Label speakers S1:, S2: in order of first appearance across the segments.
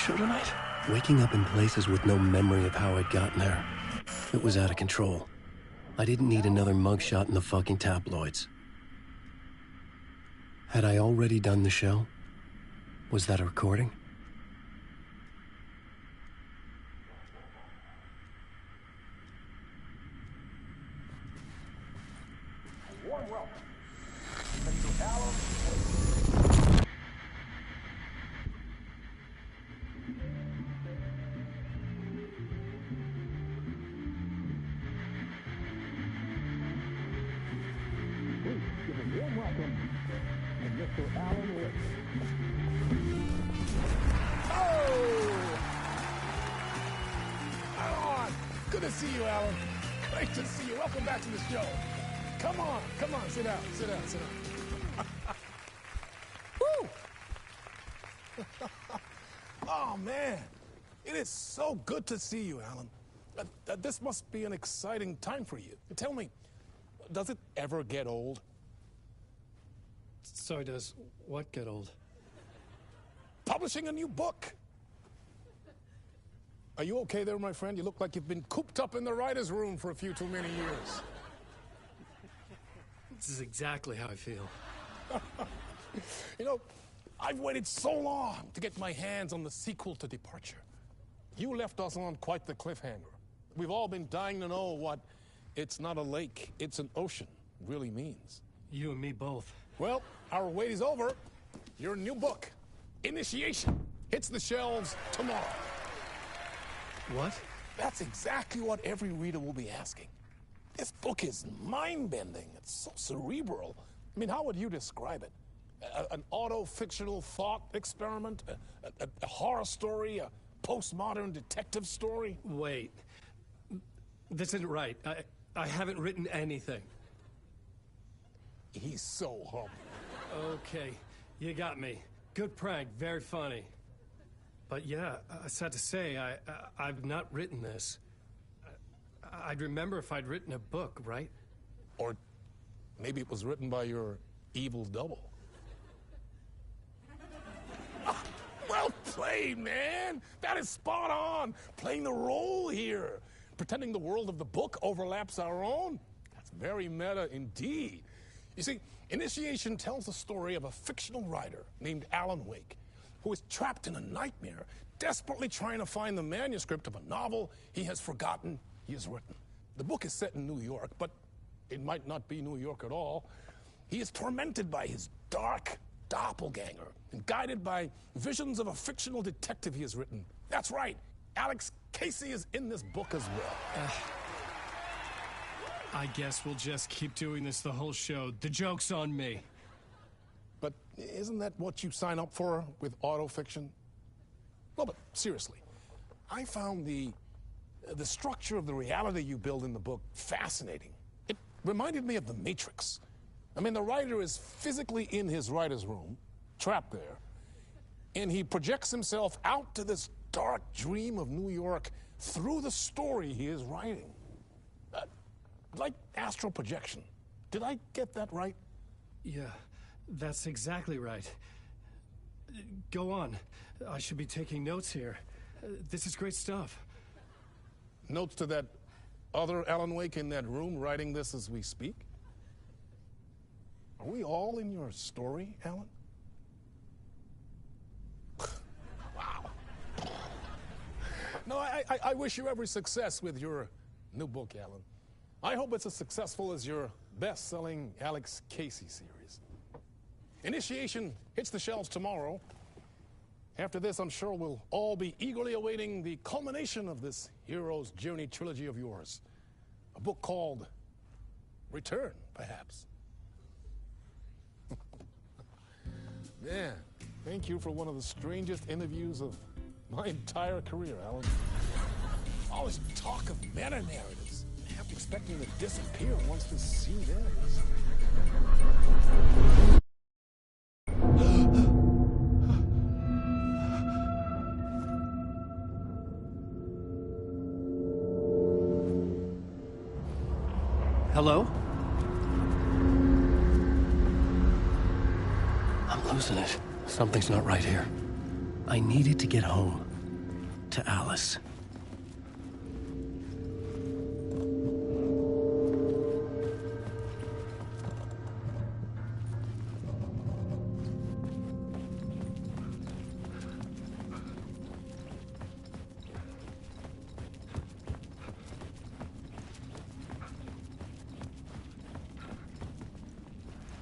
S1: show tonight?
S2: Waking up in places with no memory of how I'd gotten there. It was out of control. I didn't need another mugshot in the fucking tabloids. Had I already done the show? Was that a recording?
S3: Warm welcome. Mr. Alan. Please give a warm welcome to Mr. Alan Wake. Oh! Alan! Good to see you, Alan. Great to see you. Welcome back to the show. Come on, sit down. Woo! Oh, man. It is so good to see you, Alan. This must be an exciting time for you. Tell me, does it ever get old?
S1: Sorry, does what get old?
S3: Publishing a new book. Are you okay there, my friend? You look like you've been cooped up in the writer's room for a few too many years.
S1: This is exactly how I feel.
S3: You know, I've waited so long to get my hands on the sequel to Departure. You left us on quite the cliffhanger. We've all been dying to know what "it's not a lake, it's an ocean" really means.
S1: You and me both.
S3: Well, our wait is over. Your new book, Initiation, hits the shelves tomorrow.
S1: What?
S3: That's exactly what every reader will be asking. This book is mind-bending. It's so cerebral. I mean, how would you describe it? An auto-fictional thought experiment? A horror story? A postmodern detective story?
S1: Wait. This isn't right. I haven't written anything.
S3: He's so humble.
S1: Okay, you got me. Good prank, very funny. But yeah, sad to say, I've not written this. I'd remember if I'd written a book, right?
S3: Or maybe it was written by your evil double. Well played, man. That is spot on. Playing the role here. Pretending the world of the book overlaps our own. That's very meta indeed. You see, Initiation tells the story of a fictional writer named Alan Wake, who is trapped in a nightmare, desperately trying to find the manuscript of a novel he has forgotten he has written. The book is set in New York, but it might not be New York at all. He is tormented by his dark doppelganger and guided by visions of a fictional detective he has written. That's right, Alex Casey is in this book as well.
S1: I guess we'll just keep doing this the whole show. The joke's on me.
S3: But isn't that what you sign up for with autofiction? Well, but seriously, I found the structure of the reality you build in the book fascinating. It reminded me of The Matrix. I mean, the writer is physically in his writer's room, trapped there, and he projects himself out to this dark dream of New York through the story he is writing. Like astral projection. Did I get that right?
S1: Yeah, that's exactly right. Go on. I should be taking notes here. This is great stuff.
S3: Notes to that other Alan Wake in that room writing this as we speak? Are we all in your story, Alan? Wow. No, I wish you every success with your new book, Alan. I hope it's as successful as your best-selling Alex Casey series. Initiation hits the shelves tomorrow. After this, I'm sure we'll all be eagerly awaiting the culmination of this hero's journey trilogy of yours. A book called Return, perhaps. Man, thank you for one of the strangest interviews of my entire career, Alan. All this talk of meta-narratives. Half expecting to disappear once this scene ends.
S2: Hello? I'm losing it. Something's not right here. I needed to get home. to Alice.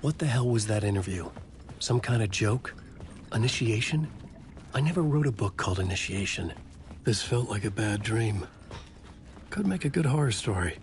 S2: What the hell was that interview? Some kind of joke? Initiation? I never wrote a book called Initiation. This felt like a bad dream. Could make a good horror story.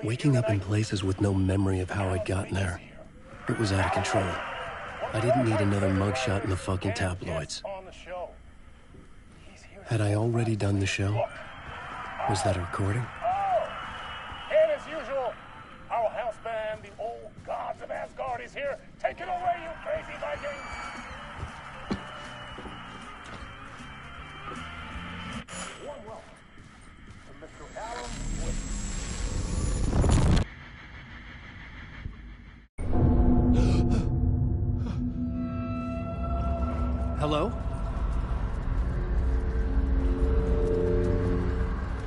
S2: Waking up in places with no memory of how I'd gotten there. It was out of control. I didn't need another mugshot in the fucking tabloids. Had I already done the show? Was that a recording?
S3: And as usual, our house band, the Old Gods of Asgard, is here. Take it away, you crazy Vikings! Warm welcome to Mr. Alan Wood.
S2: Hello?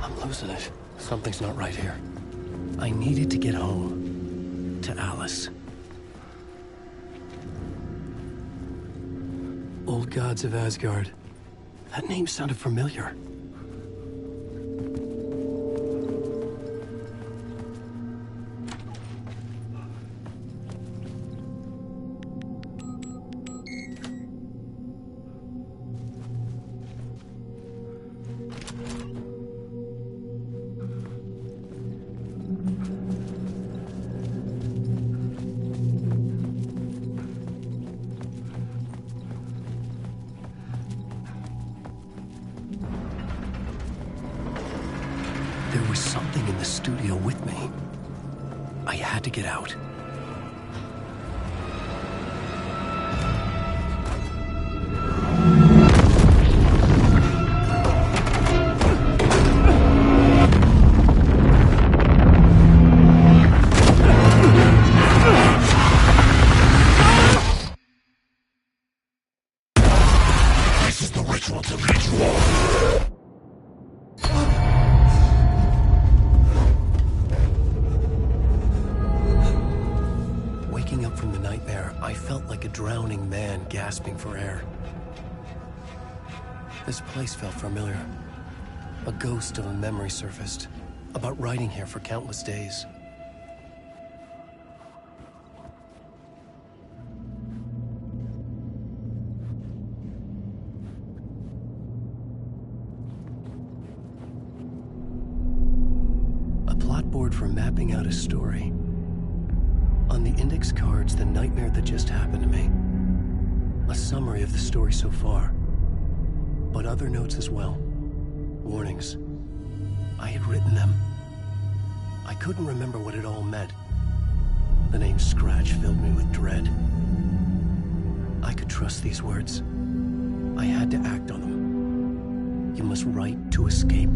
S2: I'm losing it. Something's not right here. I needed to get home. To Alice. Old Gods of Asgard. That name sounded familiar. There was something in the studio with me. I had to get out. up from the nightmare, I felt like a drowning man gasping for air. This place felt familiar. A ghost of a memory surfaced, about writing here for countless days. A plot board for mapping out a story. On the index cards, the nightmare that just happened to me. A summary of the story so far. But other notes as well. Warnings. I had written them. I couldn't remember what it all meant. The name Scratch filled me with dread. I could trust these words. I had to act on them. You must write to escape.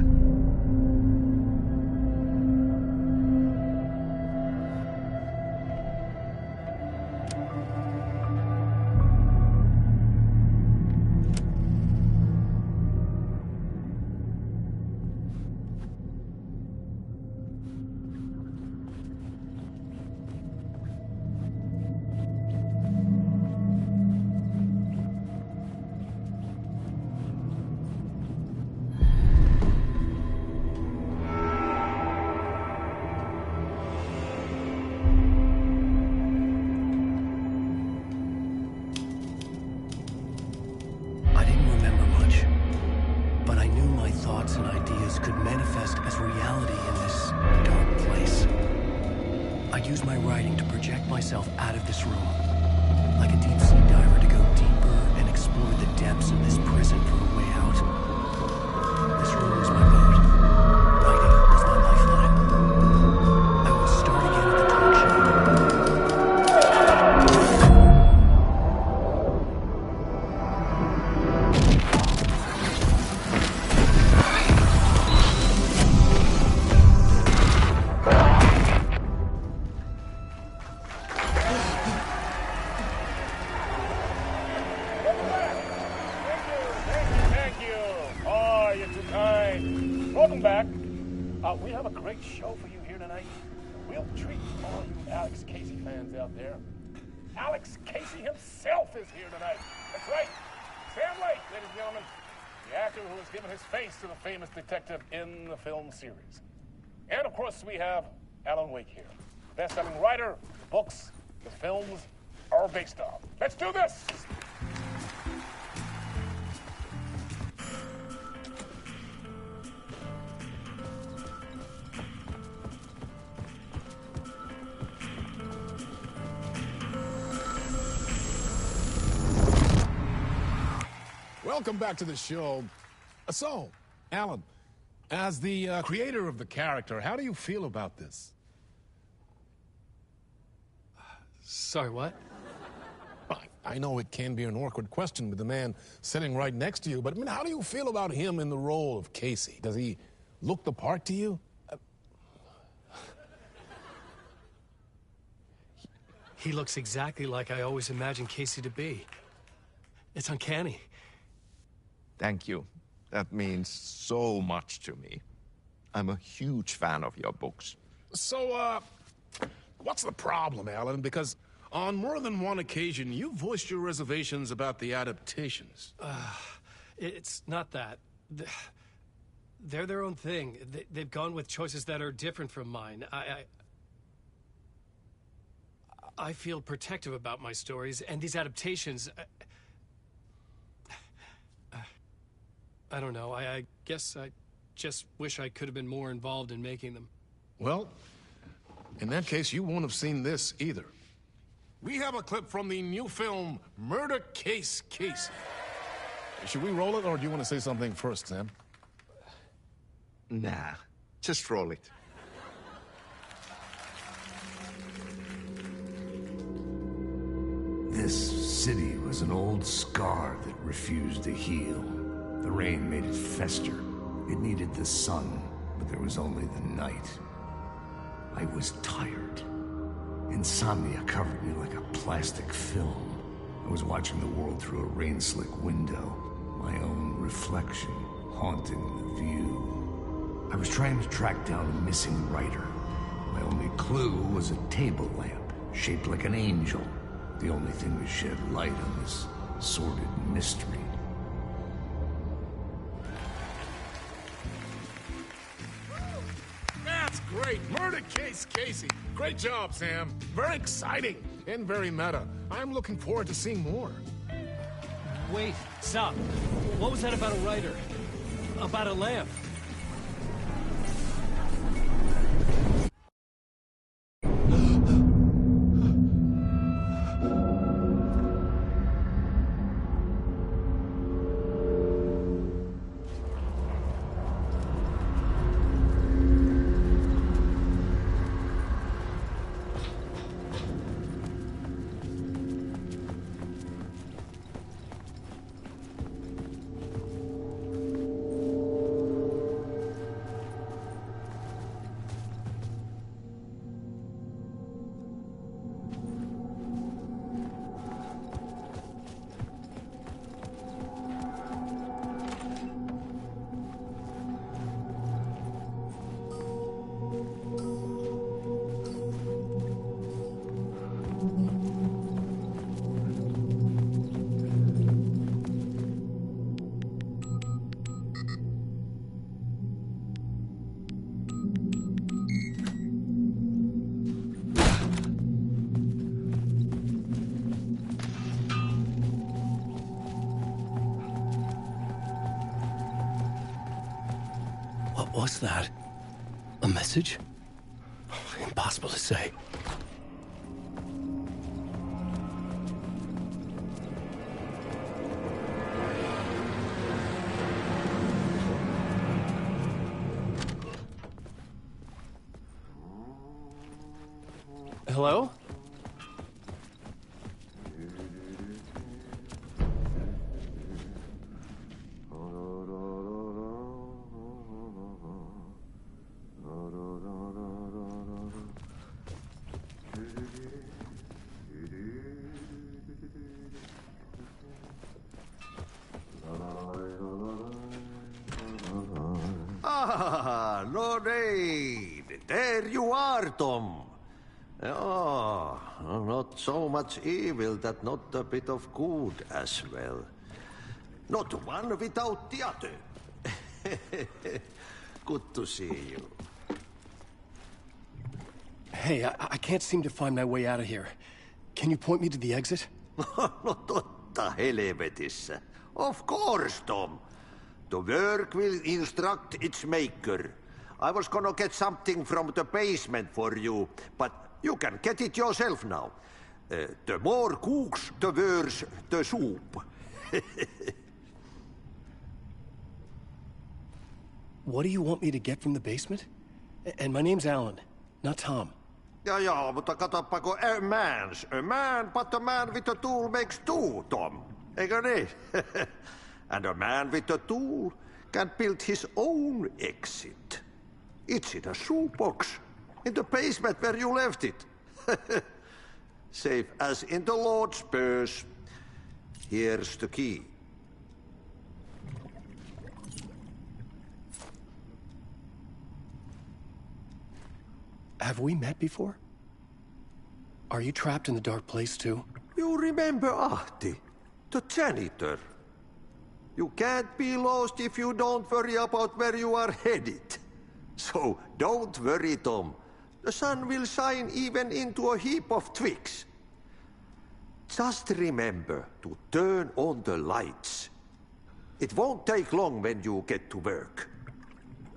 S2: And ideas could manifest as reality in this dark place. I'd use my writing to project myself out of this room, like a deep-sea diver to go deeper and explore the depths of this prison for a way out. This room was my boat. Writing was my lifeline. I would start again at the talk show.
S3: Welcome back. We have a great show for you here tonight. Real treat for all you Alex Casey fans out there. Alex Casey himself is here tonight. That's right. Sam Lake, ladies and gentlemen. The actor who has given his face to the famous detective in the film series. And of course, we have Alan Wake here. Best-selling writer, books, the films are based on. Let's do this! Welcome back to the show. So, Alan, as the creator of the character, how do you feel about this?
S1: Sorry, what?
S3: I know it can be an awkward question with the man sitting right next to you, but I mean, how do you feel about him in the role of Casey? Does he look the part to you?
S1: He looks exactly like I always imagined Casey to be. It's uncanny.
S4: Thank you. That means so much to me. I'm a huge fan of your books.
S3: So, what's the problem, Alan? Because on more than one occasion, you voiced your reservations about the adaptations.
S1: It's not that. They're their own thing. They've gone with choices that are different from mine. I feel protective about my stories, and these adaptations... I don't know. I guess I just wish I could have been more involved in making them.
S3: Well, in that case, you won't have seen this either. We have a clip from the new film, Murder Case Casey. Should we roll it, or do you want to say something first, Sam?
S4: Nah, just roll it.
S5: This city was an old scar that refused to heal. The rain made it fester. It needed the sun, but there was only the night. I was tired. Insomnia covered me like a plastic film. I was watching the world through a rain-slick window, my own reflection haunting the view. I was trying to track down a missing writer. My only clue was a table lamp shaped like an angel. The only thing to shed light on this sordid mystery.
S3: That's great! Murder Case Casey! Great job, Sam. Very exciting and very meta. I'm looking forward to seeing more.
S1: Wait, stop. What was that about a writer? About a lamp?
S2: What was that? A message? Impossible to say. Hello?
S6: Ah, no need. There you are, Tom. Oh, not so much evil that not a bit of good as well. Not one without the other. Good to see you.
S2: Hey, I can't seem to find my way out of here. Can you point me to the exit?
S6: No totta helvetissä. Of course, Tom. The work will instruct its maker. I was gonna get something from the basement for you, but you can get it yourself now. The more cooks, the worse the soup.
S2: What do you want me to get from the basement? And my name's Alan, not Tom.
S6: Ja, mutta katopako, a man, but a man with a tool makes two, Tom. Eikö niin? And a man with a tool can build his own exit. It's in a shoebox, in the basement where you left it. Safe as in the Lord's purse. Here's the key.
S2: Have we met before? Are you trapped in the dark place too?
S6: You remember Ahti, the janitor. You can't be lost if you don't worry about where you are headed. So don't worry, Tom. The sun will shine even into a heap of twigs. Just remember to turn on the lights. It won't take long when you get to work.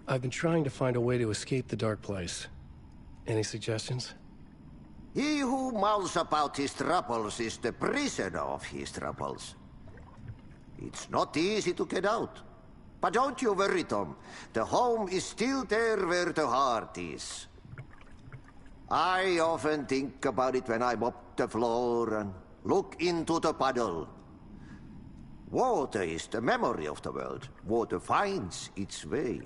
S2: I've been trying to find a way to escape the dark place. Any suggestions?
S6: He who mouths about his troubles is the prisoner of his troubles. It's not easy to get out. But don't you worry, Tom. The home is still there where the heart is. I often think about it when I mop the floor and look into the puddle. Water is the memory of the world. Water finds its way.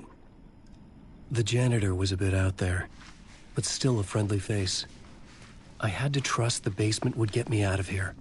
S2: The janitor was a bit out there, but still a friendly face. I had to trust the basement would get me out of here.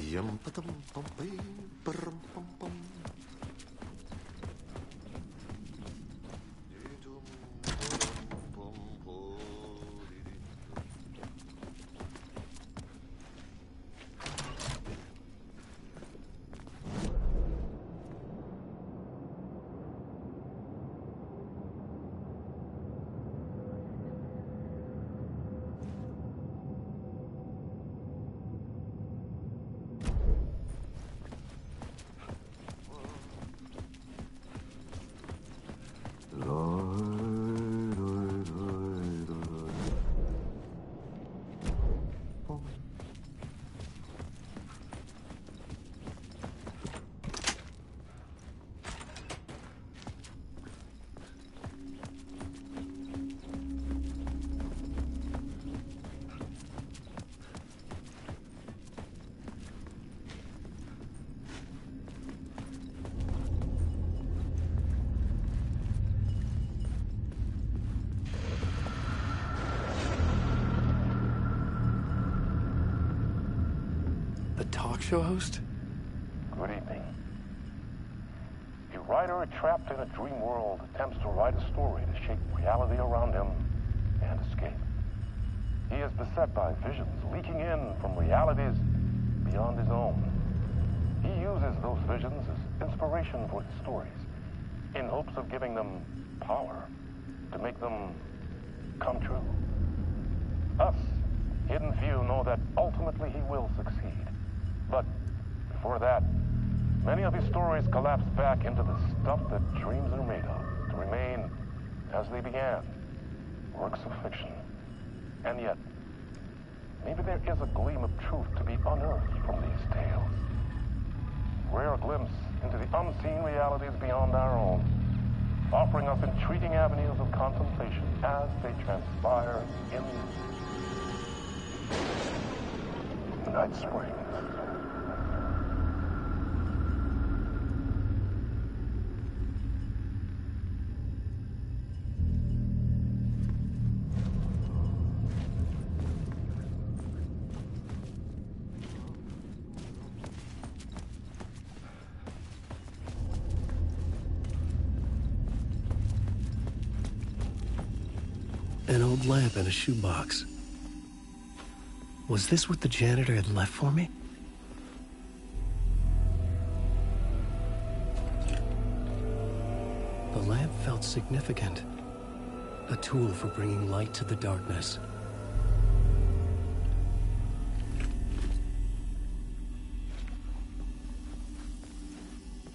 S6: Yum, ba-dum, bum, bee, ba-dum, bum, bum. Dee-dum, ba-dum, bum, bum, dee-dee.
S2: The talk show host?
S7: Good evening. A writer trapped in a dream world attempts to write a story to shape reality around him and escape. He is beset by visions leaking in from realities beyond his own. He uses those visions as inspiration for his stories, in hopes of giving them power to make them come true. Us, Hidden Few, know that ultimately he will succeed. But before that, many of his stories collapse back into the stuff that dreams are made of, to remain as they began, works of fiction. And yet, maybe there is a gleam of truth to be unearthed from these tales. Rare glimpse into the unseen realities beyond our own, offering us intriguing avenues of contemplation as they transpire in Night Springs.
S2: An old lamp in a shoebox. Was this what the janitor had left for me? The lamp felt significant. A tool for bringing light to the darkness.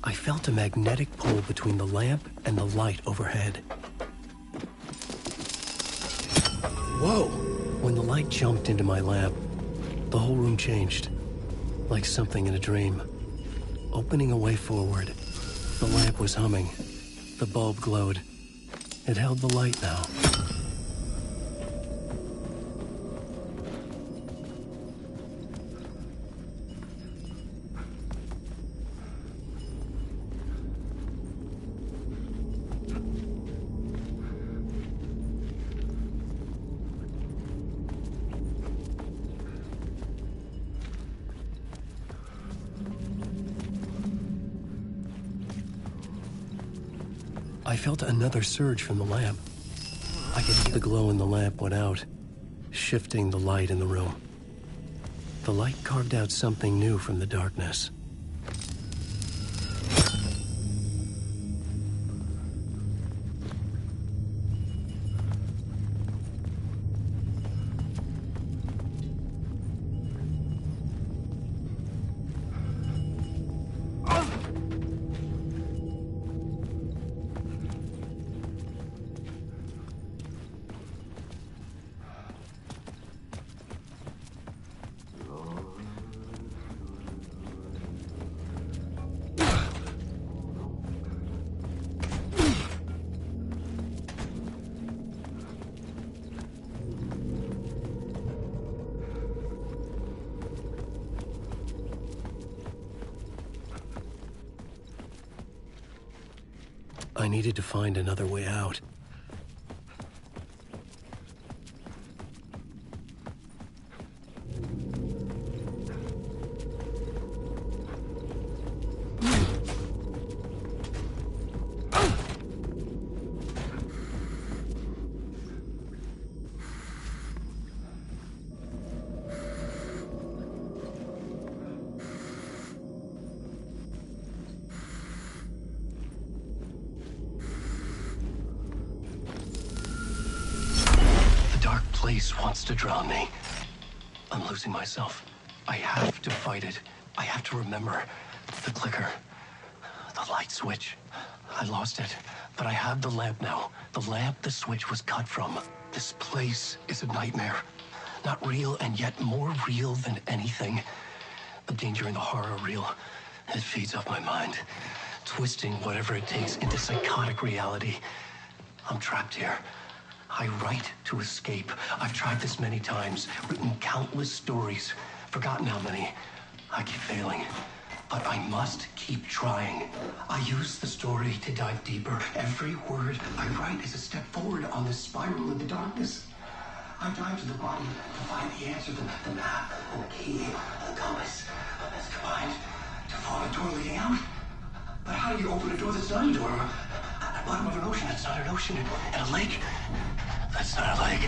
S2: I felt a magnetic pull between the lamp and the light overhead. Whoa! When the light jumped into my lamp, the whole room changed, like something in a dream. Opening a way forward, the lamp was humming. The bulb glowed. It held the light now. I felt another surge from the lamp. I could see the glow in the lamp went out, shifting the light in the room. The light carved out something new from the darkness. I needed to find another way out. place wants to drown me. I'm losing myself. I have to fight it. I have to remember. The clicker. The light switch. I lost it. But I have the lamp now. The lamp the switch was cut from. This place is a nightmare. Not real, and yet more real than anything. The danger and the horror real. It feeds off my mind. Twisting whatever it takes into psychotic reality. I'm trapped here. I write to escape. I've tried this many times, written countless stories, forgotten how many. I keep failing, but I must keep trying. I use the story to dive deeper. Every word I write is a step forward on this spiral in the darkness. I dive to the body to find the answer, the map, and the key, the compass. That's combined to form a door leading out. But how do you open a door that's not a door? At the bottom of an ocean that's not an ocean, and a lake that's not a lake.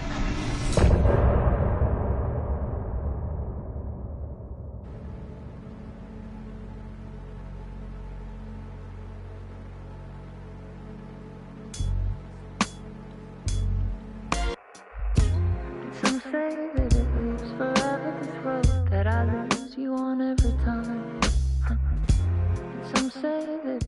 S8: Some say that it leaves forever this road that I lose you on every time. Some say that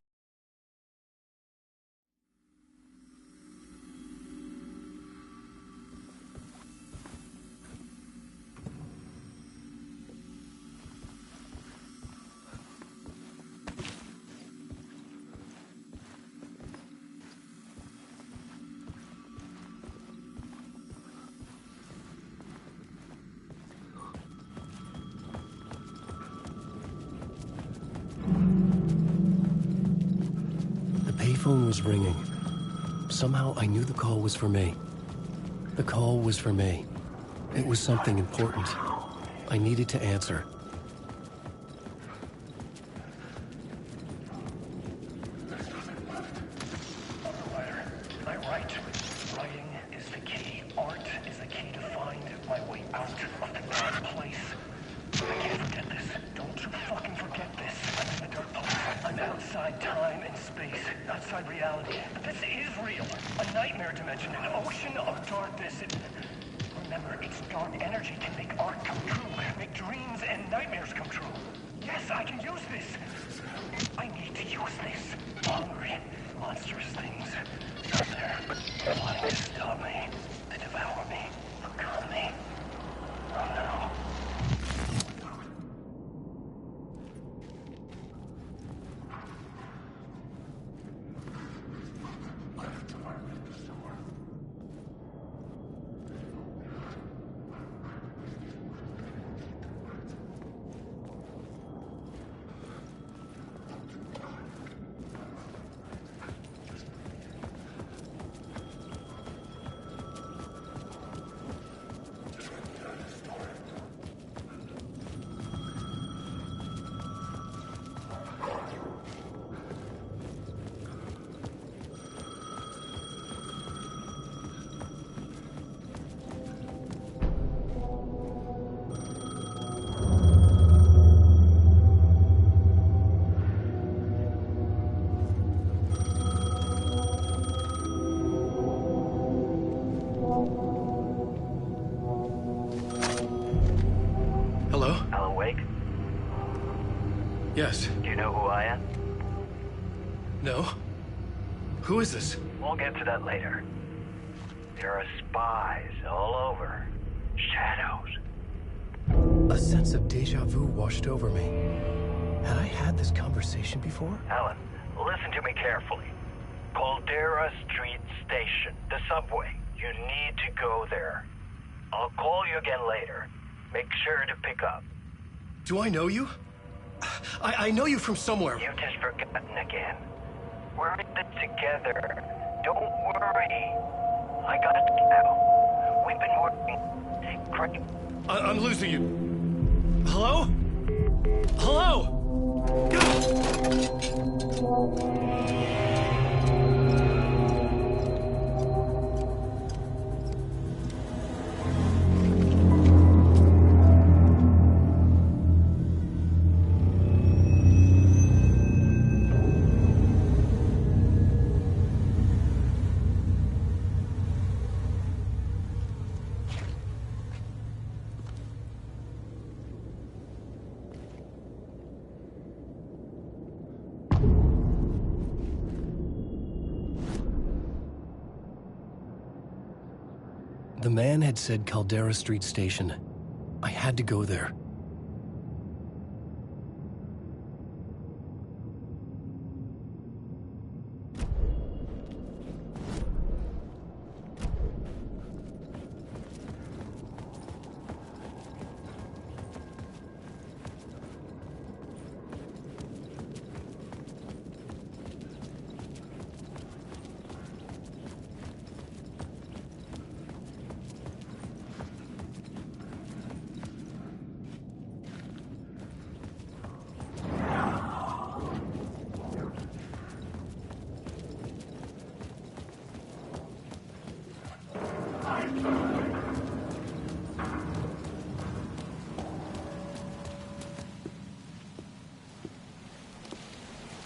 S2: The phone was ringing. Somehow I knew the call was for me. The call was for me. It was something important. I needed to answer.
S9: I write. Writing is the key. Art is the key to find my way out of the dark place. I can't forget this. Don't you fucking forget this. I'm in the dark place. I'm outside time and space. Outside reality. But this is real. A nightmare dimension. An ocean of darkness. Remember, its dark energy can make art come true. Make dreams and nightmares come true. Yes, I can use this. I need to use this. Hungry, monstrous things. Out there. Wanting to stop me. To devour me. Become me. Oh no.
S2: Yes.
S9: Do you know who I am?
S2: No. Who is this?
S9: We'll get to that later. There are spies all over. Shadows.
S2: A sense of deja vu washed over me. Had I had this conversation before?
S9: Alan, listen to me carefully. Caldera Street Station, the subway. You need to go there. I'll call you again later. Make sure to pick up.
S2: Do I know you? I know you from somewhere.
S9: You've just forgotten again. We're in it together. Don't worry. I got it now. We've been working great.
S2: I'm losing you. Hello? Hello? Go! The man had said Caldera Street Station. I had to go there.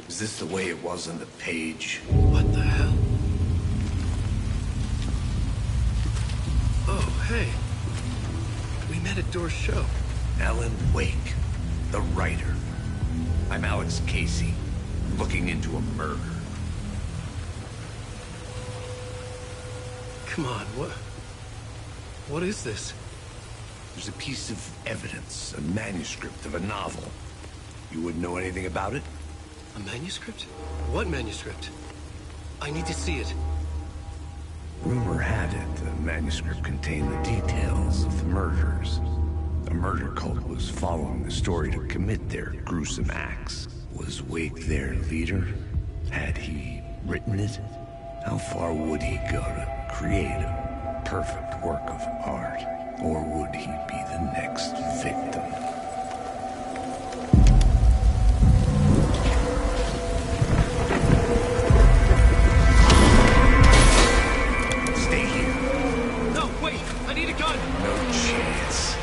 S5: Is this the way it was on the page?
S2: What the hell? Oh, hey. We met at Door's show.
S5: Alan Wake, the writer. I'm Alex Casey, looking into a murder.
S2: Come on, what is this?
S5: There's a piece of evidence, a manuscript of a novel. You wouldn't know anything about it?
S2: A manuscript? What manuscript? I need to see it.
S5: Rumor had it the manuscript contained the details of the murders. A murder cult was following the story to commit their gruesome acts. Was Wake their leader? Had he written it? How far would he go to create a perfect work of art? Or would he be the next victim? Stay here.
S2: No, wait! I need a gun!
S5: No chance.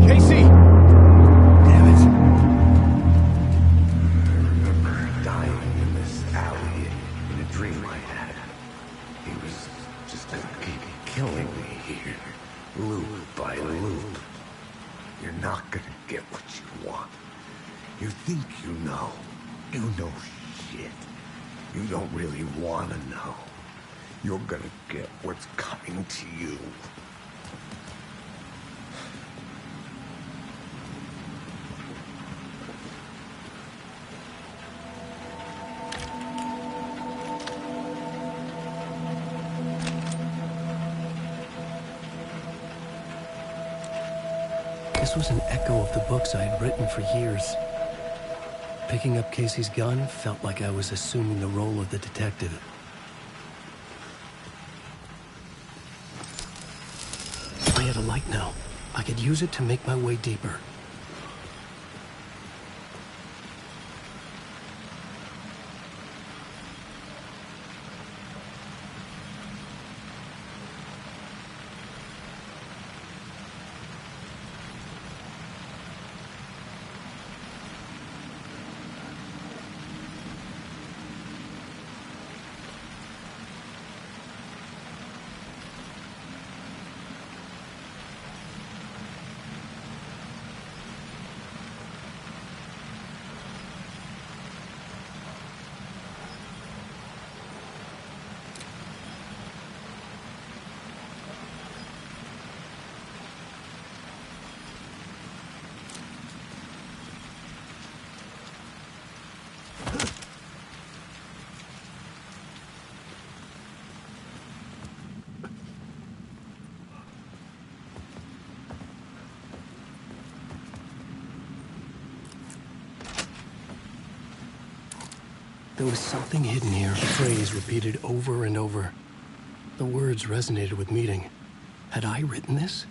S2: Casey! Damn it.
S5: I remember dying in this alley in a dream I had. He was just gonna keep killing me here, loop by loop. You're not gonna get what you want. You think you know. You know shit. You don't really want to know. You're gonna get what's coming to you.
S2: This was an echo of the books I had written for years. Picking up Casey's gun felt like I was assuming the role of the detective. I had a light now. I could use it to make my way deeper. There was something hidden here, a phrase repeated over and over. The words resonated with meaning. Had I written this?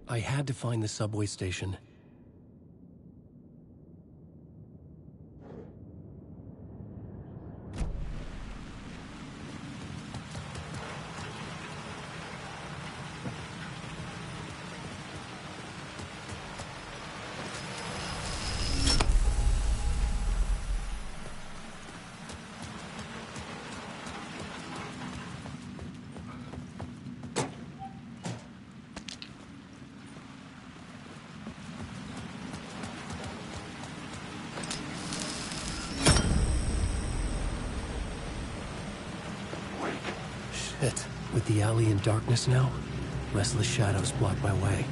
S2: I had to find the subway station. Shit. With the alley in darkness now, restless shadows block my way.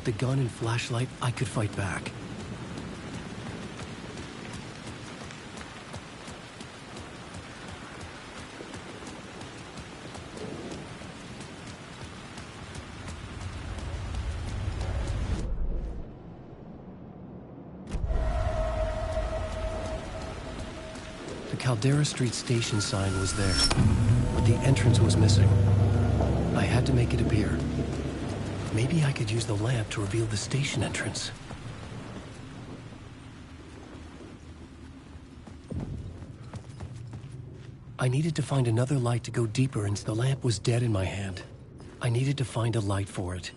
S2: The gun and flashlight, I could fight back. The Caldera Street station sign was there, but the entrance was missing. I had to make it appear. Maybe I could use the lamp to reveal the station entrance. I needed to find another light to go deeper, and the lamp was dead in my hand. I needed to find a light for it.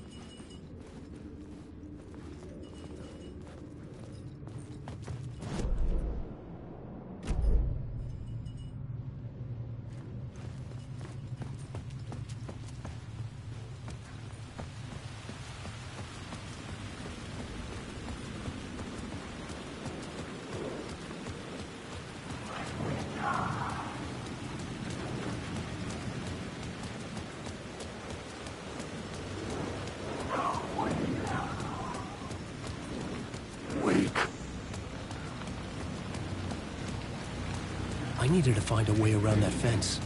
S2: I needed to find a way around that fence.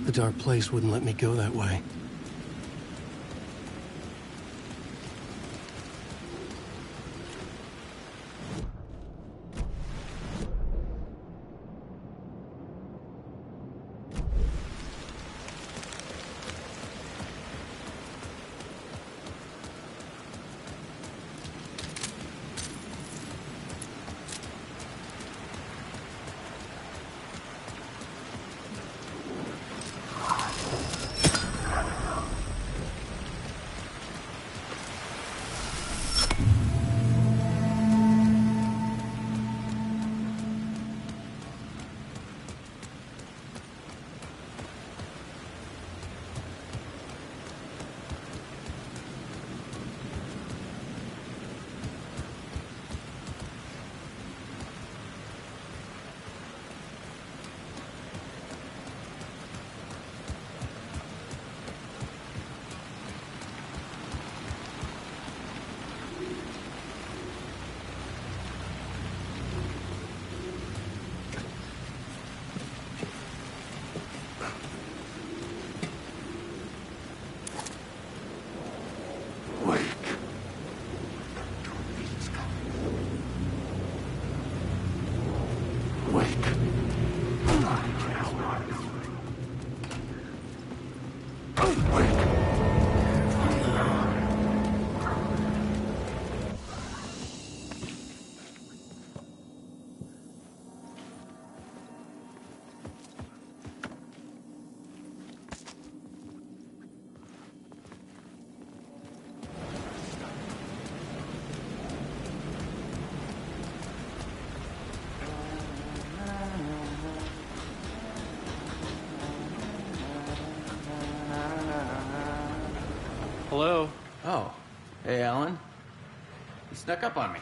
S2: The dark place wouldn't let me go that way.
S1: Hello?
S10: Oh. Hey, Alan. You snuck up on me.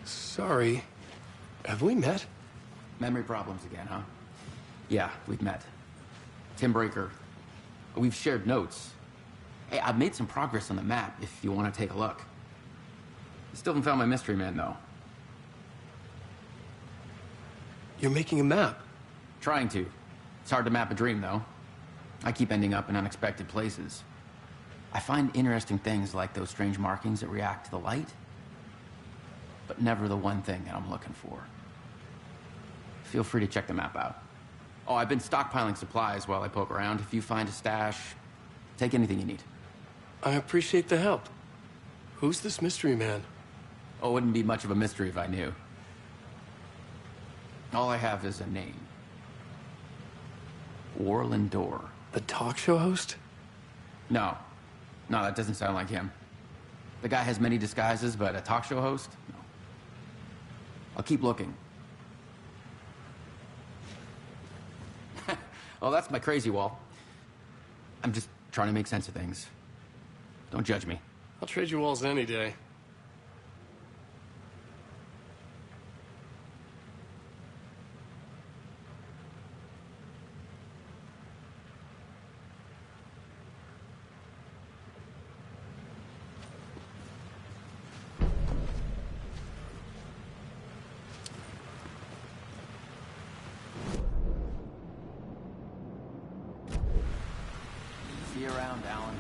S2: Sorry. Have we met?
S10: Memory problems again, huh? Yeah, we've met. Tim Breaker. We've shared notes. Hey, I've made some progress on the map if you want to take a look. Still haven't found my mystery man, though.
S2: You're making a map?
S10: Trying to. It's hard to map a dream, though. I keep ending up in unexpected places. I find interesting things like those strange markings that react to the light, but never the one thing that I'm looking for. Feel free to check the map out. Oh, I've been stockpiling supplies while I poke around. If you find a stash, take anything you need.
S2: I appreciate the help. Who's this mystery man?
S10: Oh, it wouldn't be much of a mystery if I knew. All I have is a name. Warlin Door.
S2: The talk show host?
S10: No. No, that doesn't sound like him. The guy has many disguises, but a talk show host? No. I'll keep looking. Oh, that's my crazy wall. I'm just trying to make sense of things. Don't judge me.
S2: I'll trade you walls any day.
S10: See you around, Alan.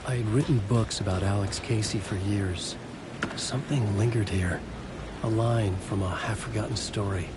S2: I had written books about Alex Casey for years. Something lingered here. A line from a half-forgotten story.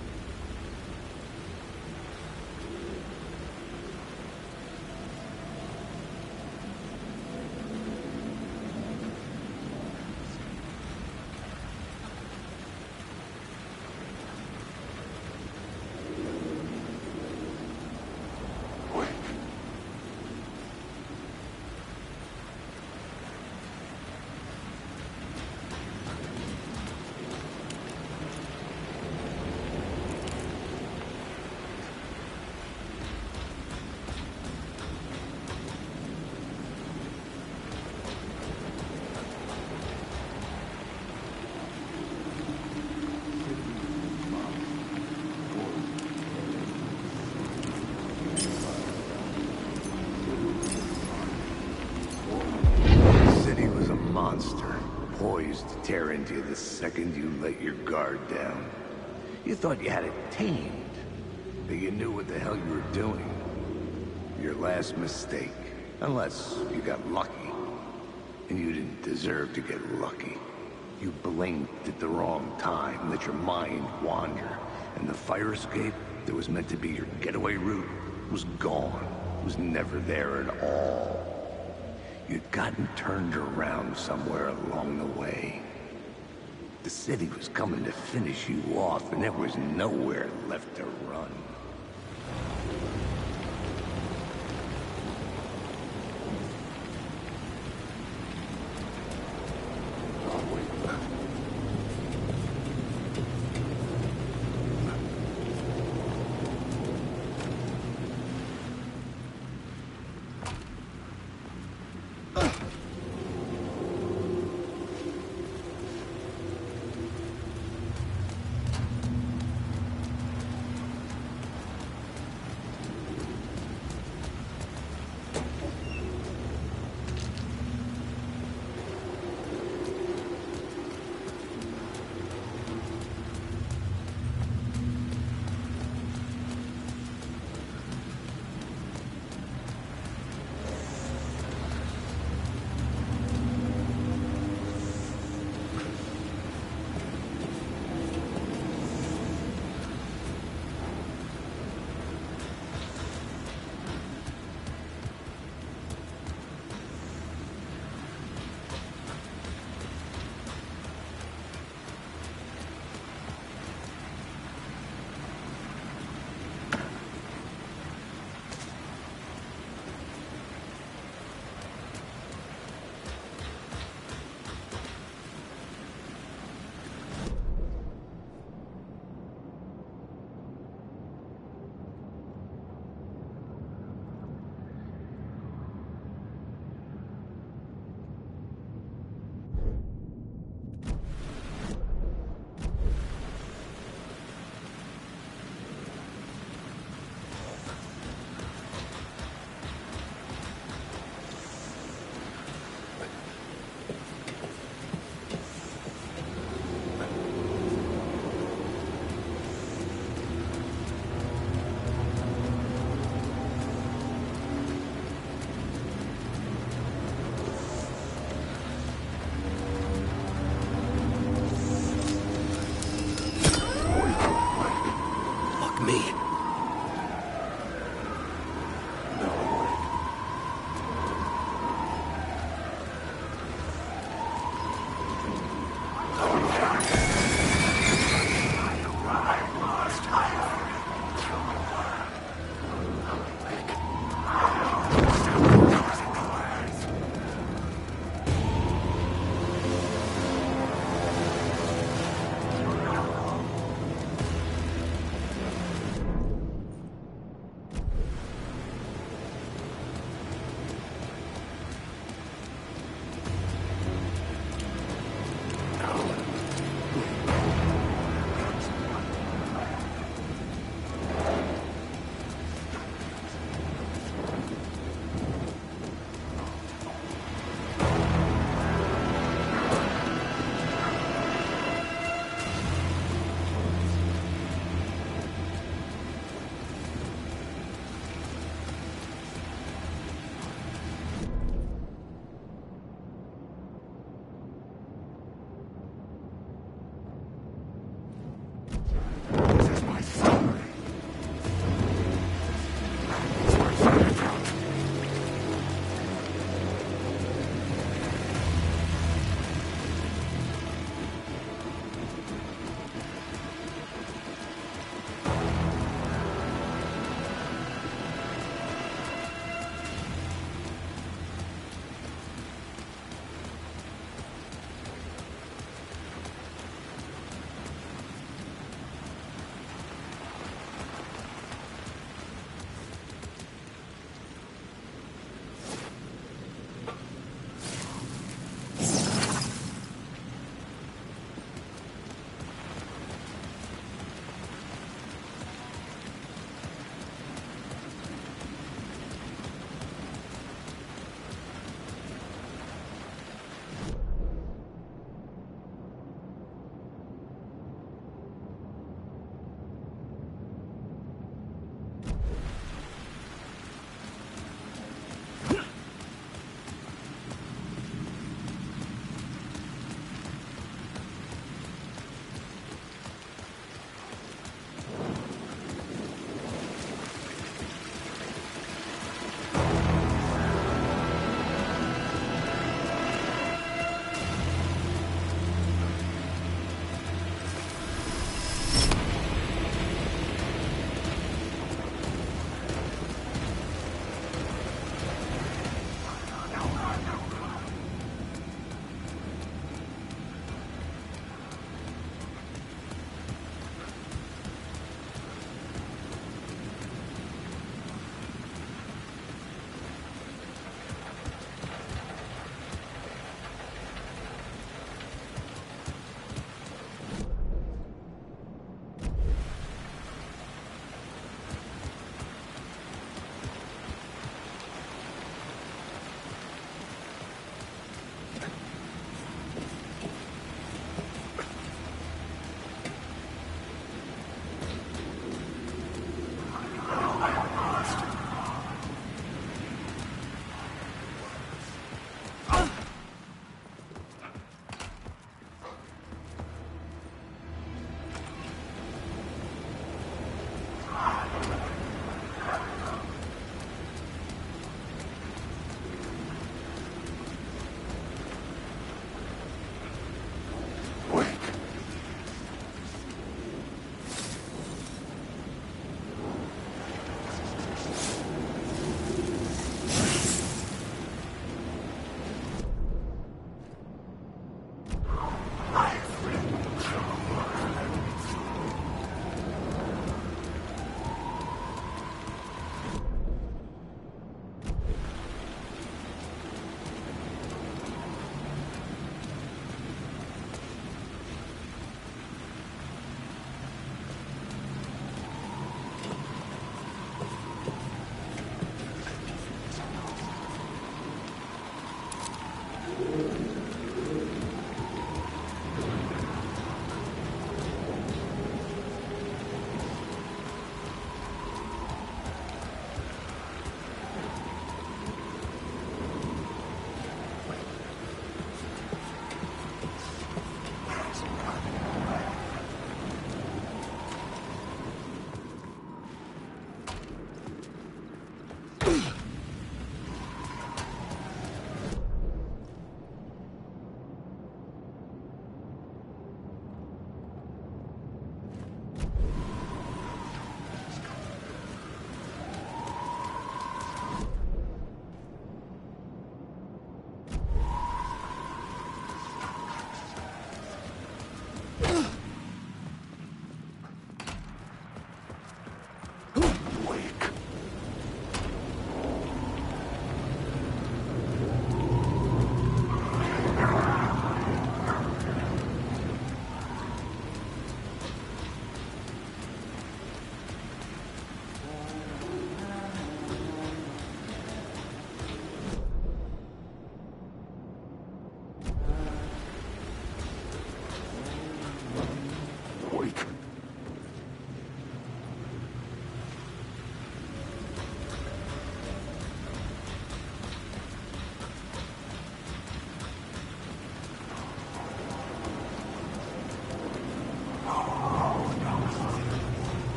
S5: Poised to tear into you the second you let your guard down. You thought you had it tamed, that you knew what the hell you were doing. Your last mistake, unless you got lucky. And you didn't deserve to get lucky. You blinked at the wrong time, let your mind wander, and the fire escape that was meant to be your getaway route was gone, was never there at all. You'd gotten turned around somewhere along the way. The said he was coming to finish you off, and there was nowhere left to run.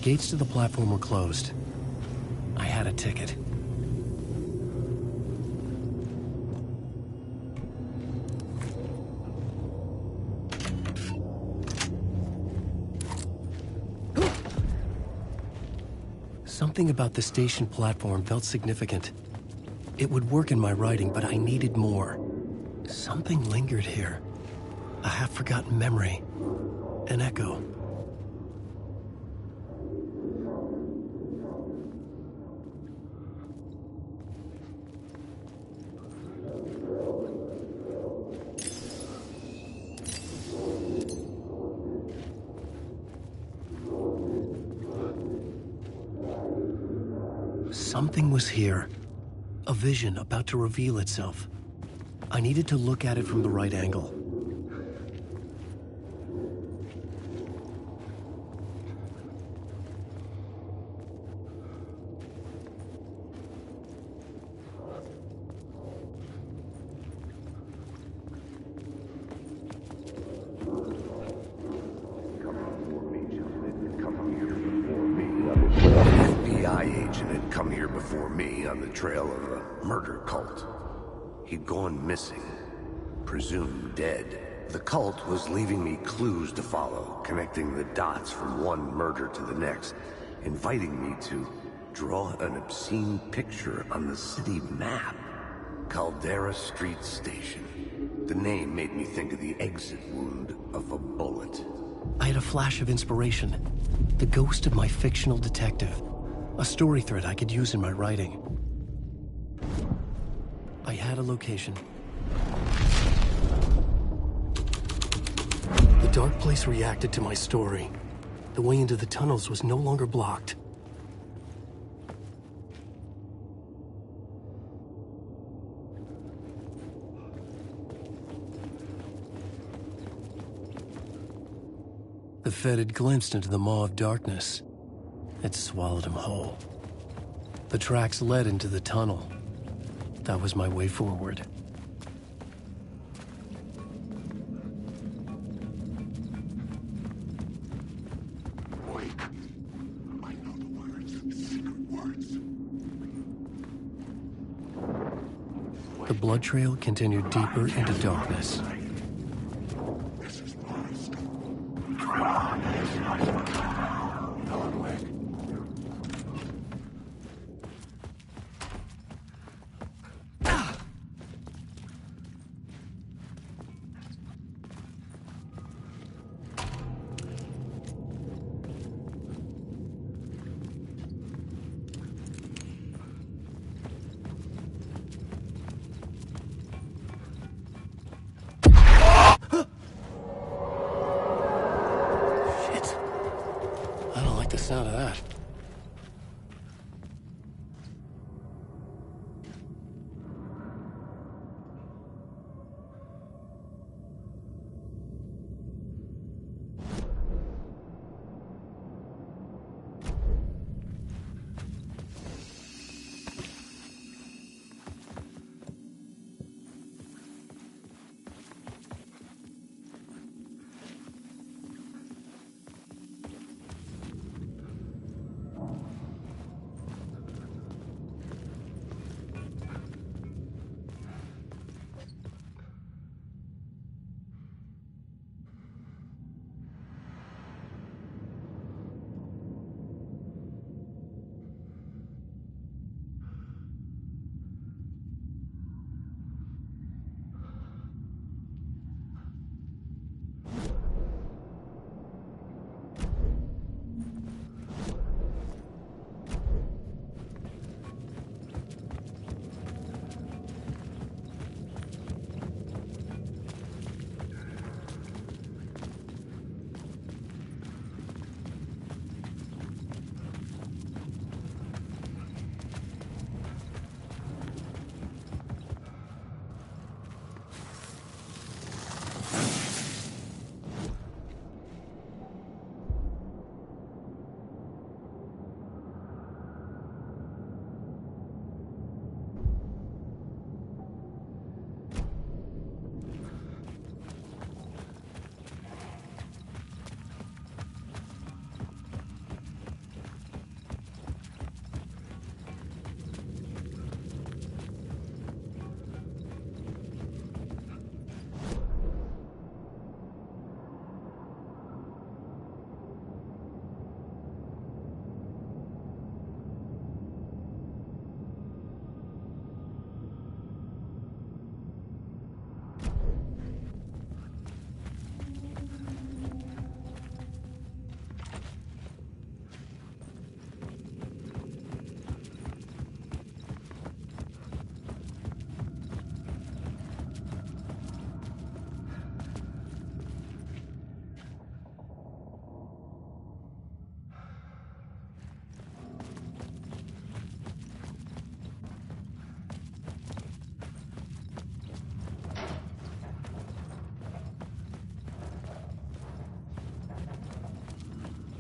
S2: gates to the platform were closed. I had a ticket. Something about the station platform felt significant. It would work in my writing, but I needed more. Something lingered here. A half-forgotten memory. An echo. Something was here. A vision about to reveal itself. I needed to look at it from the right angle.
S5: Trail of a murder cult. He'd gone missing, presumed dead. The cult was leaving me clues to follow, connecting the dots from one murder to the next, inviting me to draw an obscene picture on the city map. Caldera Street Station. The name made me think of the exit wound of a bullet.
S2: I had a flash of inspiration. The ghost of my fictional detective. A story thread I could use in my writing. I had a location. The dark place reacted to my story. The way into the tunnels was no longer blocked. The Fed had glimpsed into the maw of darkness. It swallowed him whole. The tracks led into the tunnel. That was my way forward.
S3: Wait. I know the words. Secret words.
S2: The blood trail continued deeper into darkness.
S3: This is lost.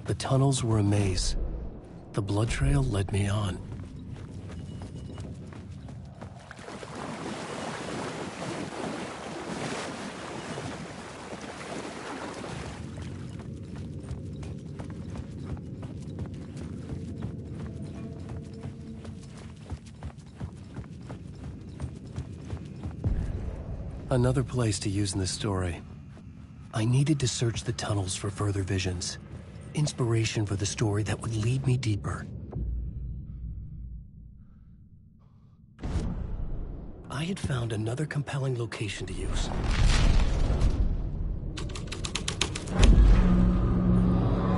S2: The tunnels were a maze. The blood trail led me on. Another place to use in this story. I needed to search the tunnels for further visions. Inspiration for the story that would lead me deeper. I had found another compelling location to use.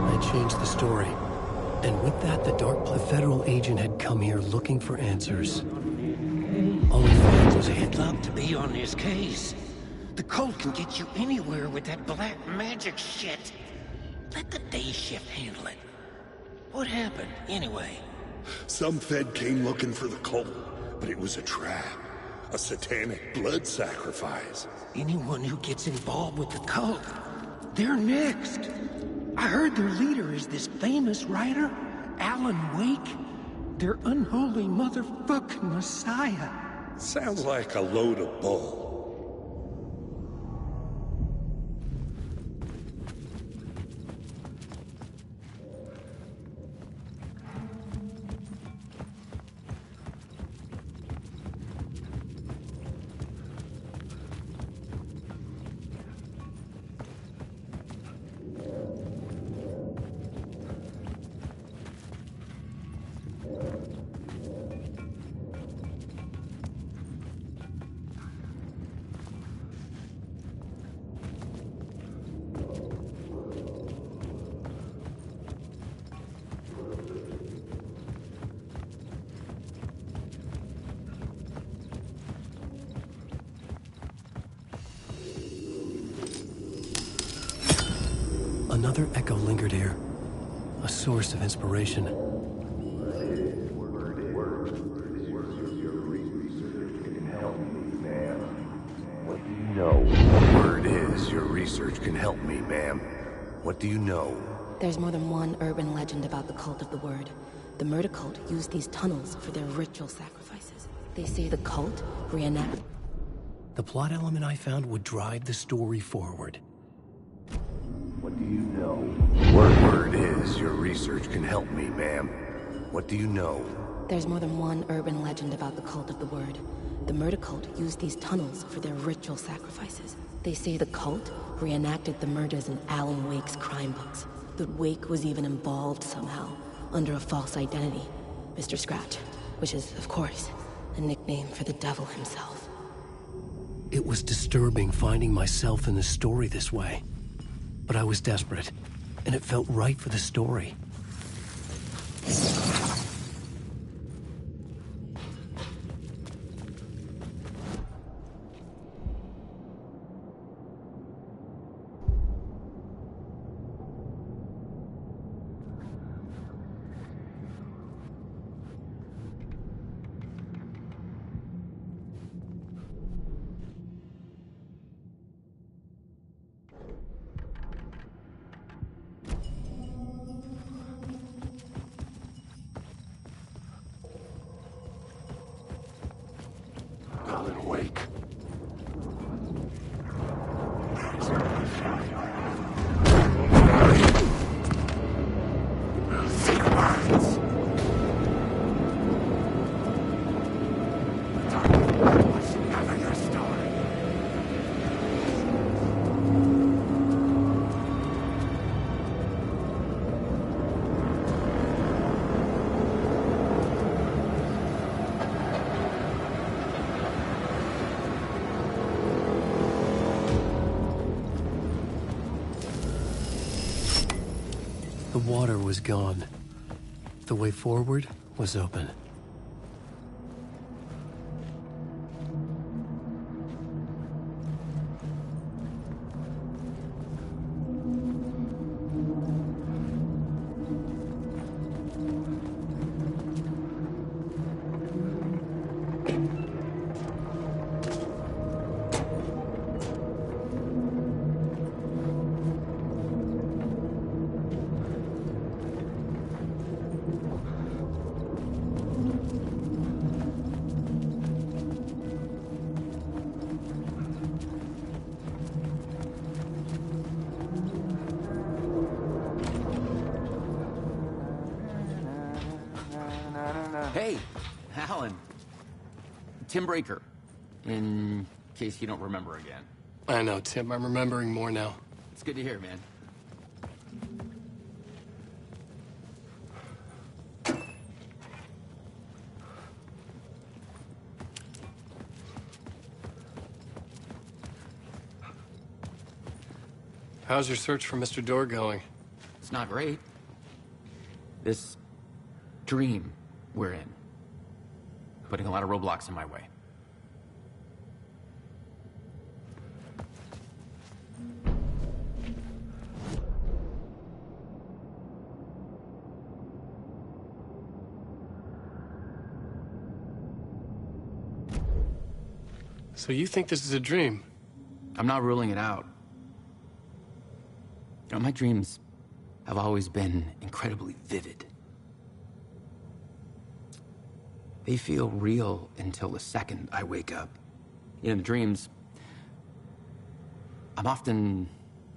S2: I changed the story. And with that, the federal agent had come here looking for answers. All he found was a
S11: He'd love to be on his case. The cult can get you anywhere with that black magic shit. Let the day shift handle it. What happened, anyway?
S12: Some Fed came looking for the cult, but it was a trap. A satanic blood sacrifice.
S11: Anyone who gets involved with the cult, they're next. I heard their leader is this famous writer, Alan Wake. Their unholy motherfucking messiah.
S12: Sounds like a load of bull.
S2: Another echo lingered here, a source of inspiration.
S5: What do you know? Word is, your research can help me, ma'am. What do you know?
S13: There's more than one urban legend about the Cult of the Word. The murder cult used these tunnels for their ritual sacrifices. They say the cult reenact.
S2: The plot element I found would drive the story forward.
S5: What do you know? Word is, your research can help me, ma'am. What do you know?
S13: There's more than one urban legend about the Cult of the Word. The murder cult used these tunnels for their ritual sacrifices. They say the cult reenacted the murders in Alan Wake's crime books. That Wake was even involved somehow, under a false identity, Mr. Scratch, which is, of course, a nickname for the devil himself.
S2: It was disturbing finding myself in the story this way. But I was desperate, and it felt right for the story.
S12: Alan Wake. Secrets. Never your story.
S2: The water was gone. The way forward was open.
S10: Hey, Alan. Tim Breaker, in case you don't remember again.
S2: I know, Tim. I'm remembering more now.
S10: It's good to hear, man.
S2: How's your search for Mr. Door going?
S10: It's not great. This dream we're in, putting a lot of roadblocks in my way.
S2: So you think this is a dream?
S10: I'm not ruling it out. You know, my dreams have always been incredibly vivid. They feel real until the second I wake up. You know, in the dreams, I'm often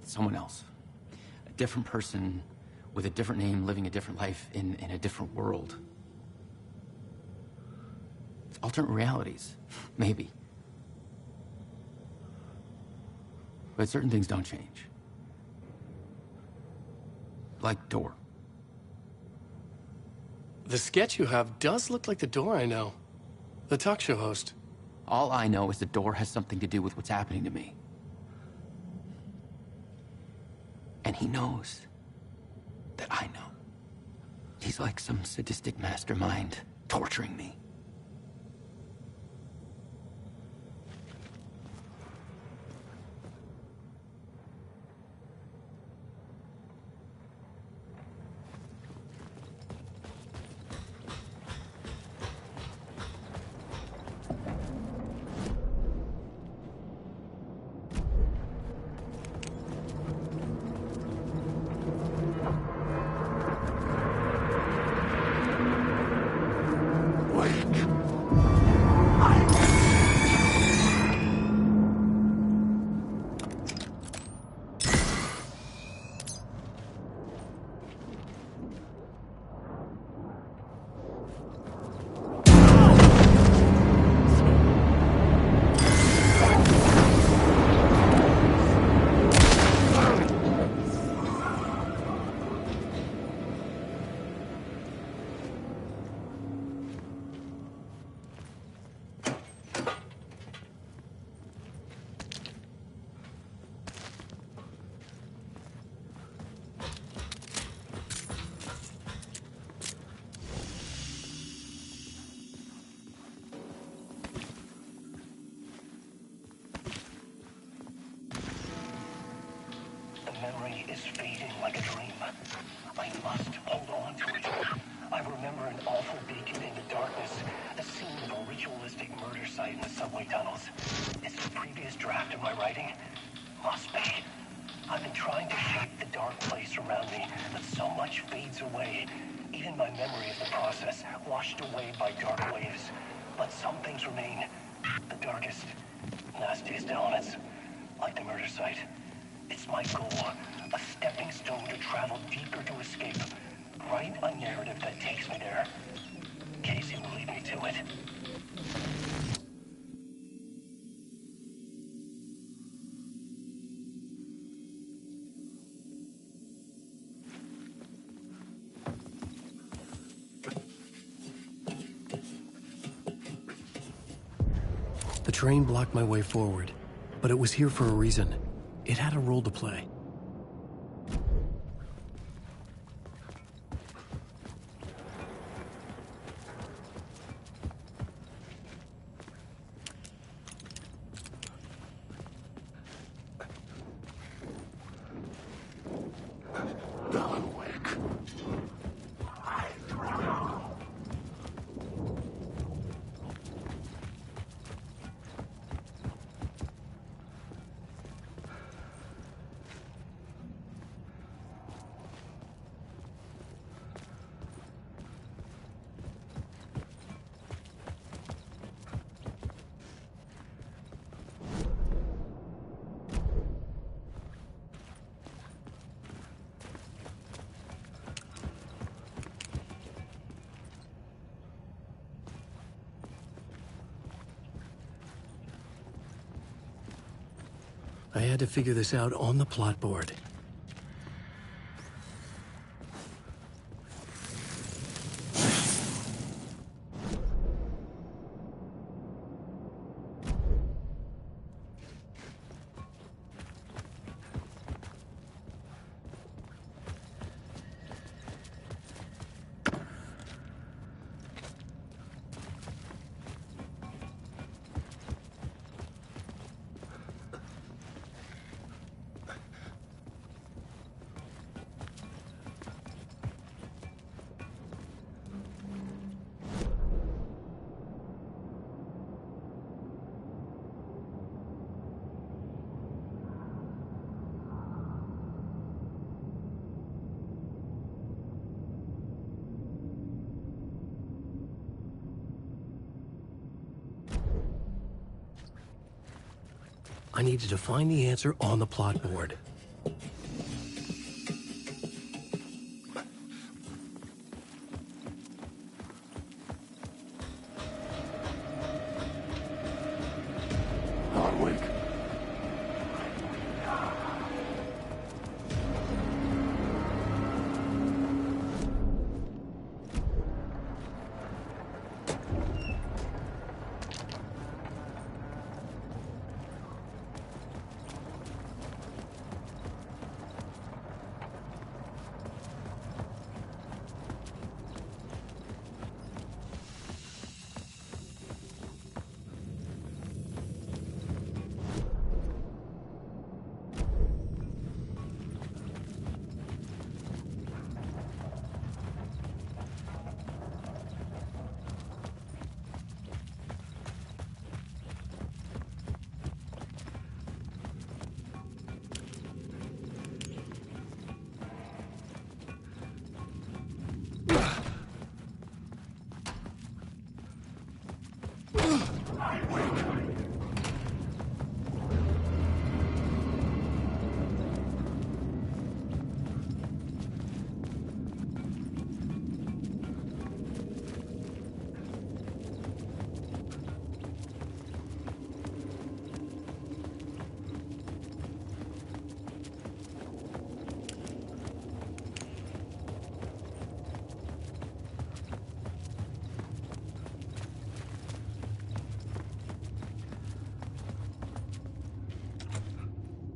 S10: someone else. A different person with a different name, living a different life in a different world. Alternate realities, maybe. But certain things don't change. Like Door.
S2: The sketch you have does look like the Door I know. The talk show host.
S10: All I know is the Door has something to do with what's happening to me. And he knows that I know. He's like some sadistic mastermind torturing me.
S9: Memory is fading like a dream. I must hold on to it. I remember an awful beacon in the darkness, the scene of a ritualistic murder site in the subway tunnels. It's the previous draft of my writing. Must be. I've been trying to shape the dark place around me, but so much fades away. Even my memory of the process, washed away by dark waves. But some things remain. The darkest, nastiest elements, like the murder site. It's my goal, a stepping stone to travel deeper to escape. Write a narrative that takes me there. Casey will lead me to it.
S2: The train blocked my way forward, but it was here for a reason. It had a role to play.
S12: Alan Wake.
S2: I had to figure this out on the plot board. I needed to find the answer on the plot board.
S12: Alan Wake.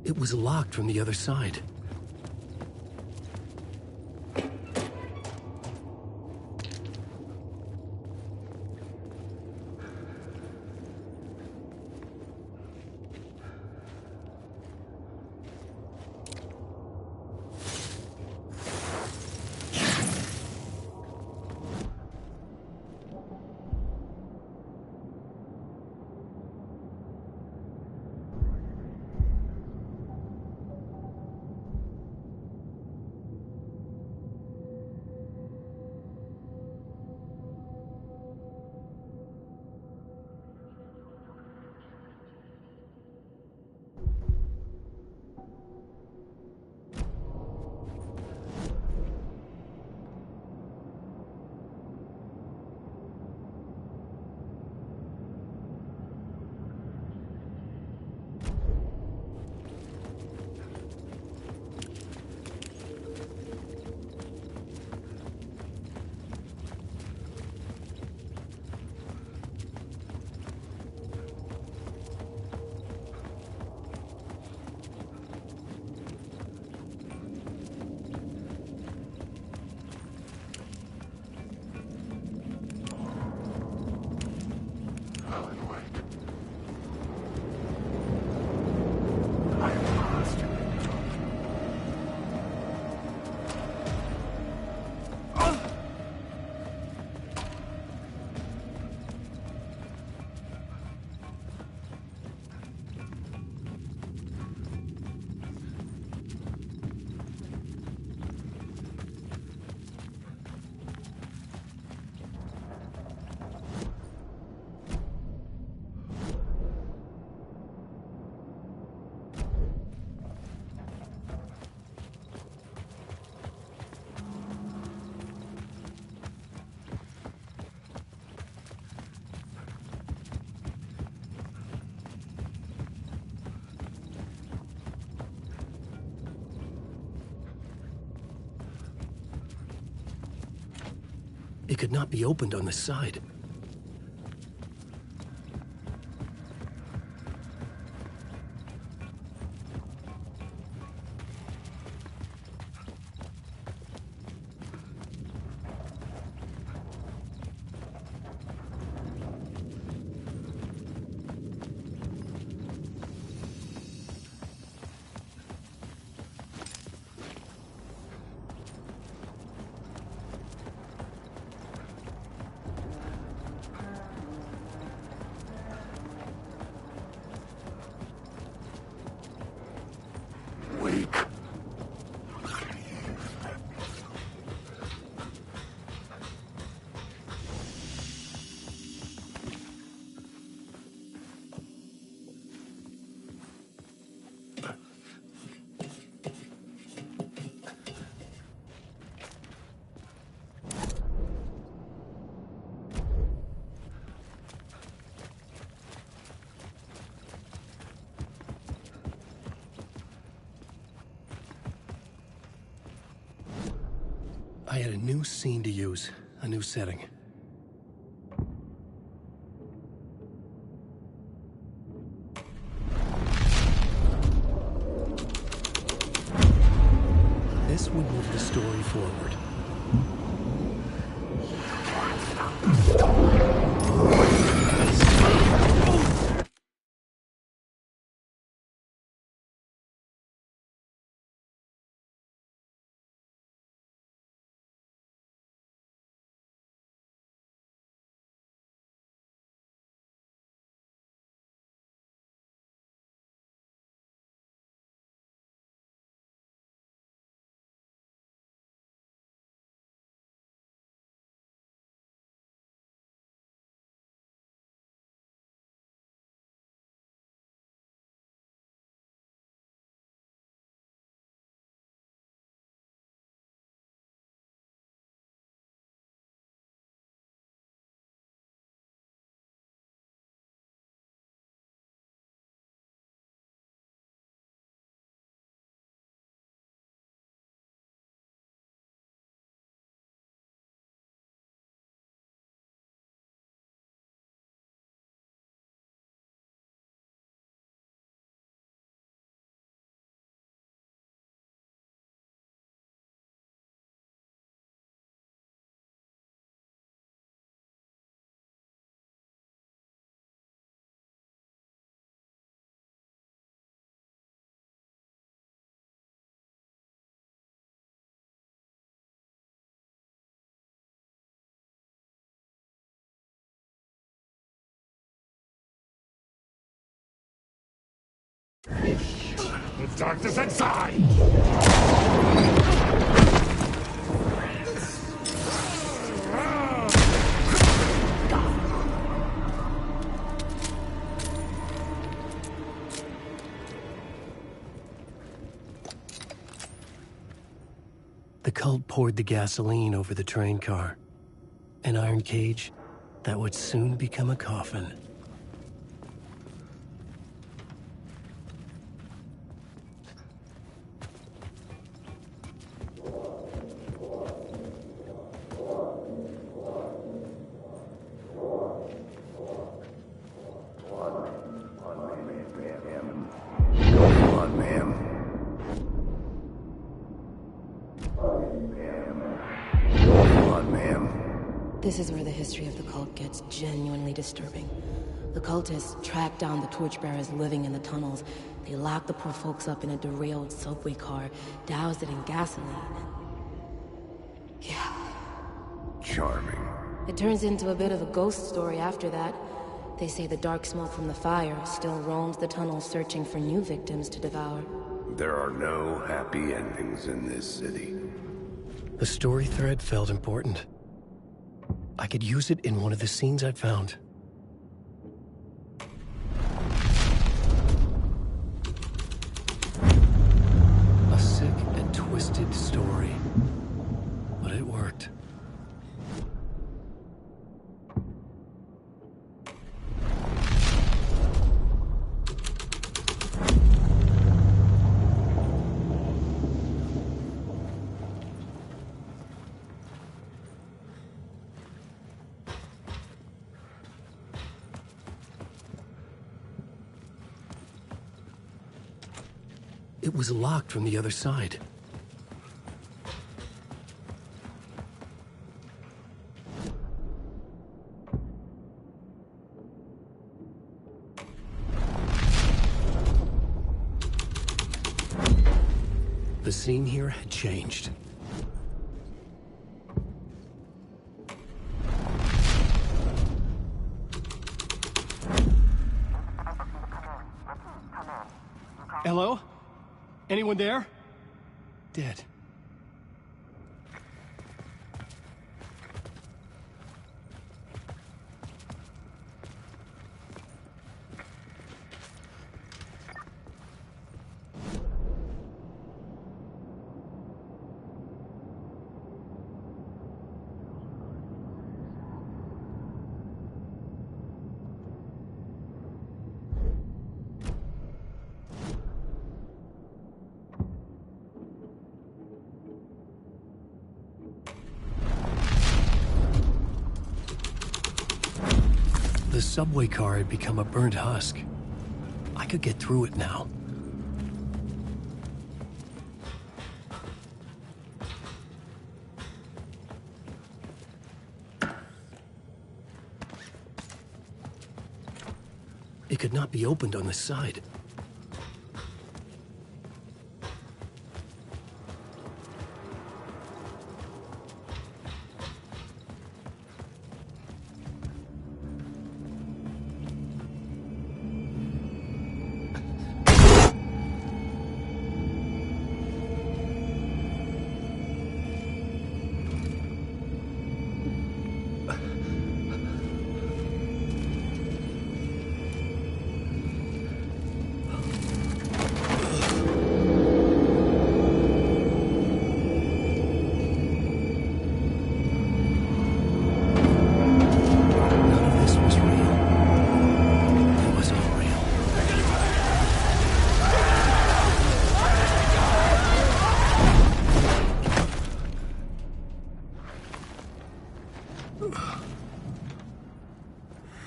S2: It was locked from the other side. It could not be opened on the side. I had a new scene to use, a new setting. This would move the story forward.
S3: The darkness inside!
S2: The cult poured the gasoline over the train car. An iron cage that would soon become a coffin.
S13: This is where the history of the cult gets genuinely disturbing. The cultists tracked down the torchbearers living in the tunnels. They locked the poor folks up in a derailed subway car, doused it in gasoline. Yeah.
S5: Charming.
S13: It turns into a bit of a ghost story after that. They say the dark smoke from the fire still roams the tunnels searching for new victims to devour.
S5: There are no happy endings in this city.
S2: The story thread felt important. I could use it in one of the scenes I'd found. A sick and twisted story. But it worked. It was locked from the other side. The scene here had changed.
S1: Hello? Anyone there?
S2: Dead. The subway car had become a burnt husk. I could get through it now. It could not be opened on the side.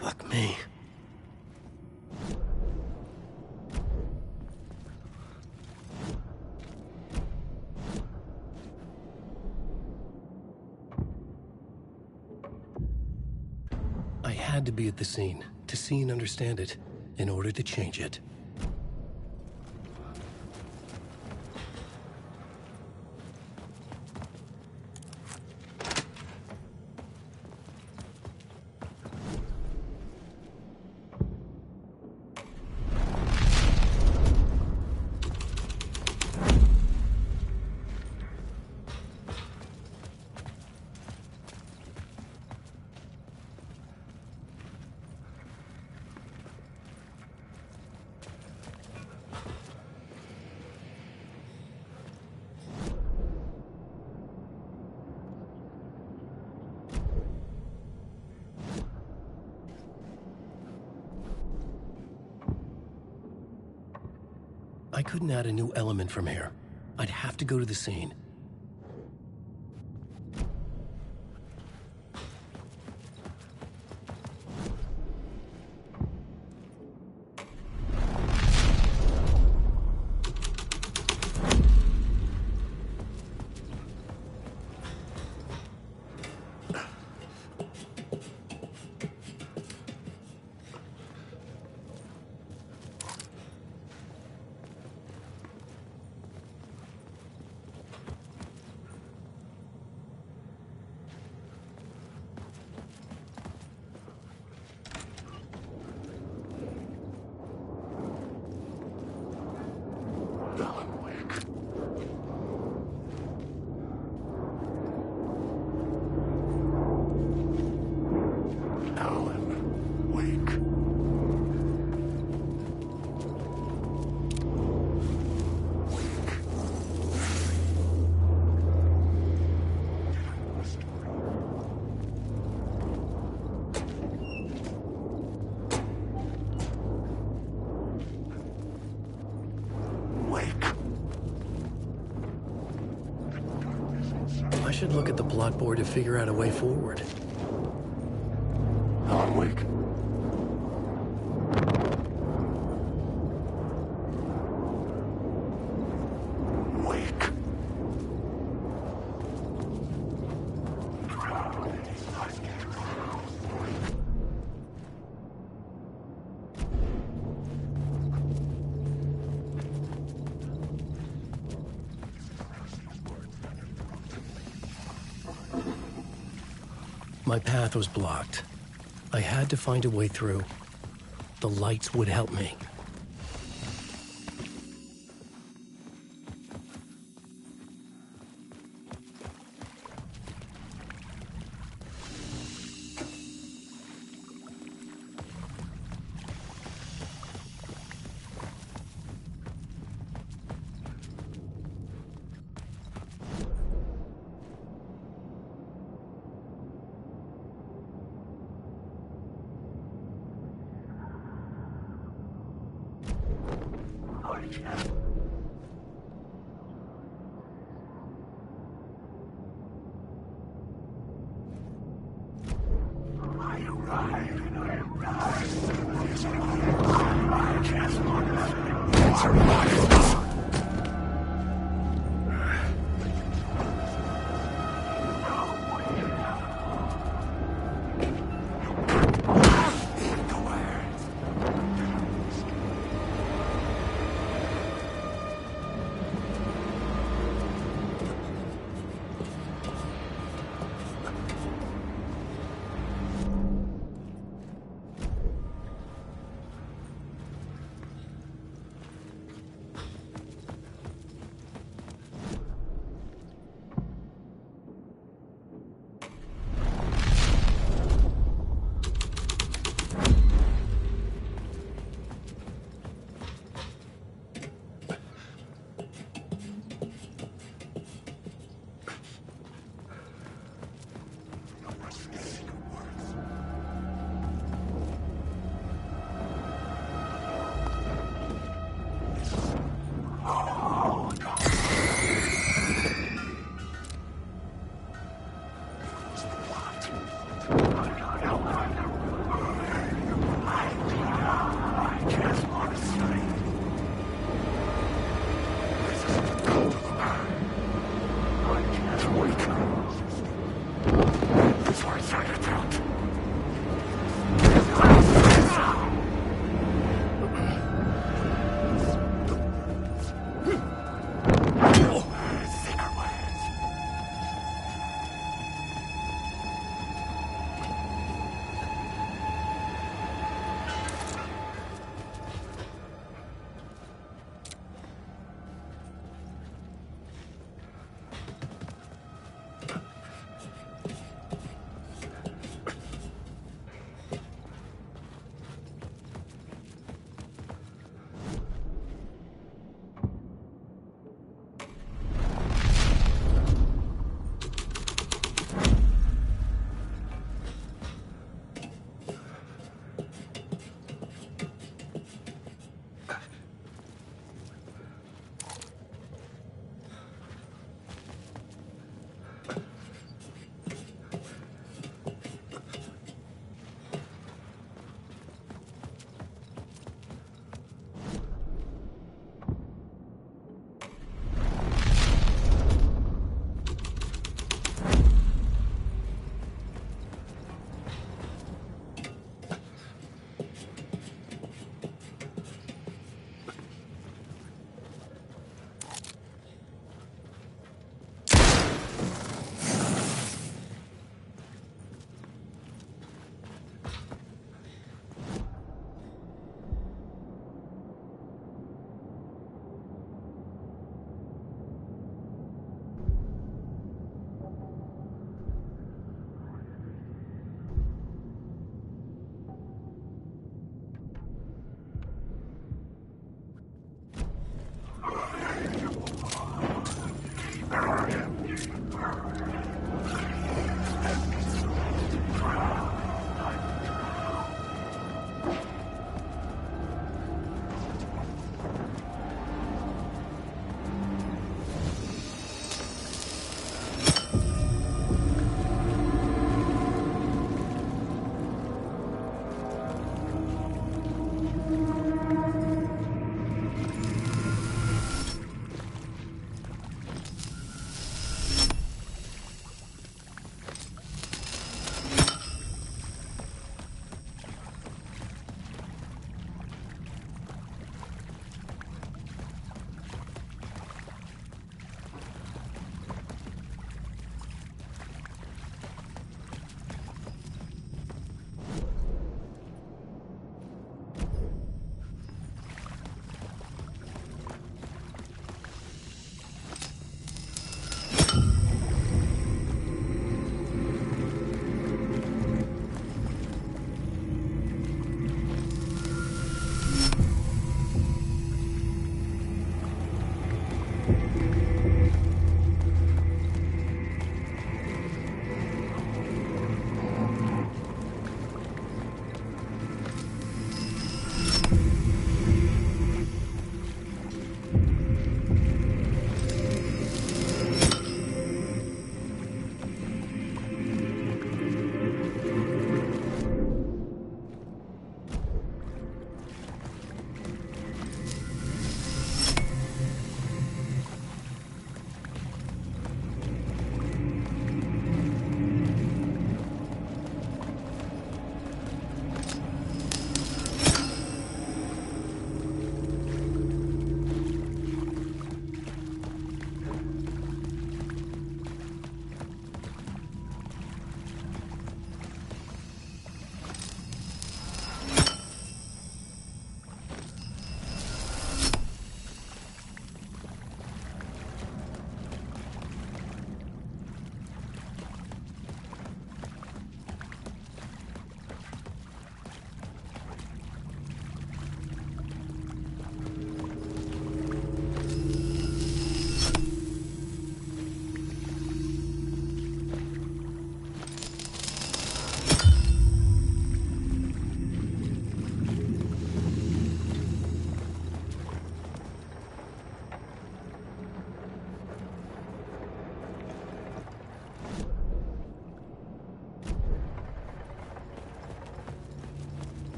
S2: Fuck me. I had to be at the scene, to see and understand it, in order to change it. I couldn't add a new element from here. I'd have to go to the scene. I should look at the plot board to figure out a way forward.
S12: Alan Wake.
S2: My path was blocked. I had to find a way through. The lights would help me.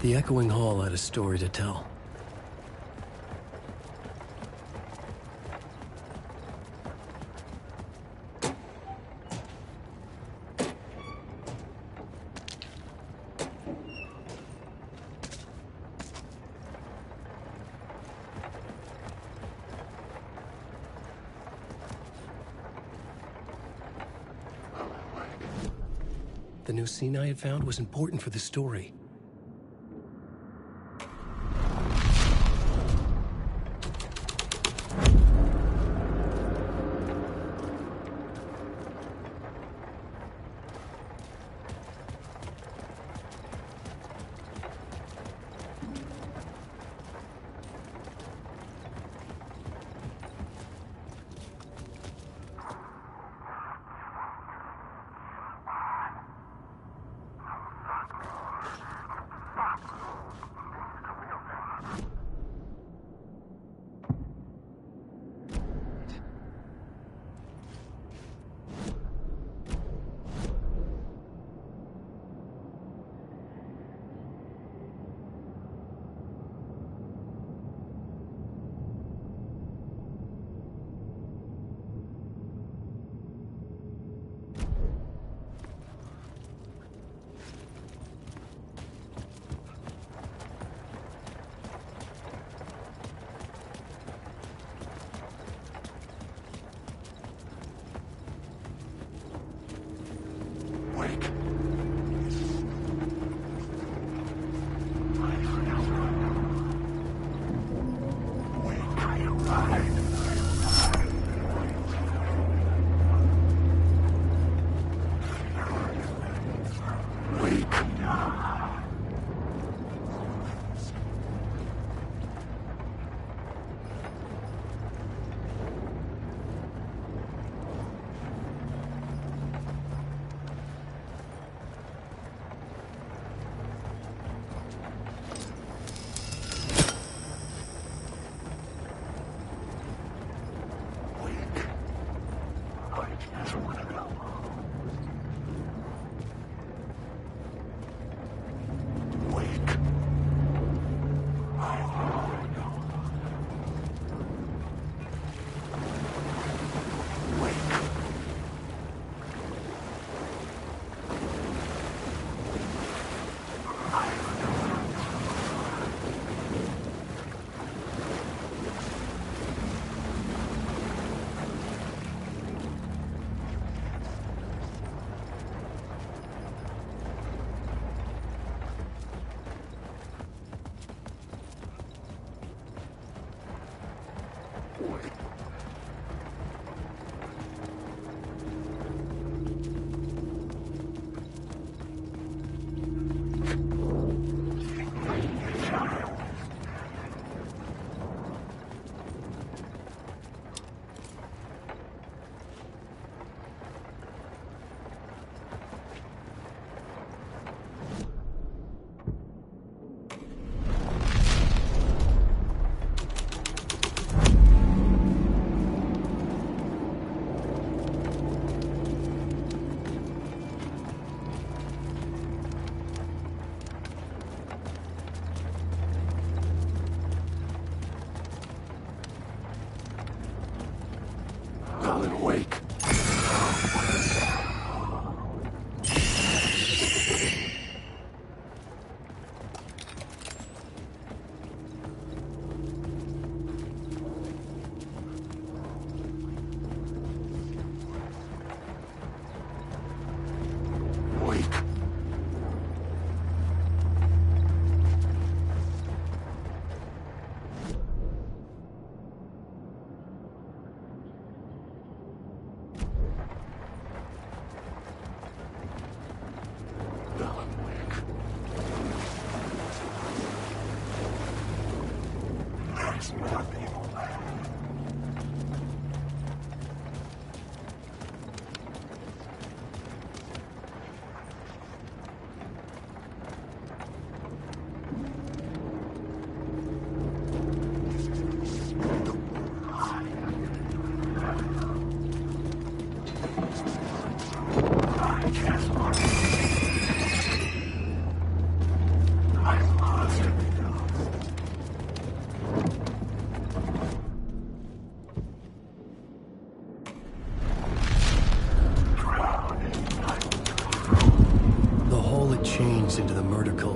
S2: The echoing hall had a story to tell. The new scene I had found was important for the story.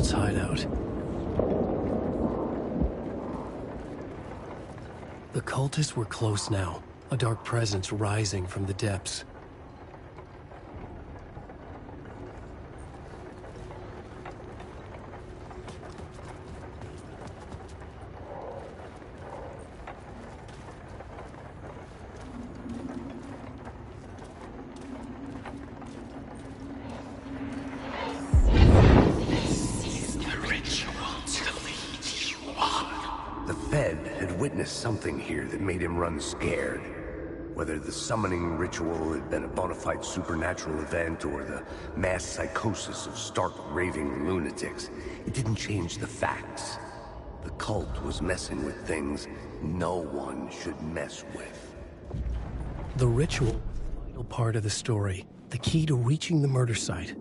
S2: cult's hideout. The cultists were close now, a dark presence rising from the depths.
S5: Something here that made him run scared. Whether the summoning ritual had been a bona fide supernatural event or the mass psychosis of stark raving lunatics, it didn't change the facts. The cult was messing with things no one should mess with.
S2: The ritual was the final part of the story, the key to reaching the murder site.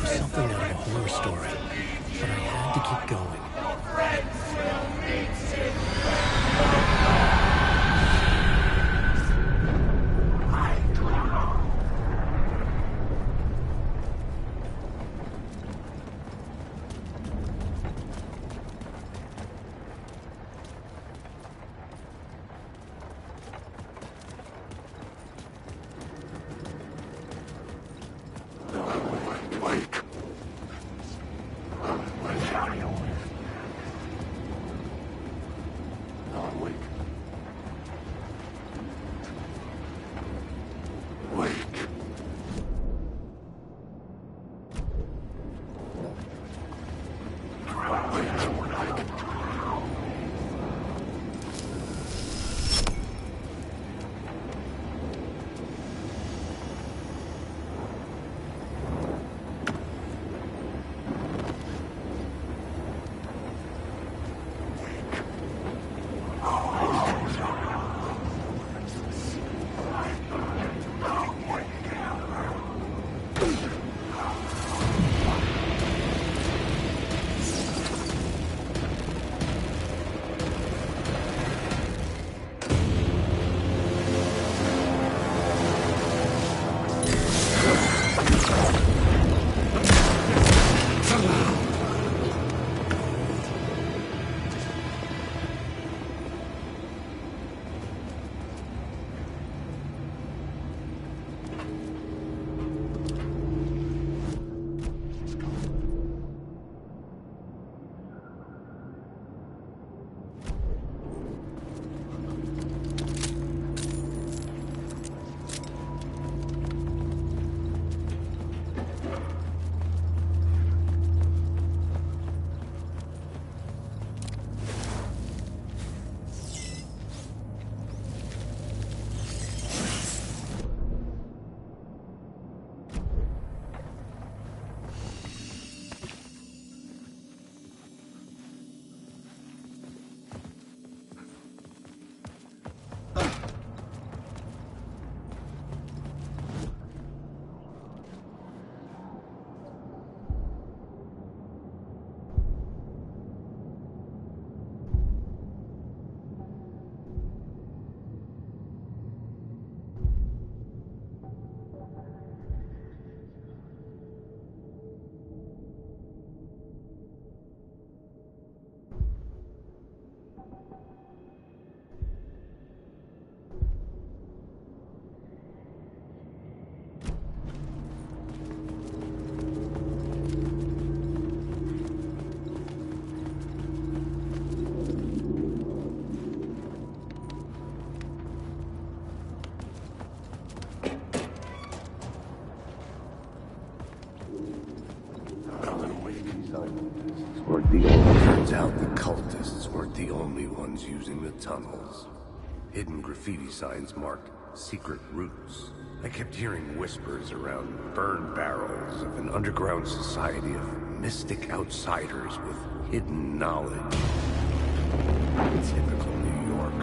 S2: Something out of a horror story, but I had to keep going.
S5: Turns out the cultists weren't the only ones using the tunnels. Hidden graffiti signs marked secret routes. I kept hearing whispers around burn barrels of an underground society of mystic outsiders with hidden knowledge. Typical New York.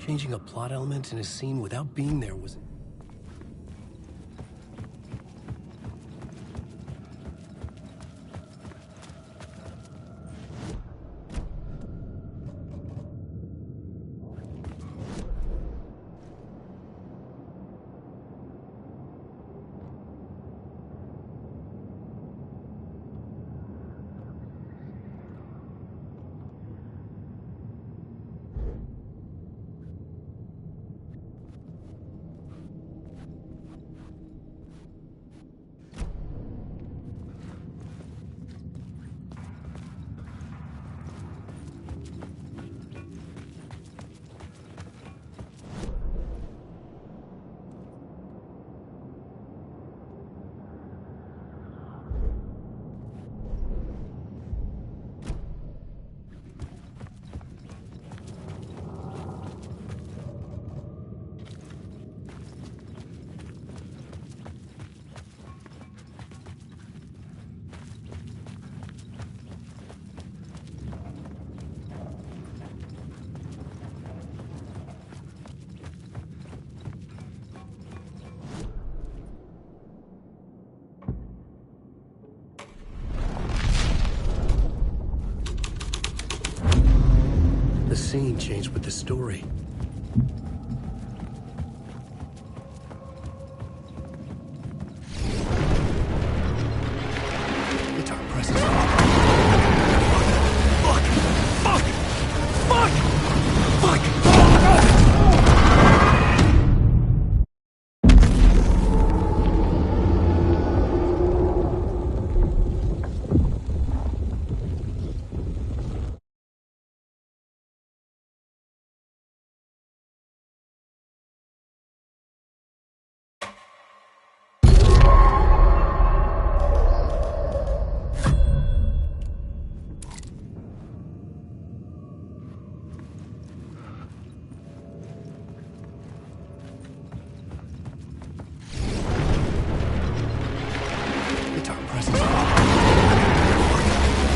S2: Changing a plot element in a scene without being there was... The scene changed with the story. The dark presence.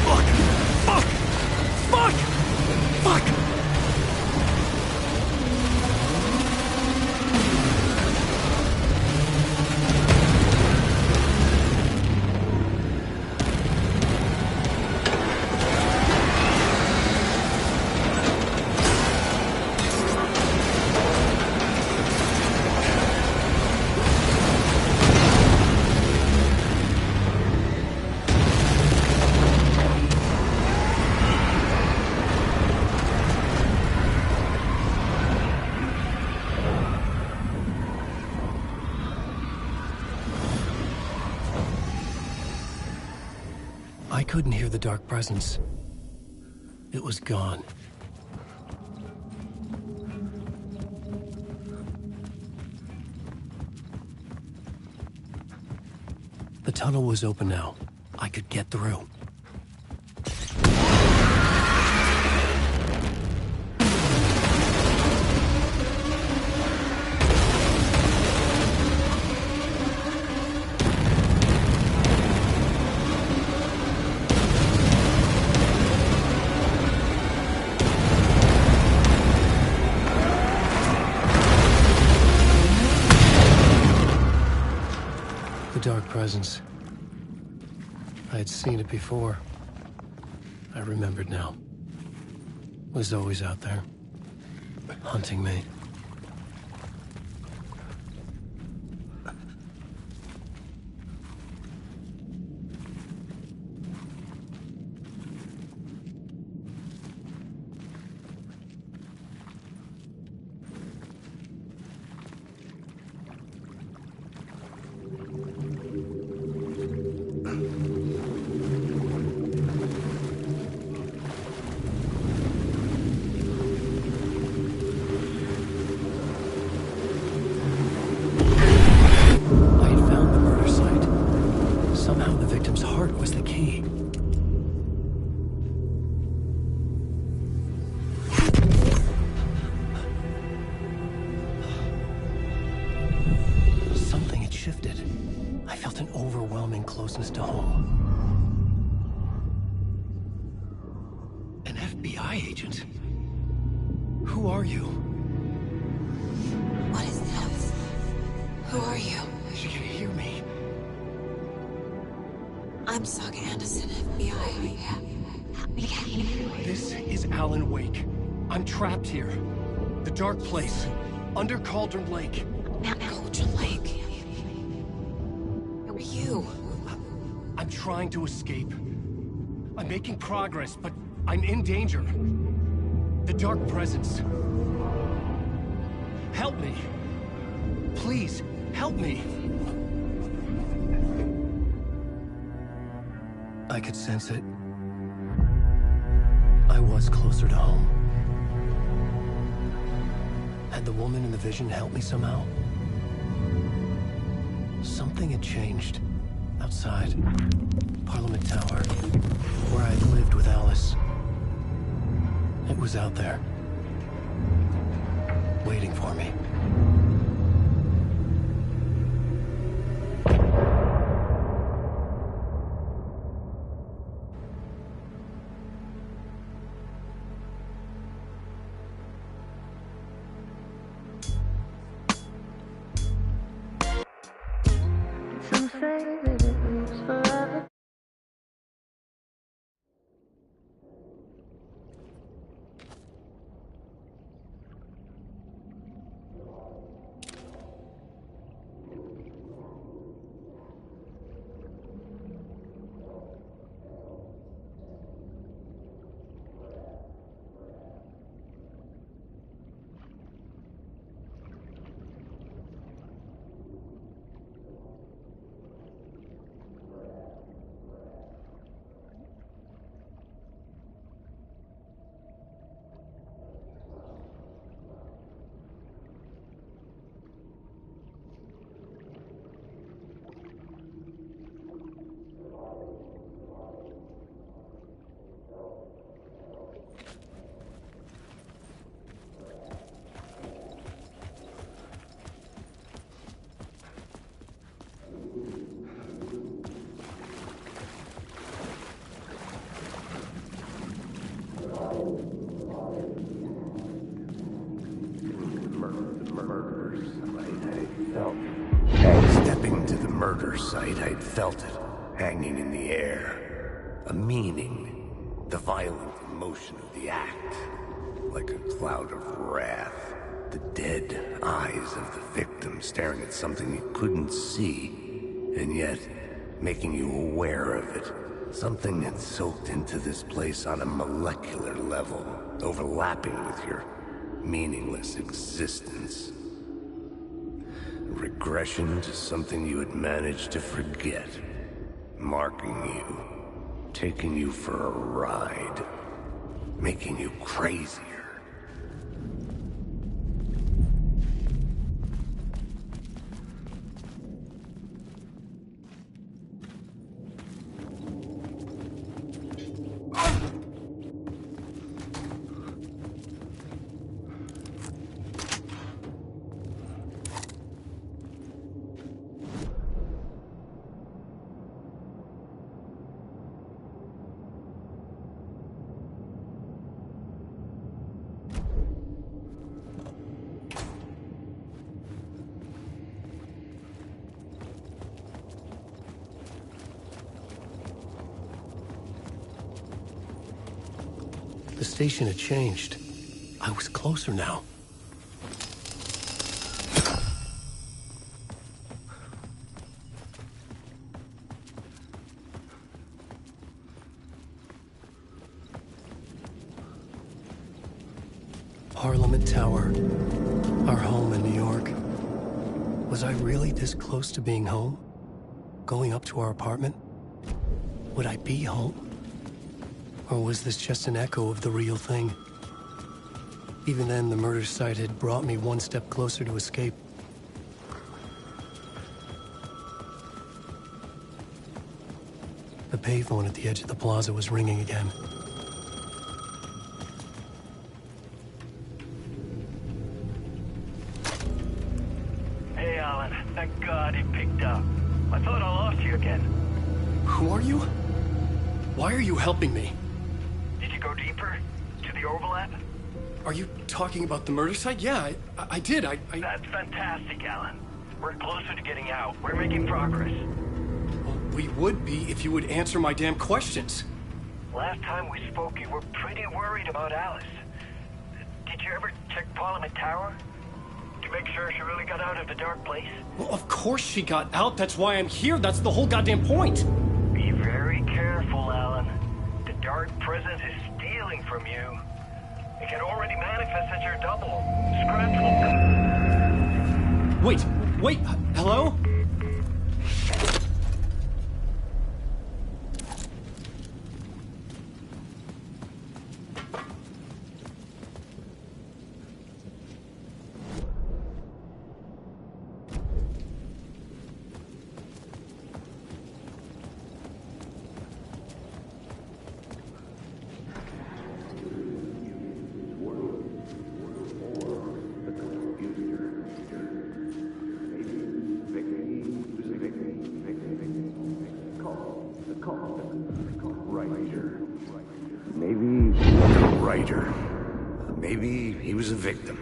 S2: Fuck! Fuck! Fuck! Fuck! Fuck! I couldn't hear the dark presence. It was gone. The tunnel was open now. I could get through. Dark presence. I had seen it before. I remembered now. It was always out there, hunting me. Closeness to home. An FBI agent? Who are you?
S14: Who are you?
S2: She can hear me.
S14: I'm Saga Anderson, FBI.
S2: This is Alan Wake. I'm trapped here. The dark place. Under Cauldron Lake.
S14: Cauldron Lake? Who are you?
S2: I'm trying to escape. I'm making progress, but I'm in danger. The Dark Presence. Help me. Please, help me. I could sense it. I was closer to home. Had the woman in the vision helped me somehow? Something had changed. Outside. Parliament Tower. Where I'd lived with Alice. It was out there. Waiting for me.
S8: Some say that it lives forever.
S5: Stepping to the murder site, I'd felt it, hanging in the air. A meaning, the violent emotion of the act, like a cloud of wrath. The dead eyes of the victim staring at something you couldn't see, and yet making you aware of it. Something had soaked into this place on a molecular level, overlapping with your meaningless existence. Regression to something you had managed to forget. Marking you. Taking you for a ride. Making you crazier.
S2: The station had changed. I was closer now. Parliament Tower. Our home in New York. Was I really this close to being home? Going up to our apartment? Would I be home? Or was this just an echo of the real thing? Even then, the murder site had brought me one step closer to escape. The payphone at the edge of the plaza was ringing again.
S9: Hey, Alan. Thank God he picked up. I thought I lost you again.
S2: Who are you? Why are you helping me?
S9: Did you go deeper? To the overlap?
S2: Are you talking about the murder site? Yeah, I did.
S9: That's fantastic, Alan. We're closer to getting out. We're making progress.
S1: Well, we would be if you would answer my damn questions.
S9: Last time we spoke, you were pretty worried about Alice. Did you ever check Parliament Tower? To make sure she really got out of the dark place?
S1: Well, of course she got out. That's why I'm here. That's the whole goddamn point.
S9: Be very careful, Alan. The dark presence is stealing from you. It can already manifest as your double. Scratch will come.
S1: Wait, hello?
S5: Maybe he was a victim.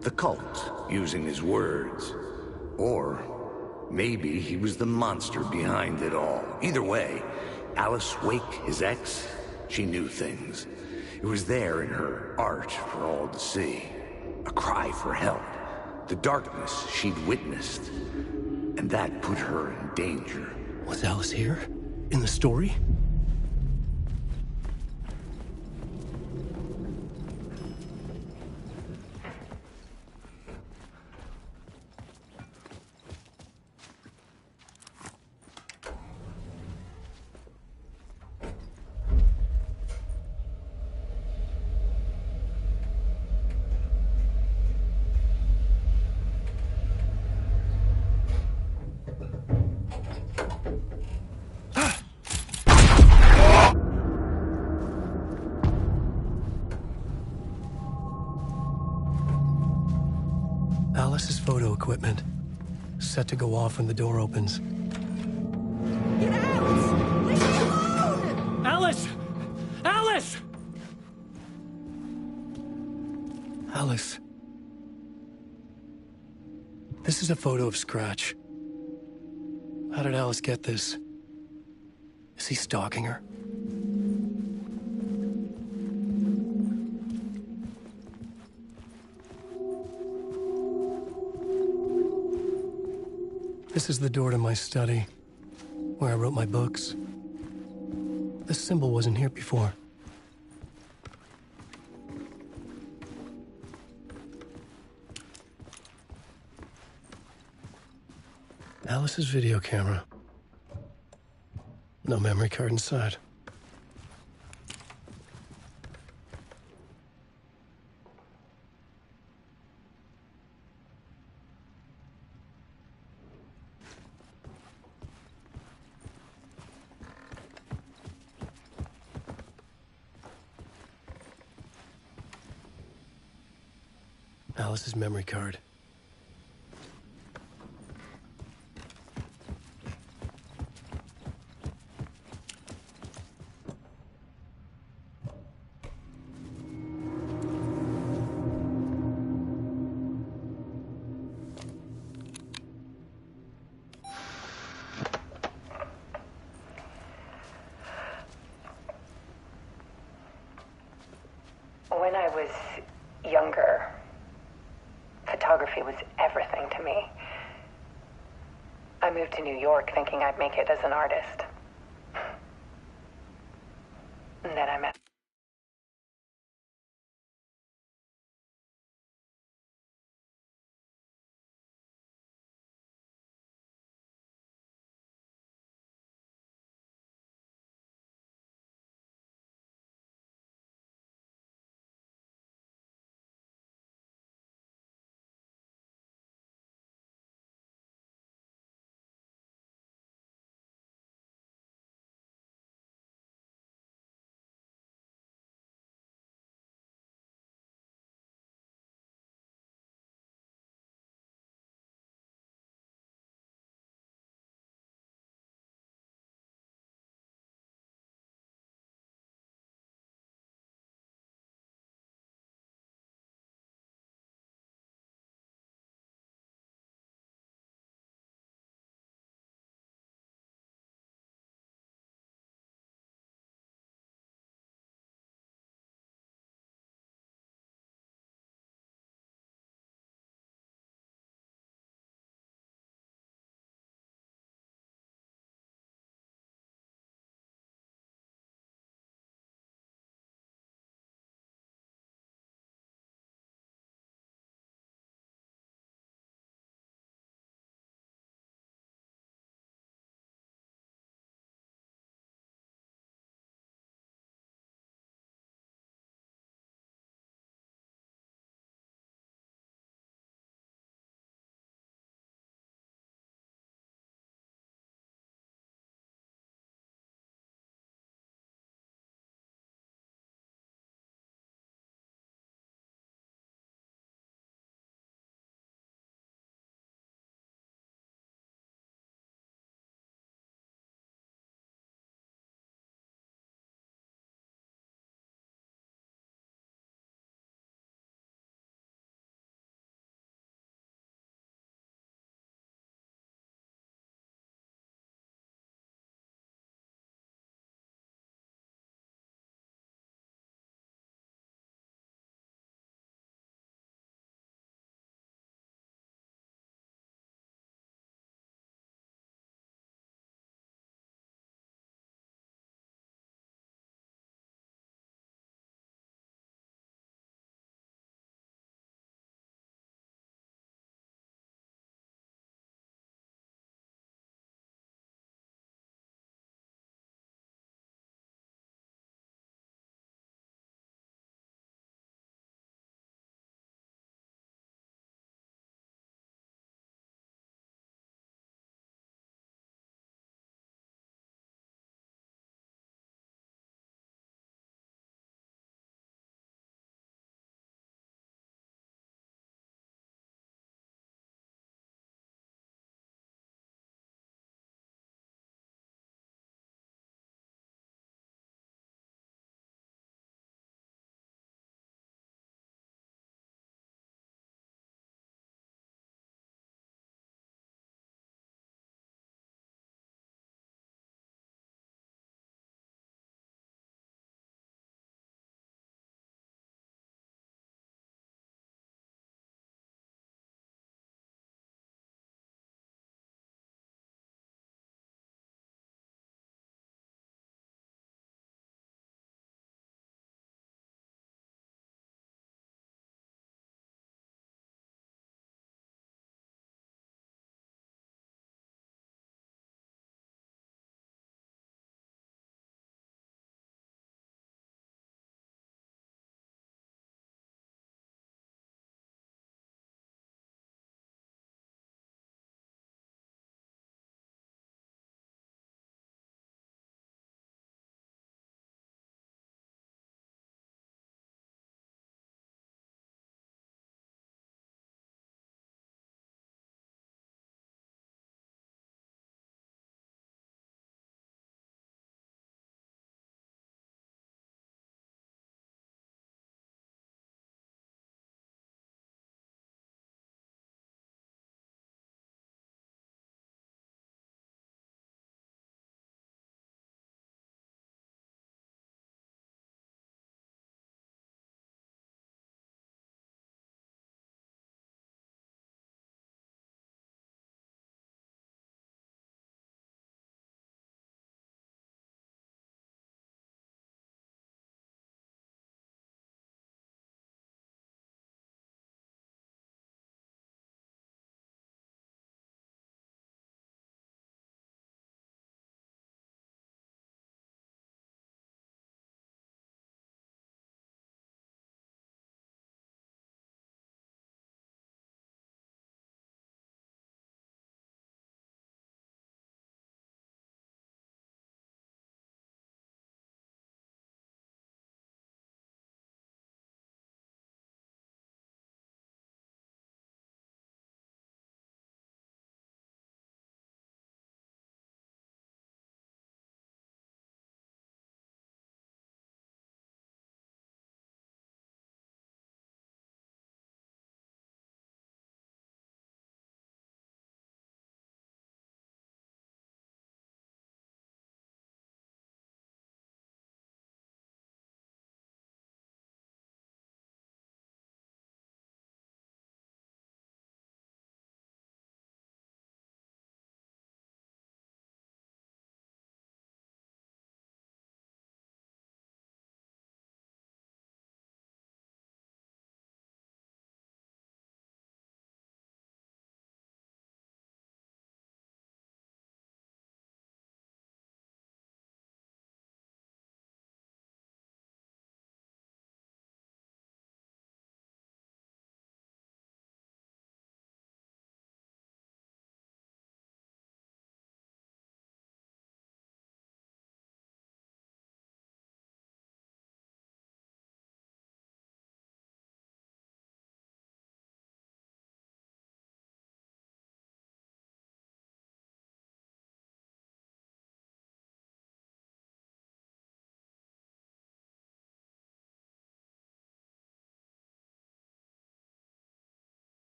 S5: The cult, using his words. Or maybe he was the monster behind it all. Either way, Alice Wake, his ex, she knew things. It was there in her art for all to see. A cry for help. The darkness she'd witnessed. And that put her in danger.
S2: Was Alice here? In the story? Alice's photo equipment. Set to go off when the door opens.
S15: Get out! Leave me alone!
S1: Alice! Alice!
S2: Alice. This is a photo of Scratch. How did Alice get this? Is he stalking her? This is the door to my study, where I wrote my books. This symbol wasn't here before. Alice's video camera. No memory card inside. Alice's memory card.
S16: When I was younger, photography was everything to me. I moved to New York thinking I'd make it as an artist. And then I met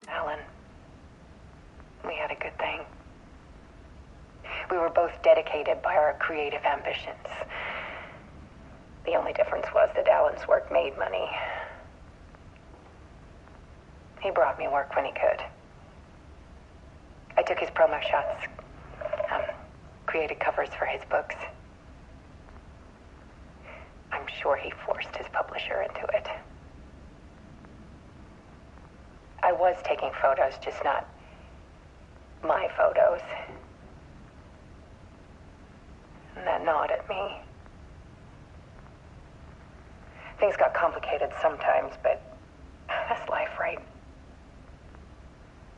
S16: Alan, we had a good thing. We were both dedicated by our creative ambitions. The only difference was that Alan's work made money. He brought me work when he could. I took his promo shots, created covers for his books. I'm sure he forced his publisher into it. I was taking photos, just not my photos. And that gnawed at me. Things got complicated sometimes, but that's life, right?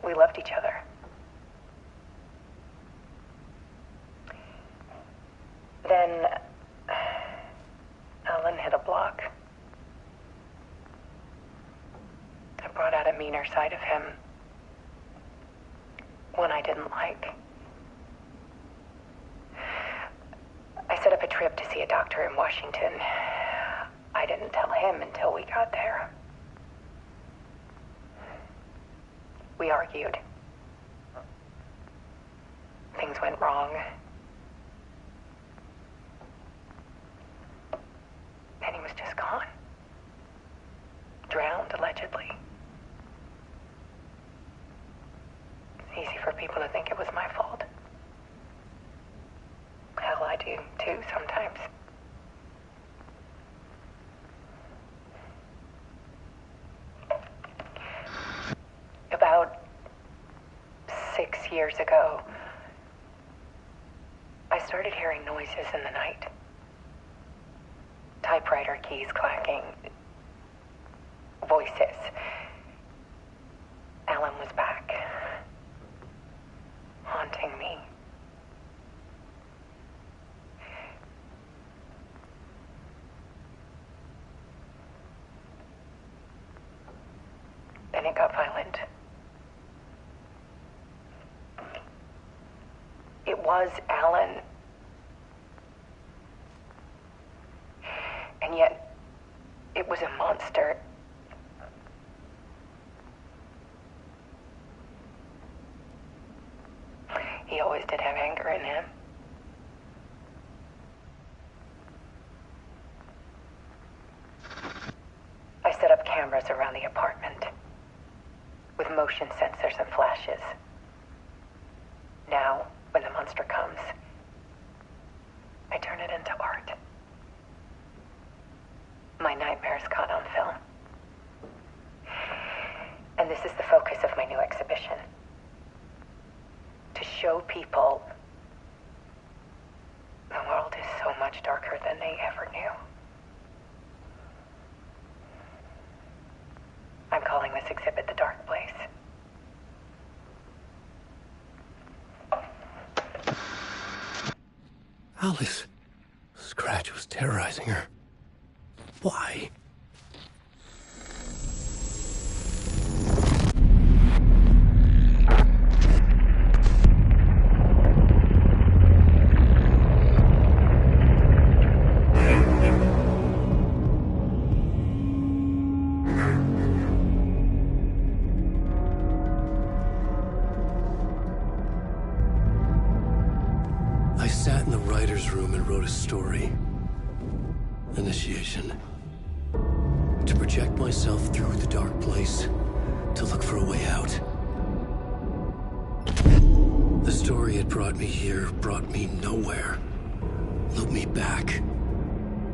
S16: We loved each other. Then Alan hit a block. I brought out a meaner side of him. One I didn't like. I set up a trip to see a doctor in Washington. I didn't tell him until we got there. We argued. Things went wrong. And he was just gone. Drowned, allegedly. It's easy for people to think it was my fault. Hell, I do too sometimes. About 6 years ago, I started hearing noises in the night. Typewriter keys clacking. Voices. Alan was back. Haunting me. Then it got violent. It was Alan. And yet, it was a monster. He always did have anger in him. I set up cameras around the apartment with motion sensors and flashes. Now, when the monster comes, I turn it into art. My nightmares caught on film. And this is the focus of my new exhibition. To show people the world is so much darker than they ever knew. I'm calling this exhibit The Dark Place.
S2: Alice. Scratch was terrorizing her. Why? I sat in the writer's room and wrote a story. Initiation. To project myself through the dark place, to look for a way out. The story had brought me here, brought me nowhere. Looped me back.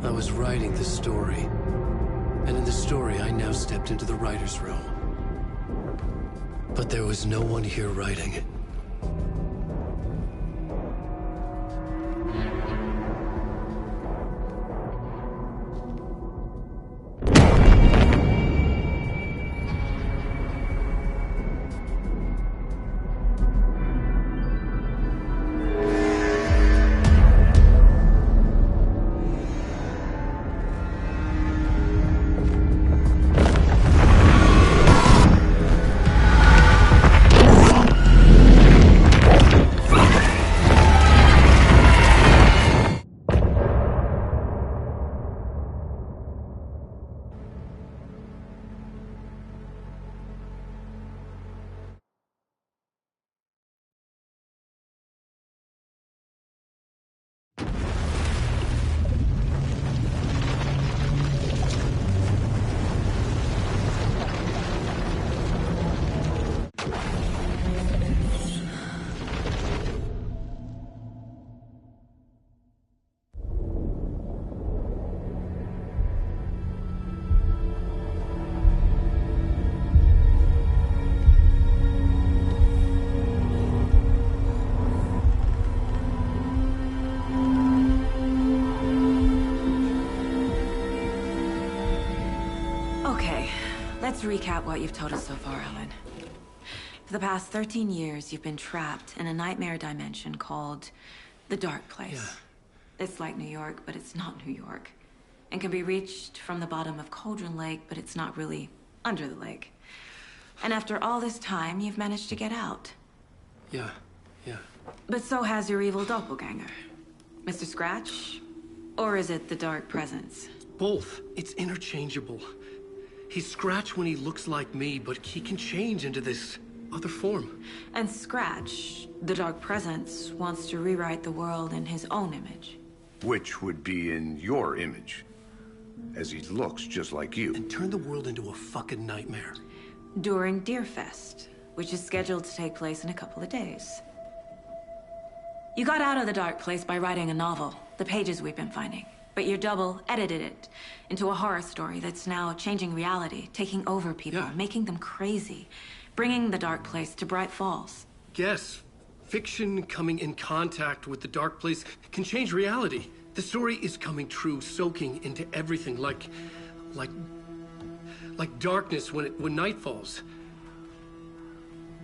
S2: I was writing the story. And in the story, I now stepped into the writer's room. But there was no one here writing.
S17: Let's recap what you've told us so far, Alan. For the past 13 years, you've been trapped in a nightmare dimension called the Dark Place.
S2: Yeah.
S17: It's like New York, but it's not New York. And can be reached from the bottom of Cauldron Lake, but it's not really under the lake. And after all this time, you've managed to get out.
S2: Yeah.
S17: But so has your evil doppelganger. Mr. Scratch? Or is it the Dark Presence?
S2: Both. It's interchangeable. He's Scratch when he looks like me, but he can change into this other form.
S17: And Scratch, the Dark Presence, wants to rewrite the world in his own image.
S5: Which would be in your image, as he looks just like you.
S2: And turn the world into a fucking nightmare.
S17: During Deerfest, which is scheduled to take place in a couple of days. You got out of the Dark Place by writing a novel, the pages we've been finding. But your double edited it into a horror story that's now changing reality, taking over people, making them crazy, bringing the Dark Place to Bright Falls.
S2: Yes, fiction coming in contact with the Dark Place can change reality. The story is coming true, soaking into everything, like darkness when night falls.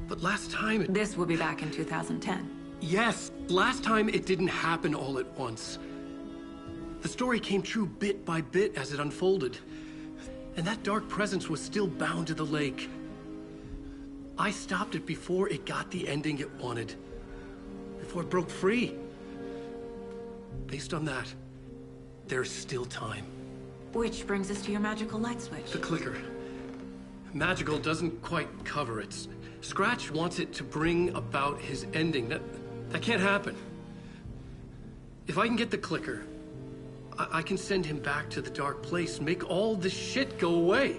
S2: But last time
S17: This will be back in 2010.
S2: Yes, last time it didn't happen all at once. The story came true bit by bit as it unfolded. And that dark presence was still bound to the lake. I stopped it before it got the ending it wanted. Before it broke free. Based on that, there's still time.
S17: Which brings us to your magical light switch.
S2: The clicker. Magical doesn't quite cover it. Scratch wants it to bring about his ending. That can't happen. If I can get the clicker, I can send him back to the Dark Place, make all this shit go away.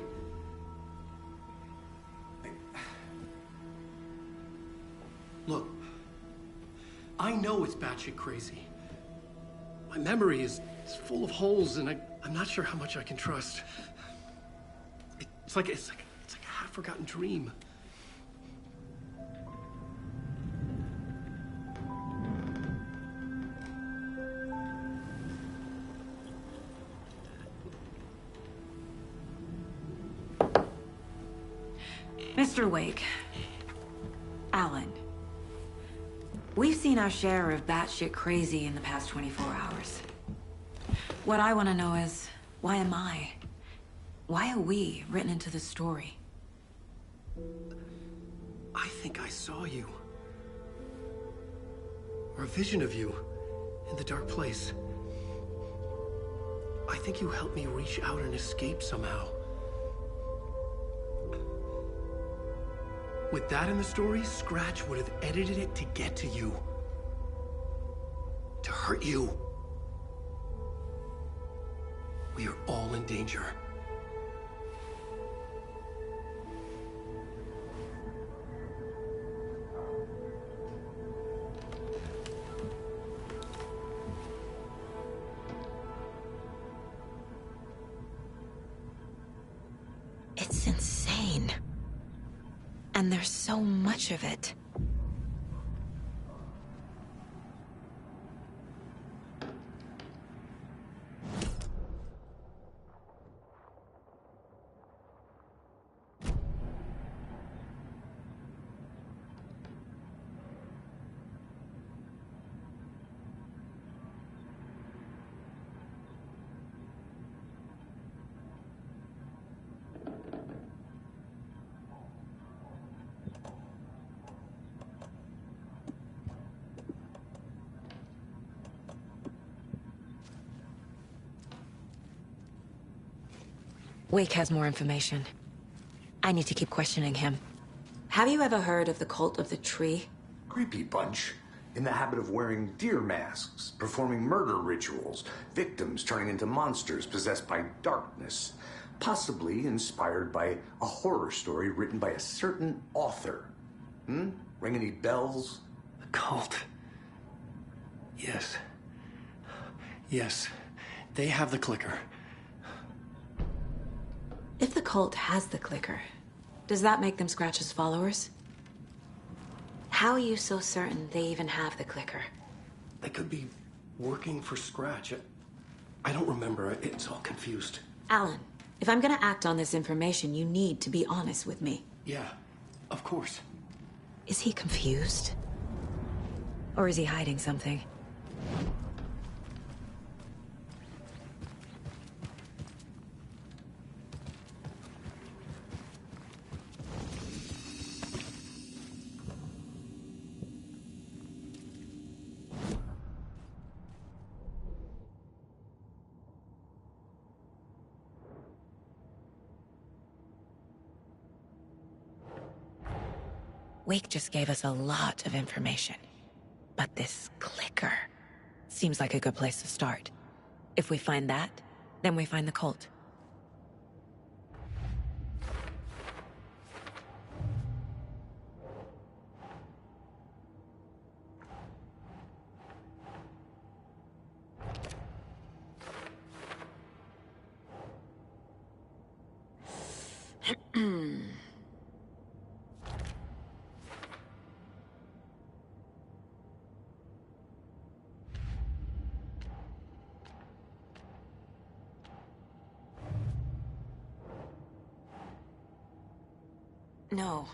S2: Look, I know it's batshit crazy. My memory is full of holes, and I'm not sure how much I can trust. It's like a half-forgotten dream.
S17: Mr. Wake, Alan, we've seen our share of batshit crazy in the past 24 hours. What I want to know is, why am I? Why are we written into the story?
S2: I think I saw you. Or a vision of you in the Dark Place. I think you helped me reach out and escape somehow. With that in the story, Scratch would have edited it to get to you. To hurt you. We are all in danger.
S14: It's insane. And there's so much of it. Wake has more information. I need to keep questioning him. Have you ever heard of the Cult of the Tree?
S5: Creepy bunch. In the habit of wearing deer masks, performing murder rituals, victims turning into monsters possessed by darkness. Possibly inspired by a horror story written by a certain author. Ring any bells?
S2: The cult. Yes. Yes. They have the clicker.
S17: If the cult has the clicker, does that make them Scratch's followers? How are you so certain they even have the clicker?
S2: They could be working for Scratch. I don't remember. It's all confused.
S17: Alan,
S14: If I'm gonna act on this information, you need to be honest with me.
S2: Yeah, of course.
S14: Is he confused? Or is he hiding something? Wake just gave us a lot of information. But this clicker seems like a good place to start. If we find that, then we find the cult. No.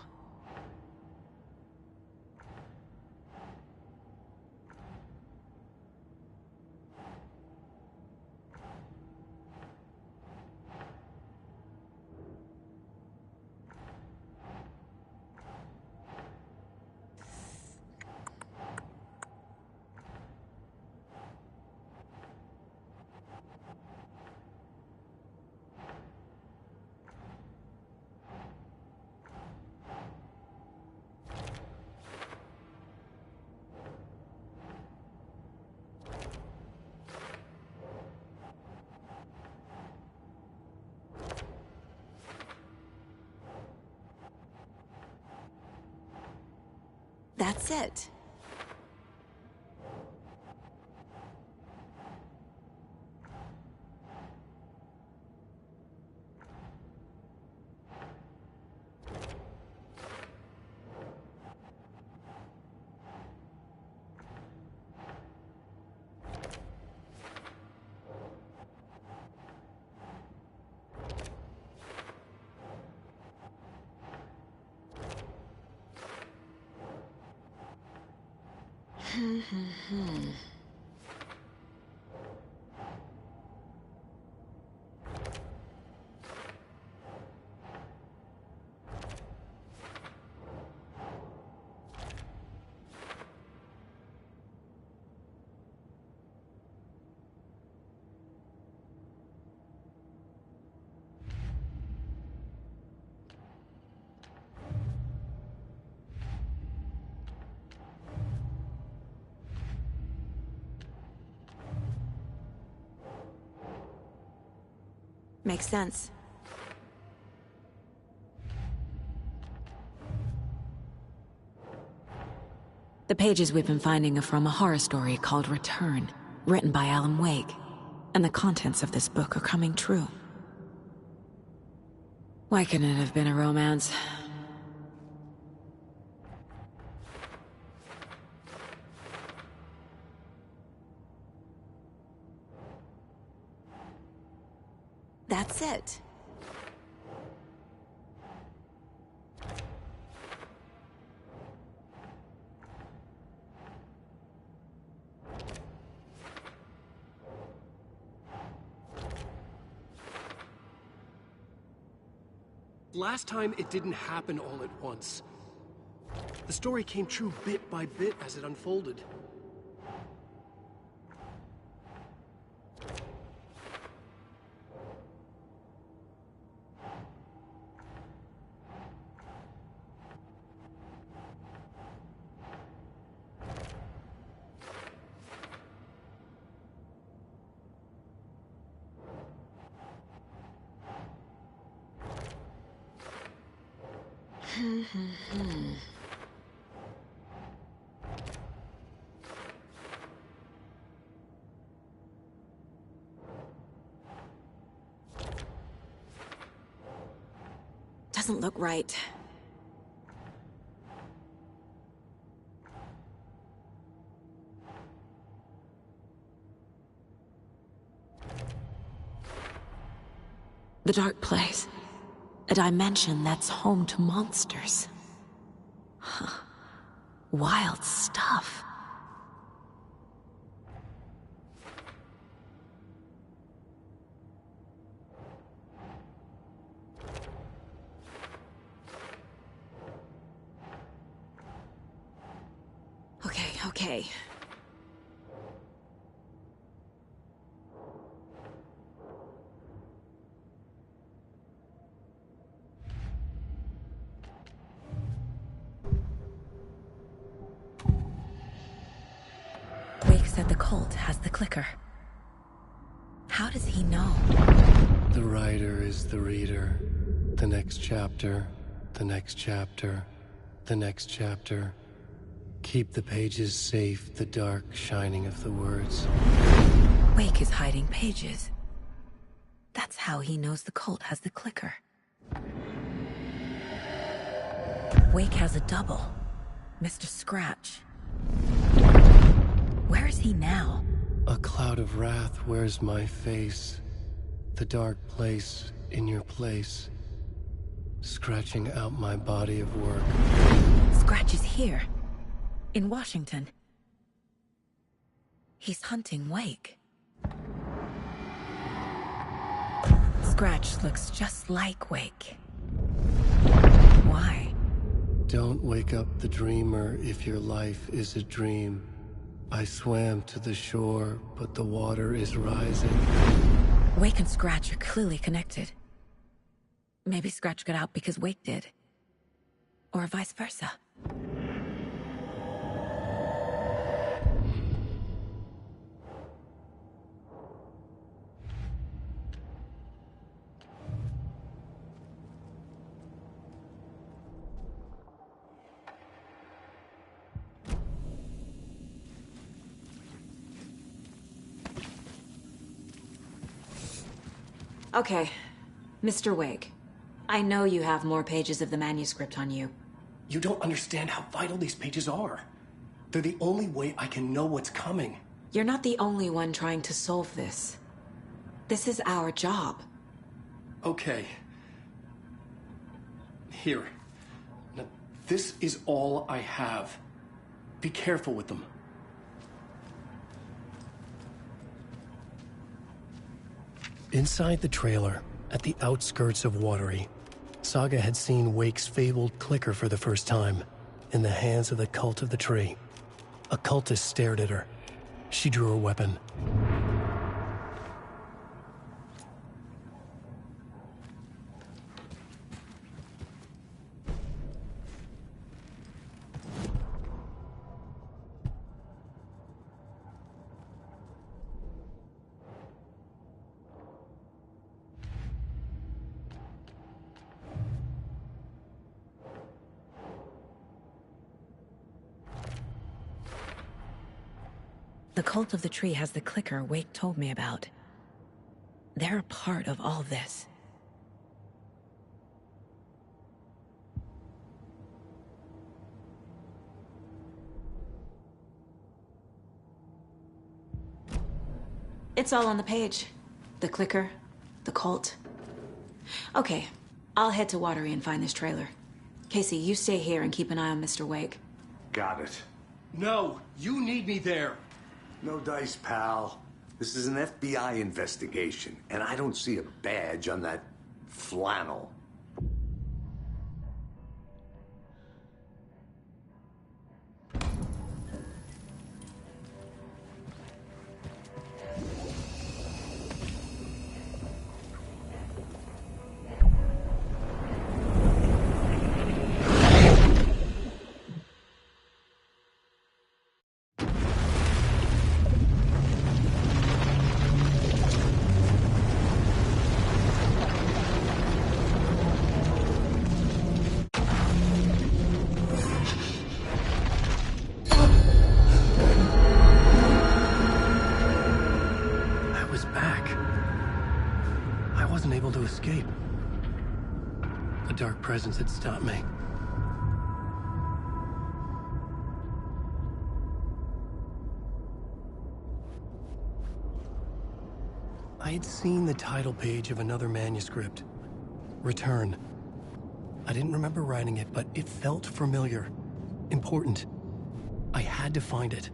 S14: That's it. Makes sense. The pages we've been finding are from a horror story called Return, written by Alan Wake, and the contents of this book are coming true. Why couldn't it have been a romance? That's it.
S2: Last time, it didn't happen all at once. The story came true bit by bit as it unfolded.
S14: Doesn't look right. The Dark Place. A dimension that's home to monsters. Huh. Wild stuff. Okay. Wake said the cult has the clicker. How does he know?
S2: The writer is the reader. The next chapter, the next chapter, the next chapter. Keep the pages safe, the dark shining of the words.
S14: Wake is hiding pages. That's how he knows the cult has the clicker. Wake has a double. Mr. Scratch. Where is he now?
S2: A cloud of wrath wears my face. The dark place in your place. Scratching out my body of work.
S14: Scratch is here. In Washington. He's hunting Wake. Scratch looks just like Wake. Why?
S2: Don't wake up the dreamer if your life is a dream. I swam to the shore, but the water is rising.
S14: Wake and Scratch are clearly connected. Maybe Scratch got out because Wake did. Or vice versa. Okay, Mr. Wake. I know you have more pages of the manuscript on you.
S2: You don't understand how vital these pages are. They're the only way I can know what's coming.
S14: You're not the only one trying to solve this. This is our job.
S2: Okay. Here. Now, this is all I have. Be careful with them. Inside the trailer, at the outskirts of Watery, Saga had seen Wake's fabled clicker for the first time, in the hands of the Cult of the Tree. A cultist stared at her. She drew her weapon.
S14: The Cult of the Tree has the clicker Wake told me about. They're a part of all this. It's all on the page. The clicker, the cult. Okay, I'll head to Watery and find this trailer. Casey, you stay here and keep an eye on Mr. Wake.
S5: Got it.
S2: No, you need me there.
S5: No dice, pal. This is an FBI investigation, and I don't see a badge on that flannel.
S2: Escape. A dark presence had stopped me. I had seen the title page of another manuscript. Return. I didn't remember writing it, but it felt familiar. Important. I had to find it.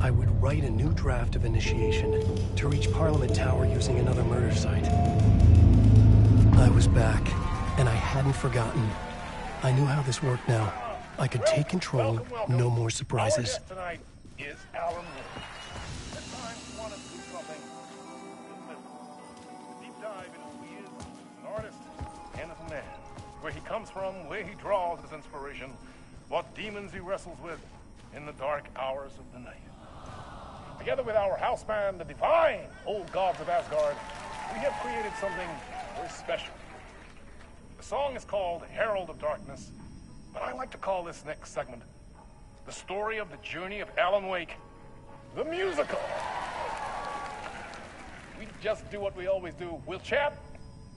S2: I would write a new draft of initiation to reach Parliament Tower using another murder site. I was back, and I hadn't forgotten. I knew how this worked now. I could take control, no more surprises.
S7: Our guest tonight is Alan Wake. This time we want to do something a deep dive into who he is as an artist and as a man. Where he comes from, where he draws his inspiration, what demons he wrestles with in the dark hours of the night. Together with our house band, the divine Old Gods of Asgard, we have created something very special. The song is called Herald of Darkness, but I like to call this next segment the story of the journey of Alan Wake, the musical. We just do what we always do. We'll chat,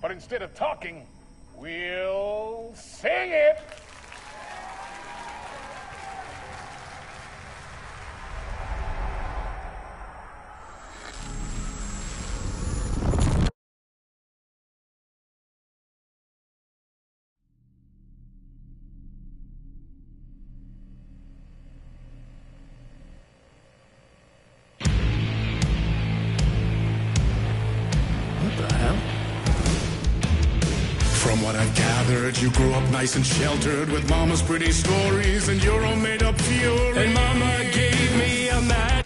S7: but instead of talking, we'll sing it.
S12: From what I've gathered, you grew up nice and sheltered with mama's pretty stories and your own made-up fury.
S1: And mama gave me a mat.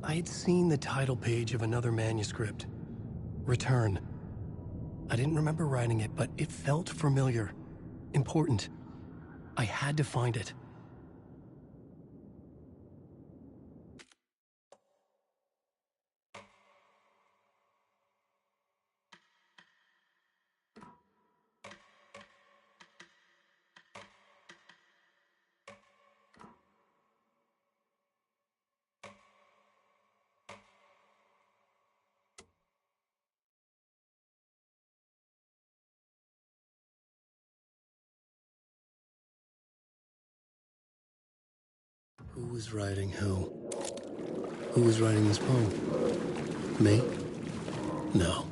S2: I had seen the title page of another manuscript. Return. I didn't remember writing it, but it felt familiar. Important. I had to find it. Who was writing who? Who was writing this poem? Me? No.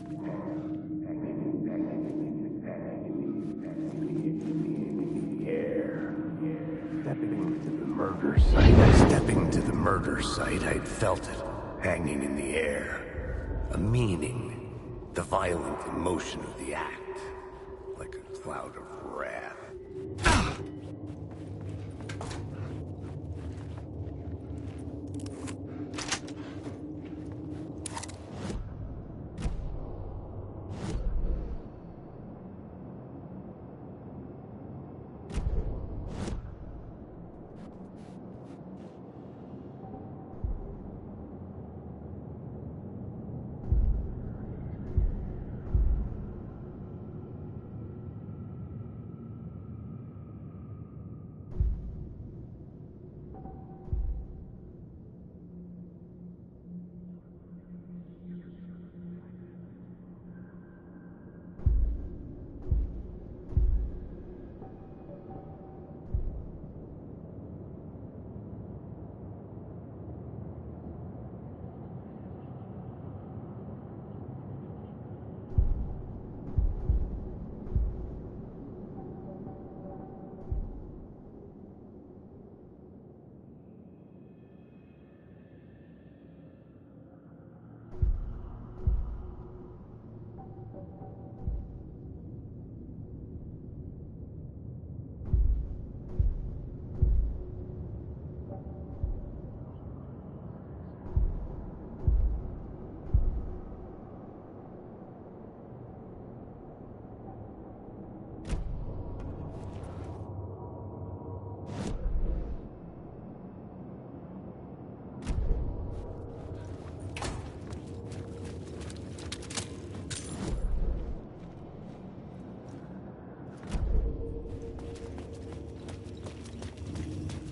S5: Stepping to the murder site. Stepping to the murder site, I'd felt it, hanging in the air. A meaning, the violent emotion of the act, like a cloud of wrath.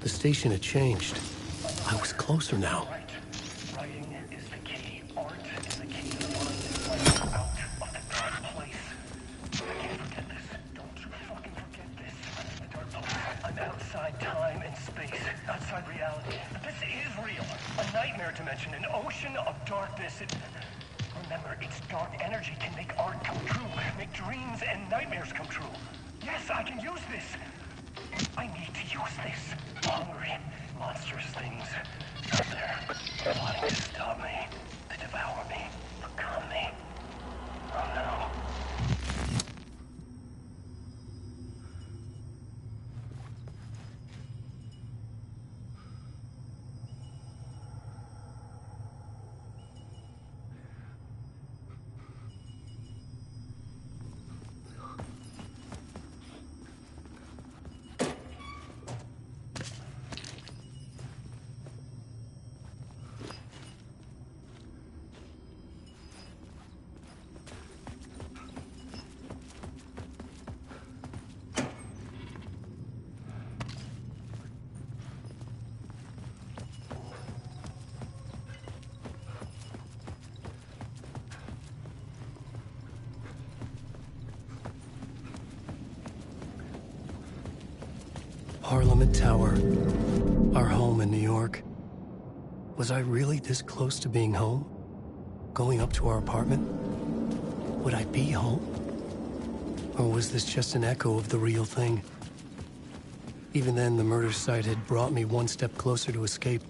S2: The station had changed. I was closer now.
S9: Writing is the key. Art is the key to find my way out of the dark place. I can't forget this. Don't you fucking forget this. I'm in the dark place. I'm outside time and space. Outside reality. But this is real. A nightmare dimension. An ocean of darkness. Remember, its dark energy can make art come true. Make dreams and nightmares come true. Yes, I can use this. I need to use this. Hungry, monstrous things out there, plotting to stop me, to devour me, become me. Oh no.
S2: Parliament Tower. Our home in New York. Was I really this close to being home? Going up to our apartment? Would I be home? Or was this just an echo of the real thing? Even then, the murder site had brought me one step closer to escape.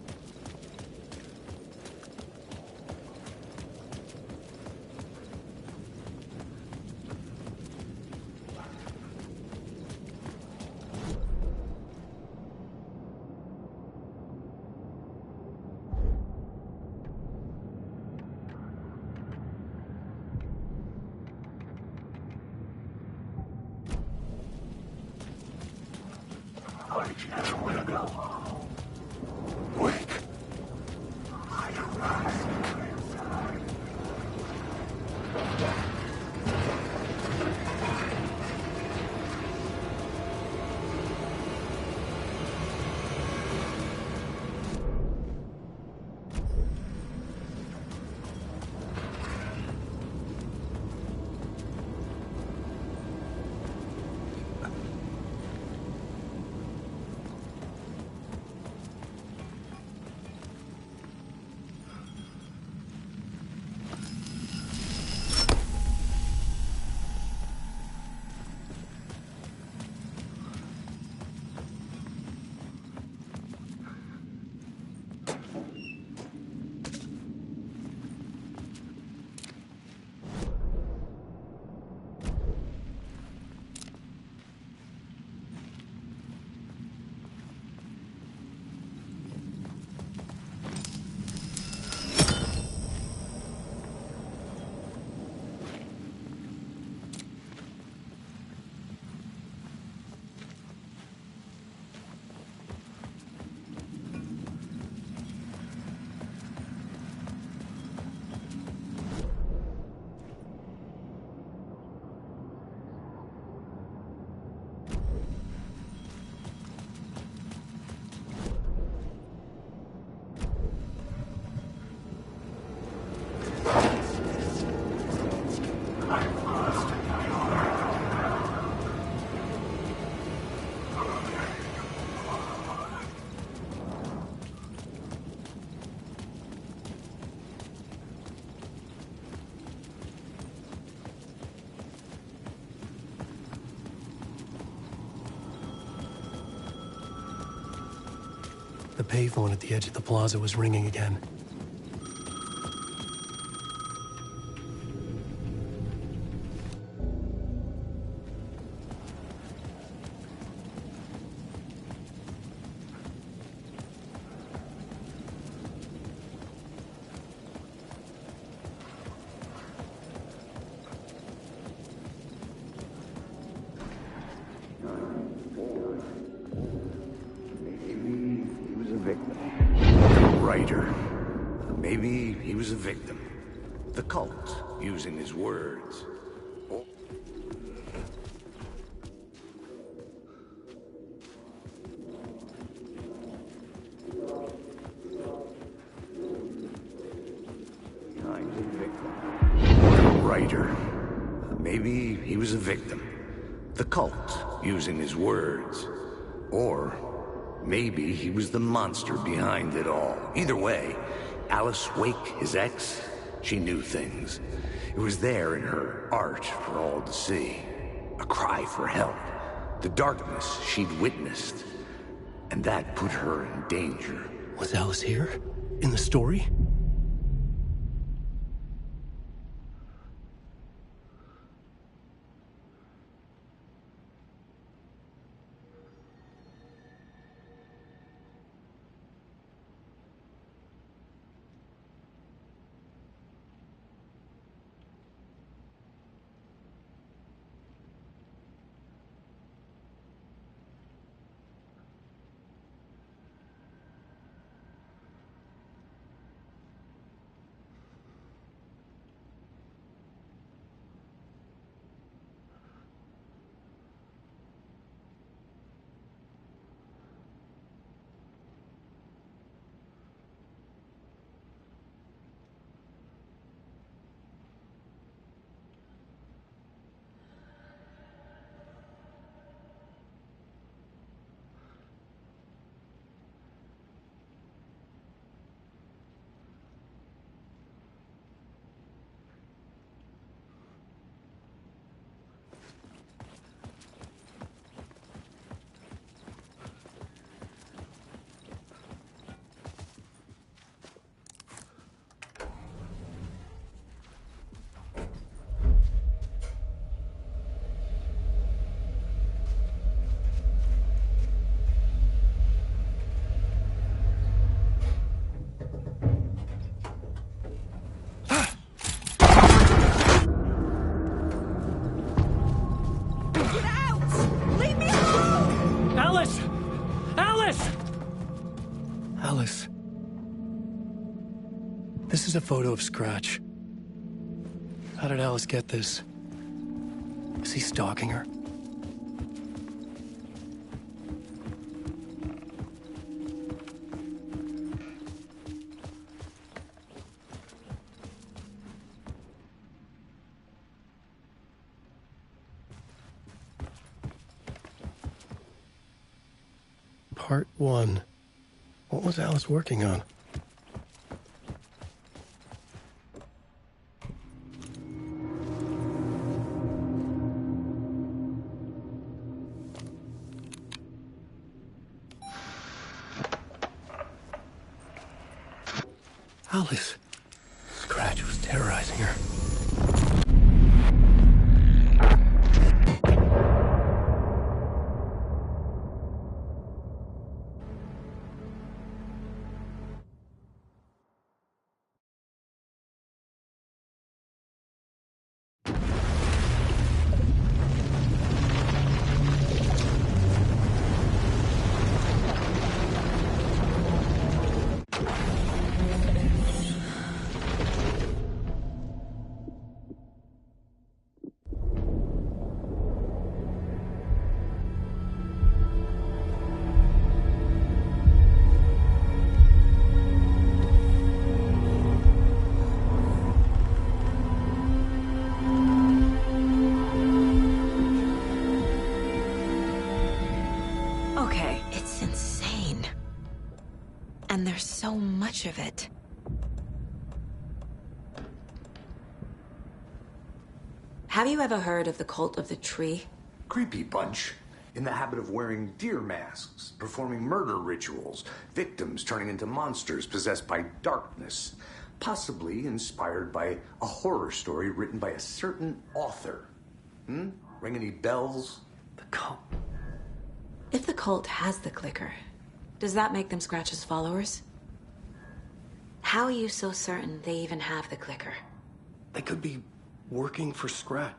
S2: The payphone at the edge of the plaza was ringing again.
S5: Maybe he was a victim. The cult, using his words. maybe he was a victim. The cult, using his words. Or maybe he was the monster behind it all. Either way, Alice Wake, his ex, she knew things. It was there in her art for all to see. A cry for help. The darkness she'd witnessed. And that put her in danger.
S2: Was Alice here? In the story? Alice. This is a photo of Scratch. How did Alice get this? Is he stalking her? Part 1. What was Alice working on? Alice. Scratch was terrorizing her.
S14: Okay, it's insane. And there's so much of it. Have you ever heard of the Cult of the Tree?
S5: Creepy bunch. In the habit of wearing deer masks, performing murder rituals, victims turning into monsters possessed by darkness, possibly inspired by a horror story written by a certain author. Ring any bells?
S2: The cult.
S14: If the cult has the clicker, does that make them Scratch's followers? How are you so certain they even have the clicker?
S2: They could be working for Scratch.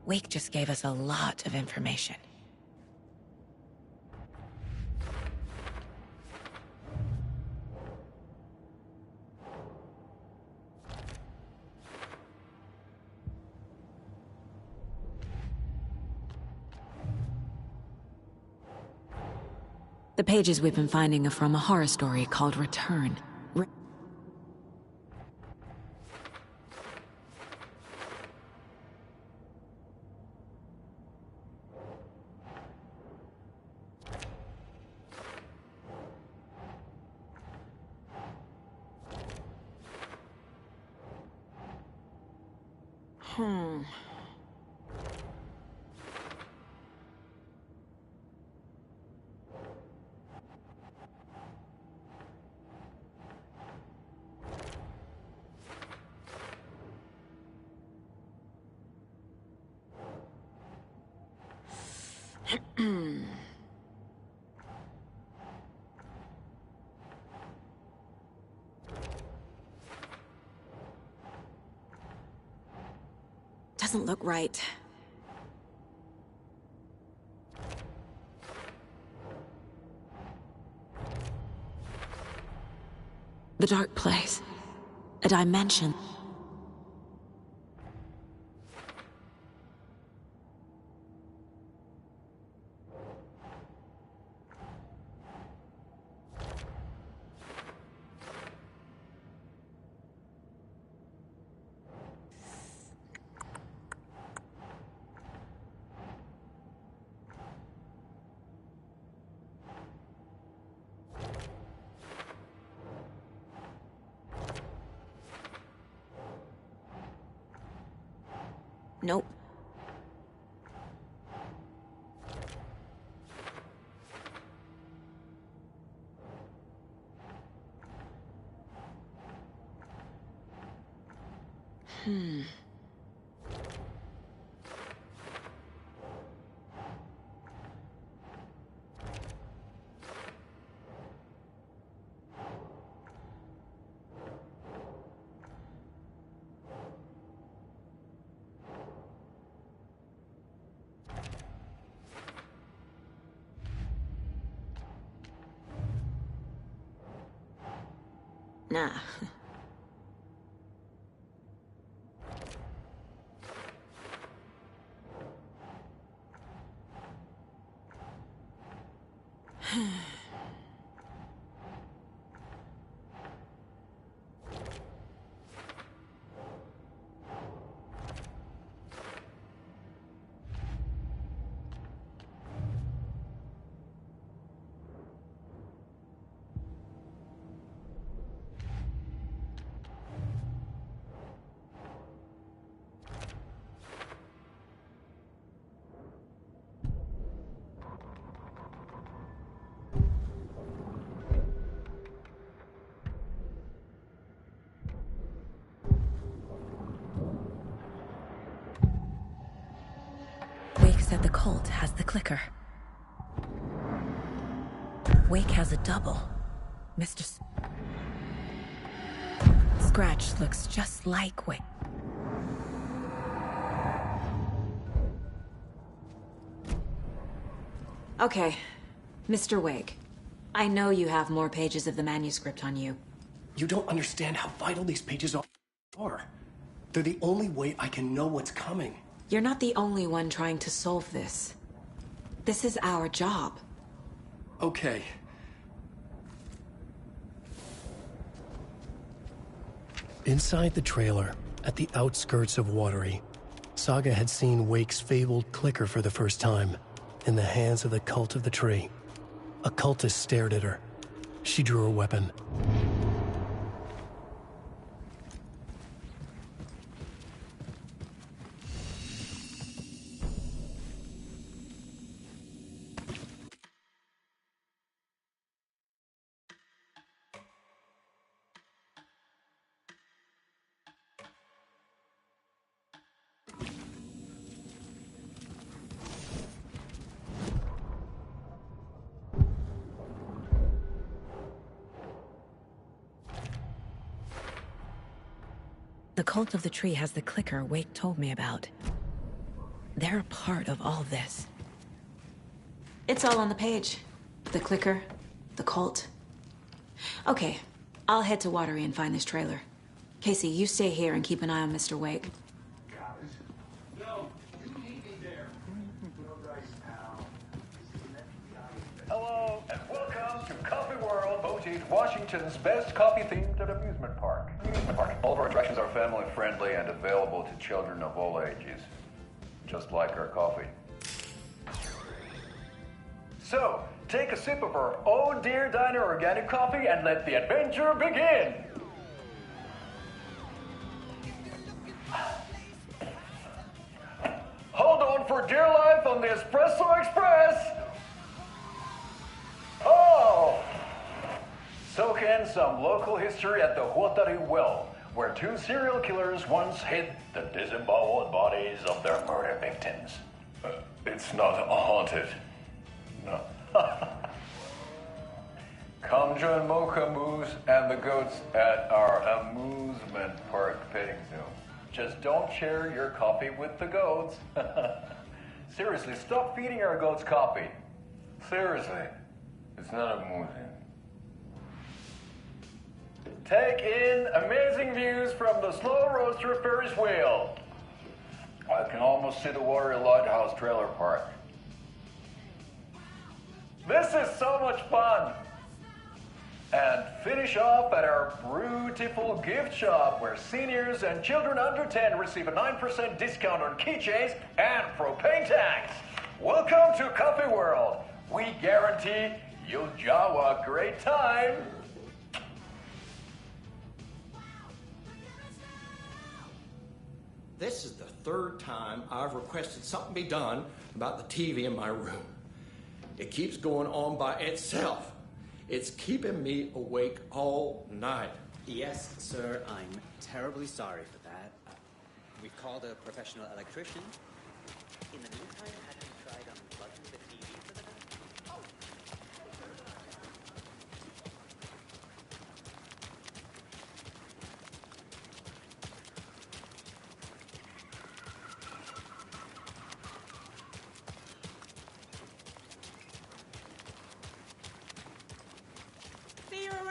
S14: Wake just gave us a lot of information. The pages we've been finding are from a horror story called Return. Doesn't look right. The dark place. A dimension. Nope. Nah. Wake said the cult has the clicker. Wake has a double. Scratch looks just like Wake. Okay, Mr. Wake. I know you have more pages of the manuscript on you.
S2: You don't understand how vital these pages are. They're the only way I can know what's coming.
S14: You're not the only one trying to solve this. This is our job.
S2: Okay. Inside the trailer, at the outskirts of Watery, Saga had seen Wake's fabled clicker for the first time, in the hands of the Cult of the Tree. A cultist stared at her. She drew her weapon.
S14: The Cult of the Tree has the clicker Wake told me about. They're a part of all this. It's all on the page. The clicker, the cult. Okay, I'll head to Watery and find this trailer. Casey, you stay here and keep an eye on Mr. Wake.
S9: Hello, and welcome
S18: Street, Washington's best coffee-themed amusement park. All of our attractions are family-friendly and available to children of all ages, just like our coffee. So, take a sip of our Oh Dear Diner organic coffee and let the adventure begin! Hold on for dear life on the Espresso Express! Oh! Soak in some local history at the Huatari Well, where two serial killers once hid the disemboweled bodies of their murder victims. It's not haunted. No. Come join Mocha Moose and the goats at our amusement park petting zoo. Just don't share your coffee with the goats. Seriously, stop feeding our goats coffee. Seriously, it's not amusing. Take in amazing views from the Slow Roaster Ferris wheel. I can almost see the Warrior Lighthouse Trailer Park. This is so much fun! And finish off at our beautiful gift shop where seniors and children under 10 receive a 9% discount on keychains and propane tanks. Welcome to Coffee World. We guarantee you'll jaw a great time.
S19: This is the third time I've requested something be done about the TV in my room. It keeps going on by itself. It's keeping me awake all night.
S20: Yes, sir, I'm terribly sorry for that. We've called a professional electrician. In the meantime, have you tried unplugging the TV for the night? Oh.
S15: See you around.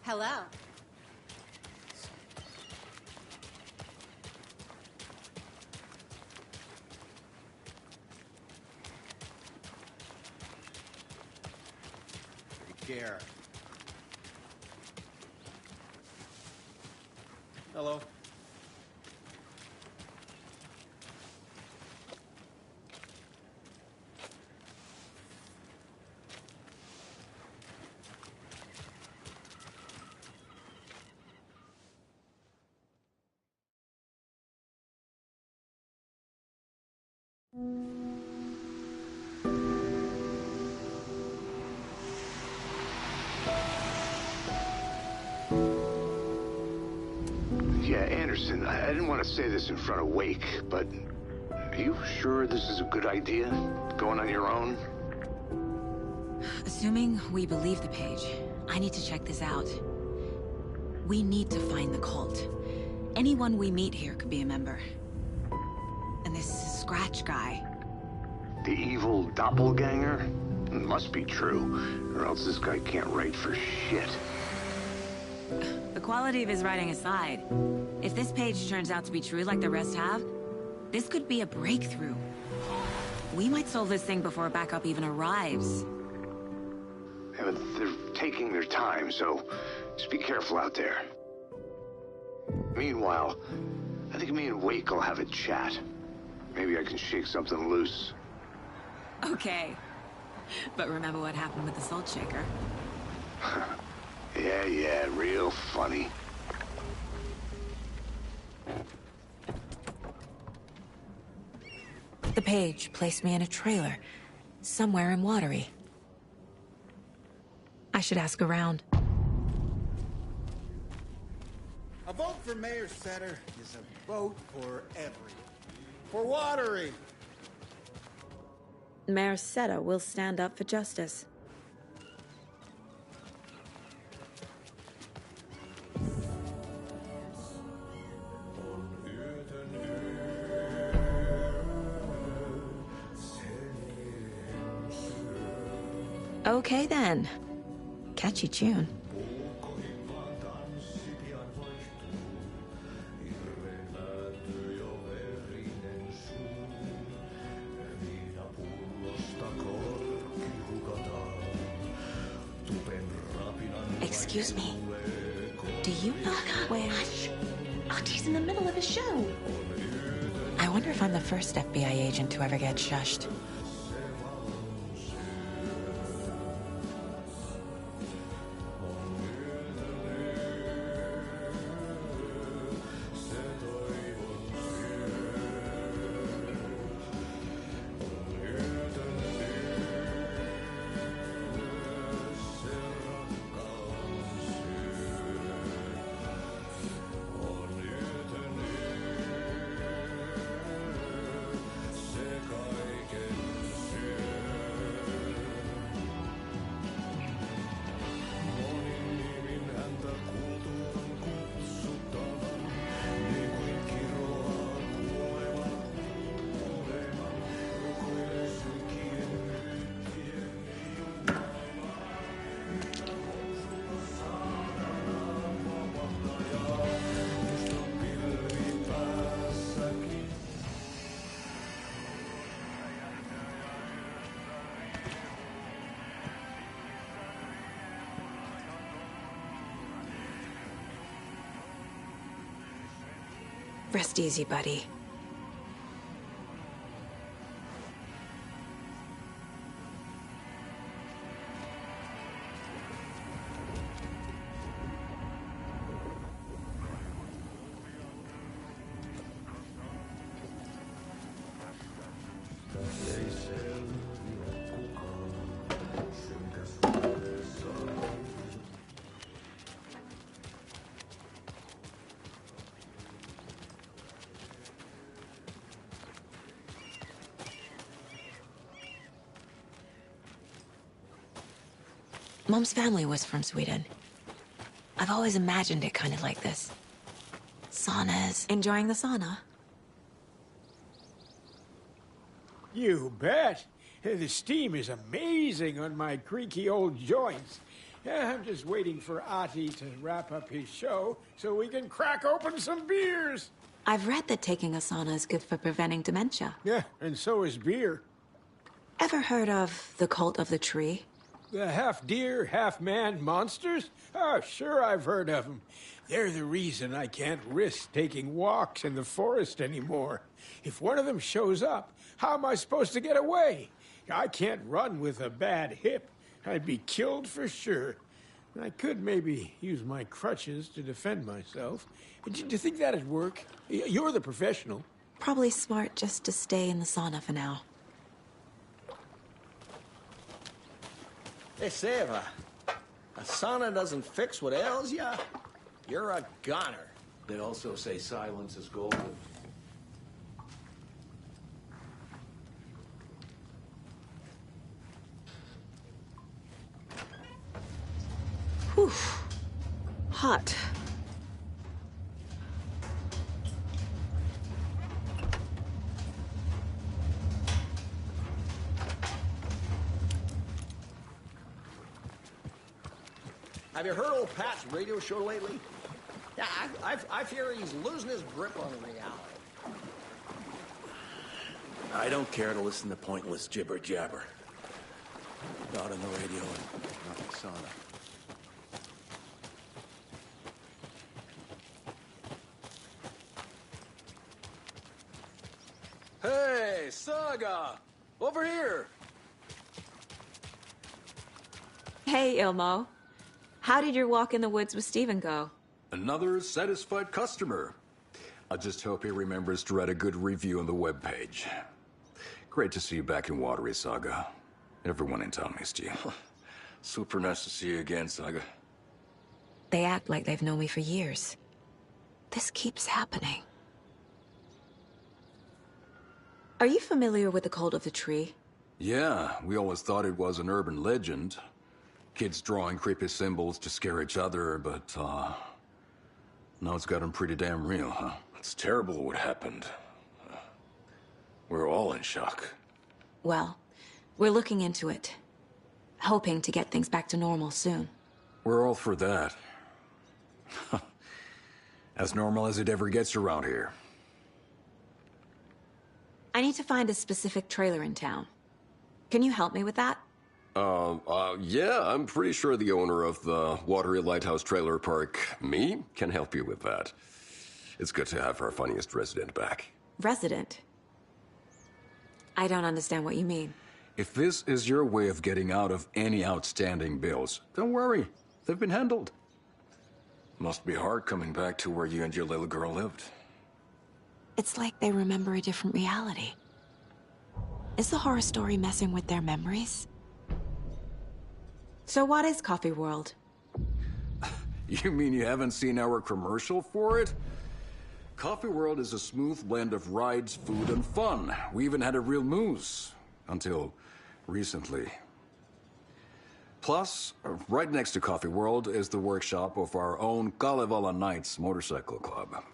S21: Hello.
S20: Take care. Hello.
S5: Yeah, Anderson, I didn't want to say this in front of Wake, but are you sure this is a good idea? Going on your own?
S17: Assuming we believe the page, I need to check this out. We need to find the cult. Anyone we meet here could be a member. And this Scratch guy.
S5: The evil doppelganger? It must be true, or else this guy can't write for shit.
S17: The quality of his writing aside, if this page turns out to be true like the rest have, this could be a breakthrough. We might solve this thing before backup even arrives.
S5: Yeah, but they're taking their time, so just be careful out there. Meanwhile, I think me and Wake will have a chat. Maybe I can shake something loose.
S17: Okay. But remember what happened with the salt shaker?
S5: Yeah, real funny.
S17: The page placed me in a trailer, somewhere in Watery. I should ask around.
S21: A vote for Mayor Setter is a vote for everyone. For Watery.
S17: Mayor Setter will stand up for justice. Okay then. Catchy tune. Excuse me. Do you know where...
S13: Hush! Artie's in the middle of a show.
S17: I wonder if I'm the first FBI agent to ever get shushed. Rest easy, buddy. Mom's family was from Sweden. I've always imagined it kind of like this. Saunas. Enjoying the sauna?
S11: You bet. The steam is amazing on my creaky old joints. I'm just waiting for Ati to wrap up his show so we can crack open some beers.
S17: I've read that taking a sauna is good for preventing dementia.
S11: Yeah, and so is beer.
S17: Ever heard of the Cult of the Tree?
S11: The half-deer, half-man monsters? Oh, sure I've heard of them. They're the reason I can't risk taking walks in the forest anymore. If one of them shows up, how am I supposed to get away? I can't run with a bad hip. I'd be killed for sure. I could maybe use my crutches to defend myself. Do you think that'd work? You're the professional.
S17: Probably smart just to stay in the sauna for now.
S19: Hey, Seva, a sauna doesn't fix what ails ya? You're a goner.
S5: They also say silence is golden.
S14: Whew. Hot.
S19: Have you heard old Pat's radio show lately? Yeah, I fear he's losing his grip on reality.
S5: I don't care to listen to pointless jibber jabber. Not on the radio and not in the sauna.
S4: Hey, Saga! Over here!
S14: Hey, Ilmo. How did your walk in the woods with Steven go?
S4: Another satisfied customer. I just hope he remembers to write a good review on the webpage. Great to see you back in Watery, Saga. Everyone in town missed you.
S5: Super nice to see you again, Saga.
S14: They act like they've known me for years. This keeps happening. Are you familiar with the Cult of the Tree?
S4: Yeah, we always thought it was an urban legend. Kids drawing creepy symbols to scare each other, but, now it's gotten pretty damn real, huh?
S5: It's terrible what happened. We're all in shock.
S14: Well, we're looking into it. Hoping to get things back to normal soon.
S4: We're all for that. As normal as it ever gets around here.
S14: I need to find a specific trailer in town. Can you help me with that?
S22: Yeah, I'm pretty sure the owner of the Watery Lighthouse Trailer Park, me, can help you with that. It's good to have our funniest resident back.
S14: Resident? I don't understand what you mean.
S4: If this is your way of getting out of any outstanding bills, don't worry. They've been handled.
S5: Must be hard coming back to where you and your little girl lived.
S14: It's like they remember a different reality. Is the horror story messing with their memories? So what is Coffee World?
S4: You mean you haven't seen our commercial for it? Coffee World is a smooth blend of rides, food, and fun. We even had a real moose. Until recently. Plus, right next to Coffee World is the workshop of our own Kalevala Knights Motorcycle Club.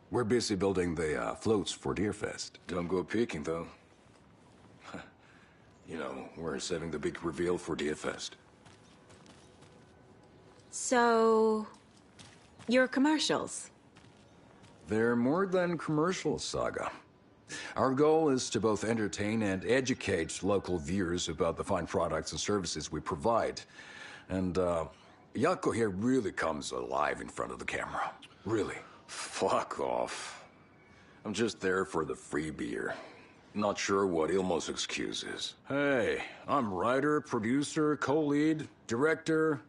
S4: We're busy building the floats for Deerfest.
S5: Don't go peeking, though. You know, we're saving the big reveal for Deerfest.
S14: So... your commercials?
S4: They're more than commercials, Saga. Our goal is to both entertain and educate local viewers about the fine products and services we provide. And, Yako here really comes alive in front of the camera. Really.
S5: Fuck off. I'm just there for the free beer. Not sure what Ilmo's excuse is.
S4: Hey, I'm writer, producer, co-lead, director.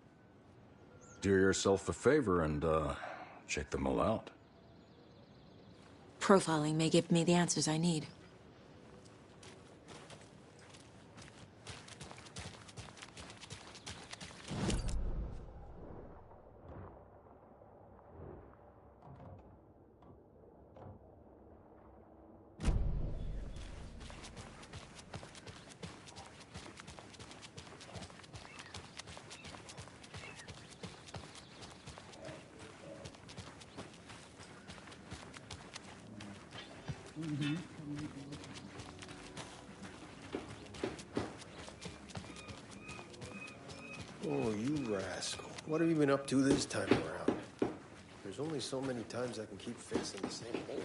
S4: Do yourself a favor and, check them all out.
S14: Profiling may give me the answers I need.
S2: Oh, you rascal. What have you been up to this time around? There's only so many times I can keep fixing the same hole.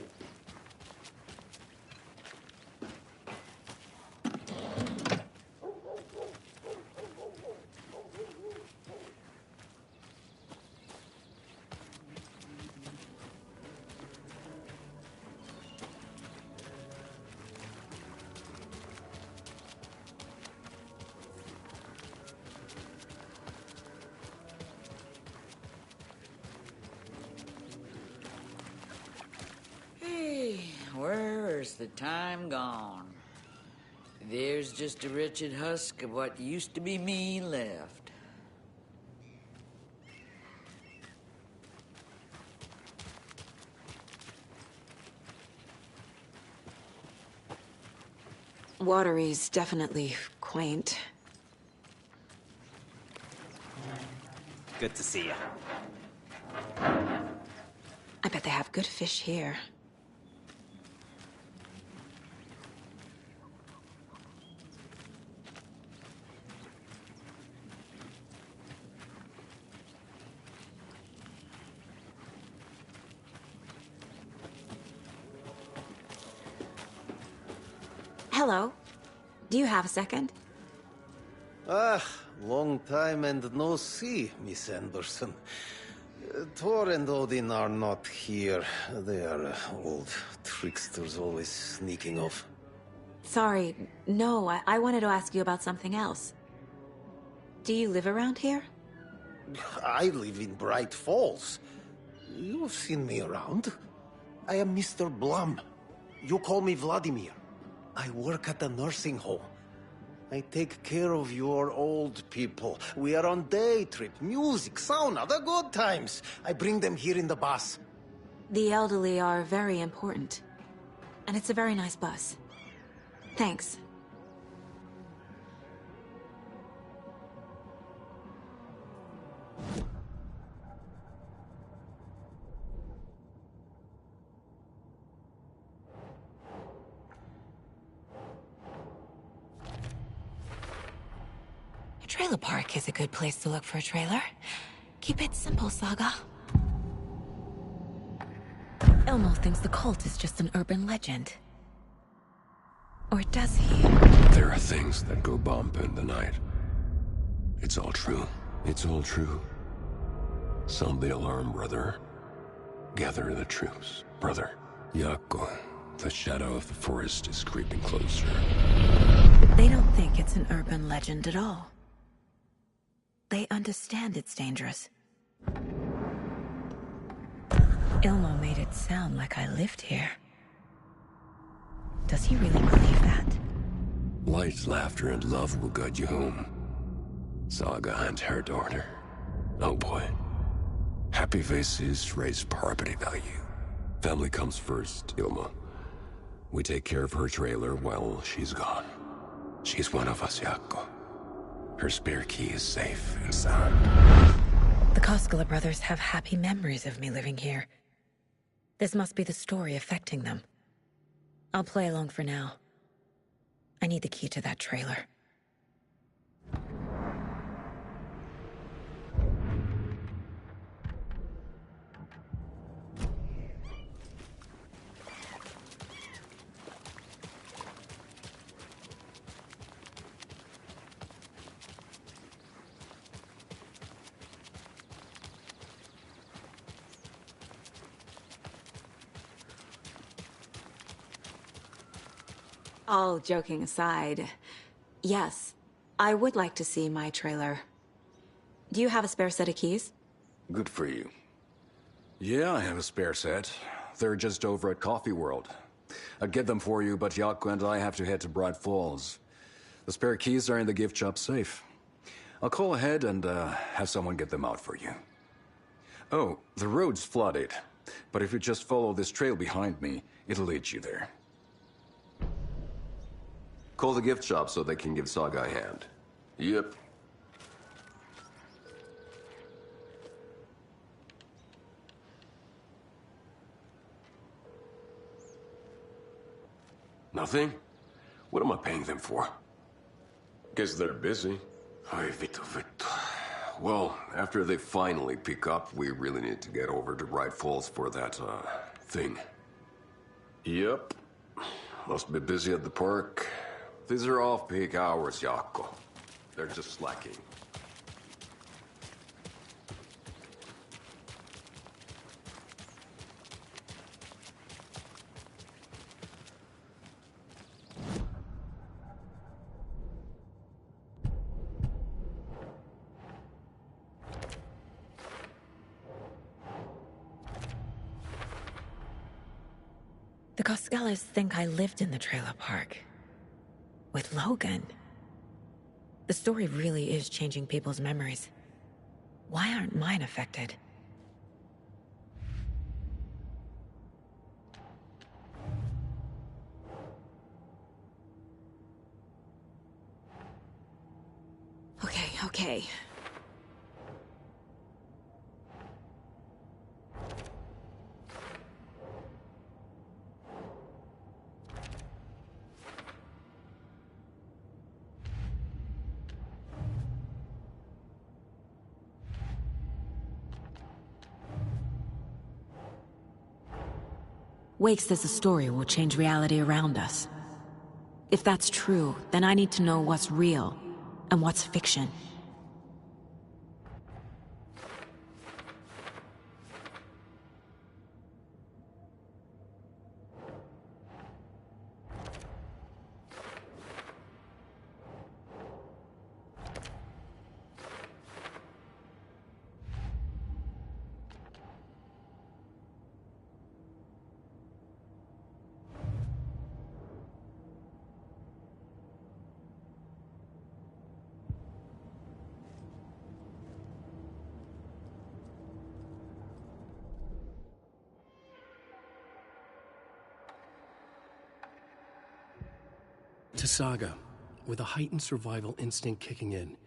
S23: Where's the time gone? There's just a wretched husk of what used to be me left.
S14: Watery's definitely quaint.
S20: Good to see you.
S14: I bet they have good fish here. Hello. Do you have a second?
S3: Ah, long time and no see, Miss Anderson. Thor and Odin are not here. They are old tricksters always sneaking off.
S14: Sorry. No, I wanted to ask you about something else. Do you live around here?
S3: I live in Bright Falls. You've seen me around. I am Mr. Blum. You call me Vladimir. I work at a nursing home. I take care of your old people. We are on day trip, music, sauna, the good times. I bring them here in the bus.
S14: The elderly are very important. And it's a very nice bus. Thanks. A trailer park is a good place to look for a trailer. Keep it simple, Saga. Elmo thinks the cult is just an urban legend. Or does he?
S22: There are things that go bump in the night. It's all true. It's all true. Sound the alarm, brother. Gather the troops, brother. Jaakko, the shadow of the forest is creeping closer.
S14: They don't think it's an urban legend at all. They understand it's dangerous. Ilmo made it sound like I lived here. Does he really believe that?
S22: Light, laughter, and love will guide you home. Saga and her daughter. Oh boy. Happy faces raise property value. Family comes first, Ilma. We take care of her trailer while she's gone. She's one of us, Jaakko. Her spare key is safe and sound.
S14: The Koskela brothers have happy memories of me living here. This must be the story affecting them. I'll play along for now. I need the key to that trailer. All joking aside, yes, I would like to see my trailer. Do you have a spare set of keys?
S4: Good for you. Yeah, I have a spare set. They're just over at Coffee World. I'd get them for you, but Jaakko and I have to head to Bright Falls. The spare keys are in the gift shop safe. I'll call ahead and have someone get them out for you. Oh, the road's flooded, but if you just follow this trail behind me, it'll lead you there.
S22: Call the gift shop so they can give Saga a hand. Yep. Nothing? What am I paying them for? Guess they're busy. Ay, Vito. Well, after they finally pick up, we really need to get over to Bright Falls for that, thing. Yep. Must be busy at the park. These are off-peak hours, Jaakko. They're just slacking.
S14: The Koskelas think I lived in the trailer park. With Logan. The story really is changing people's memories. Why aren't mine affected? okay. Wake says the story will change reality around us. If that's true, then I need to know what's real and what's fiction.
S2: To Saga, with a heightened survival instinct kicking in.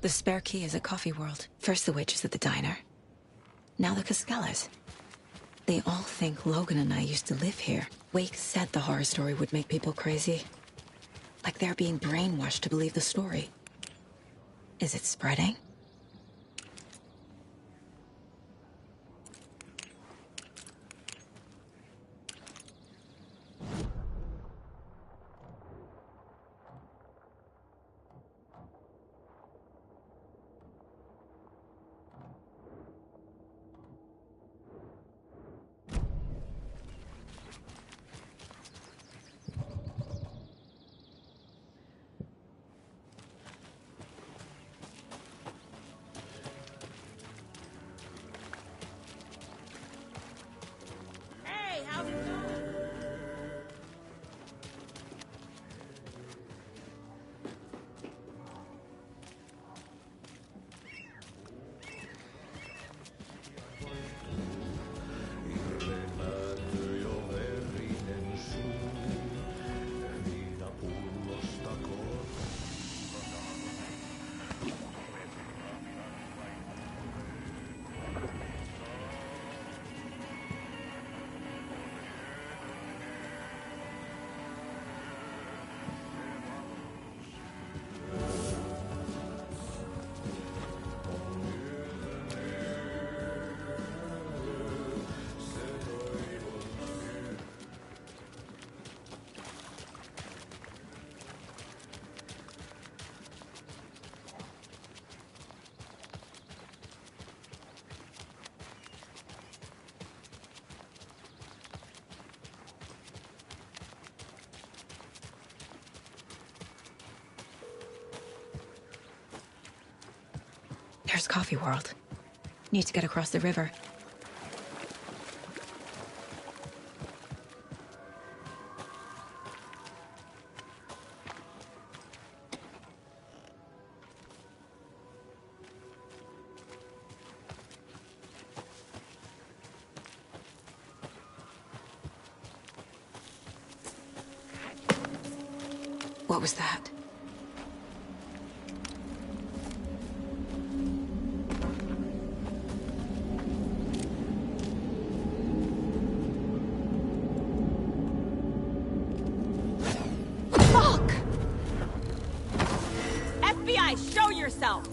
S14: The spare key is at Coffee World. First the witches at the diner. Now the Caskellas. They all think Logan and I used to live here. Wake said the horror story would make people crazy. Like they're being brainwashed to believe the story. Is it spreading?
S15: Hey, how's it going?
S14: There's Coffee World. Need to get across the river. What was that?
S15: Fuck! FBI, show yourself!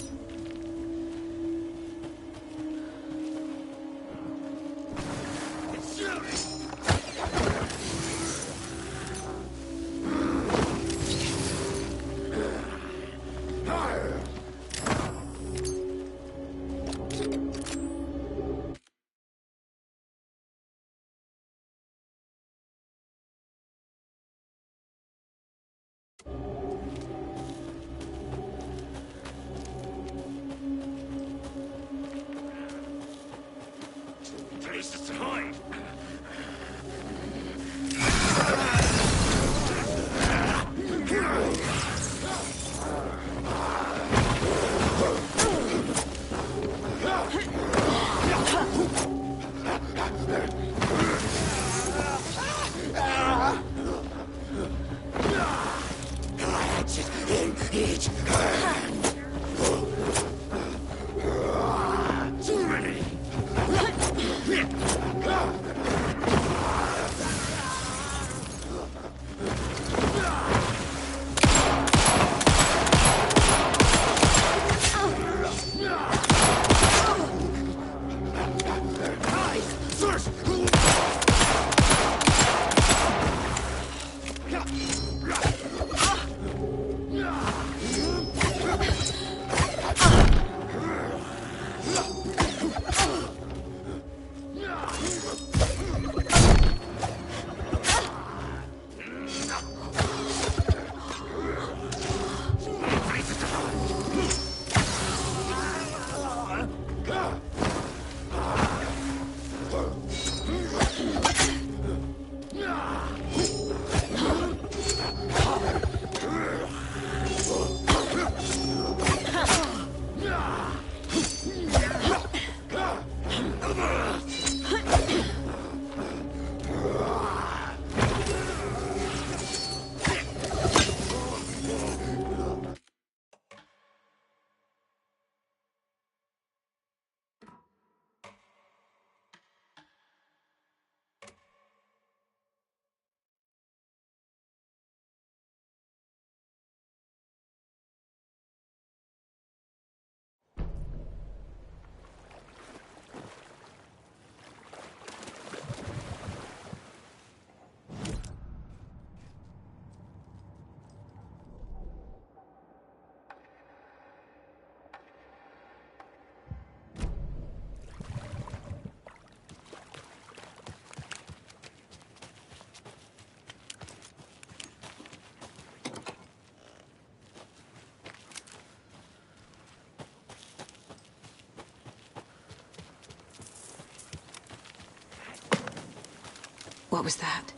S14: What was that?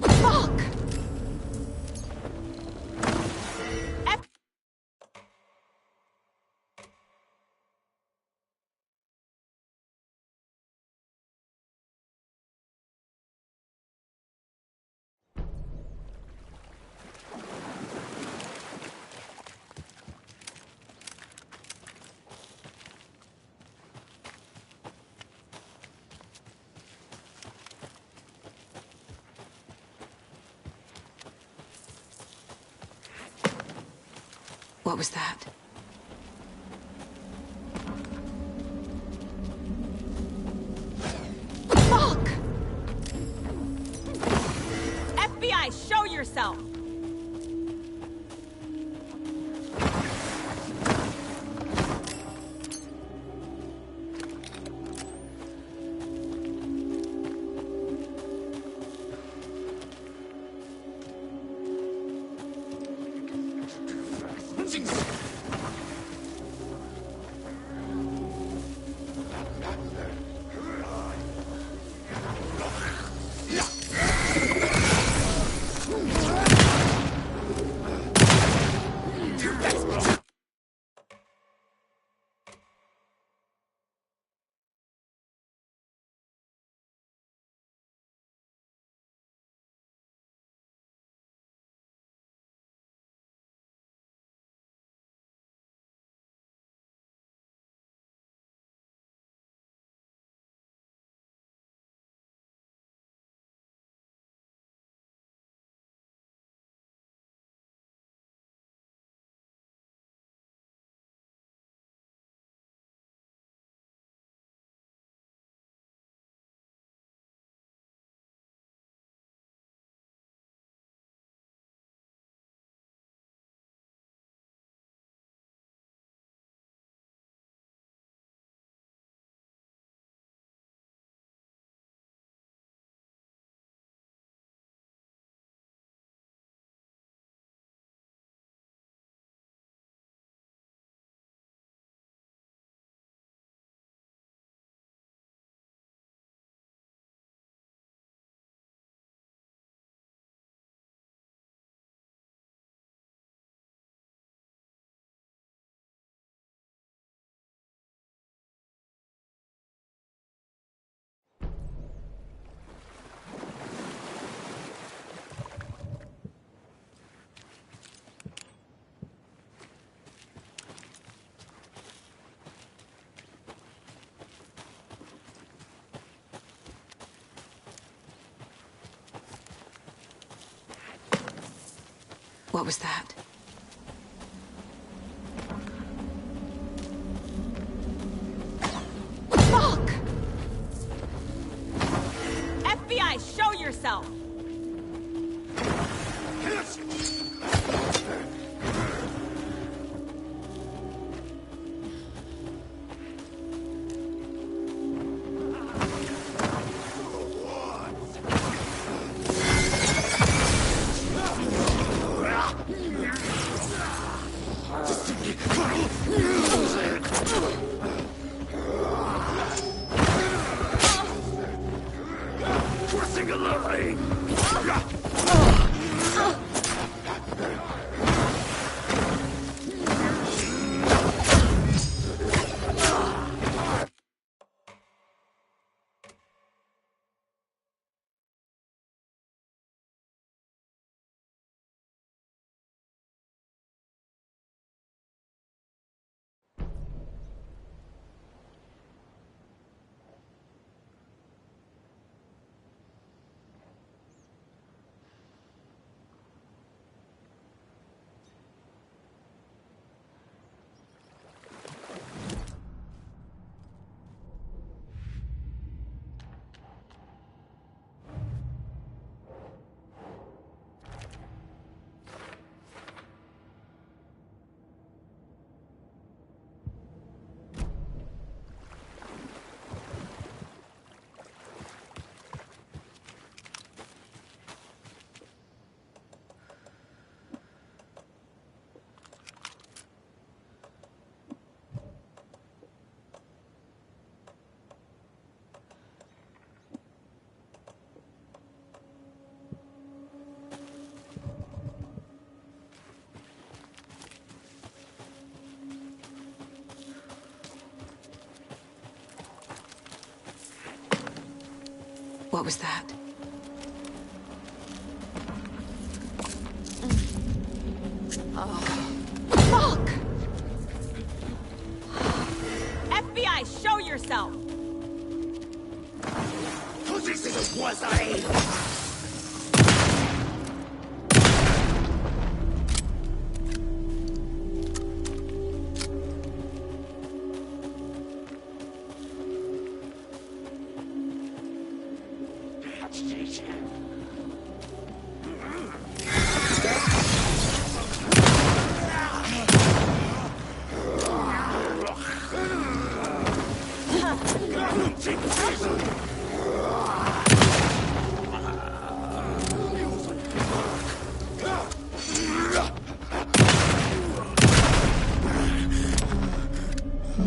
S14: Fuck! What was that? Fuck!
S15: FBI, show yourself!
S14: What was that?
S15: Fuck! FBI, show yourself!
S22: Crossing a line!
S14: What was that?
S15: Oh, fuck! FBI, show yourself!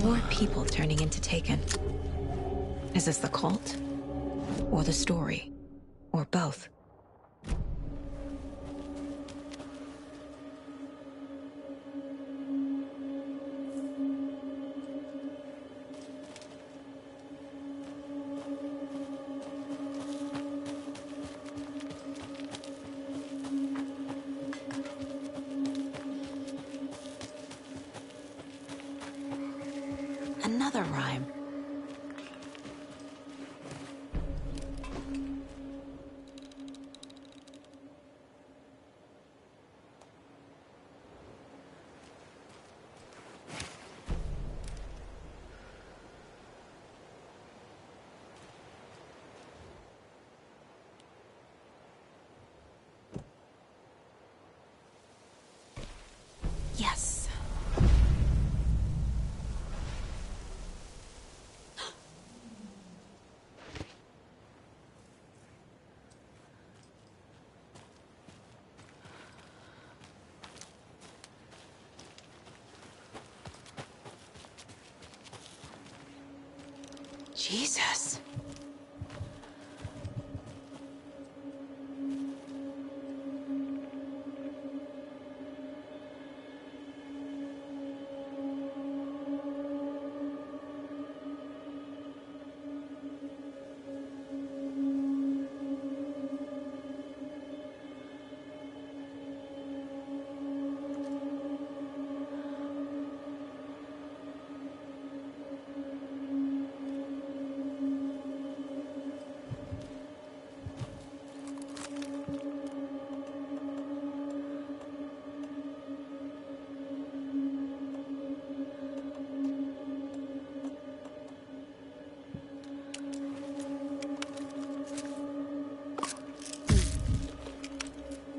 S14: More people turning into Taken. Is this the cult? Or the story? Or both? Another rhyme. Yes. Jesus.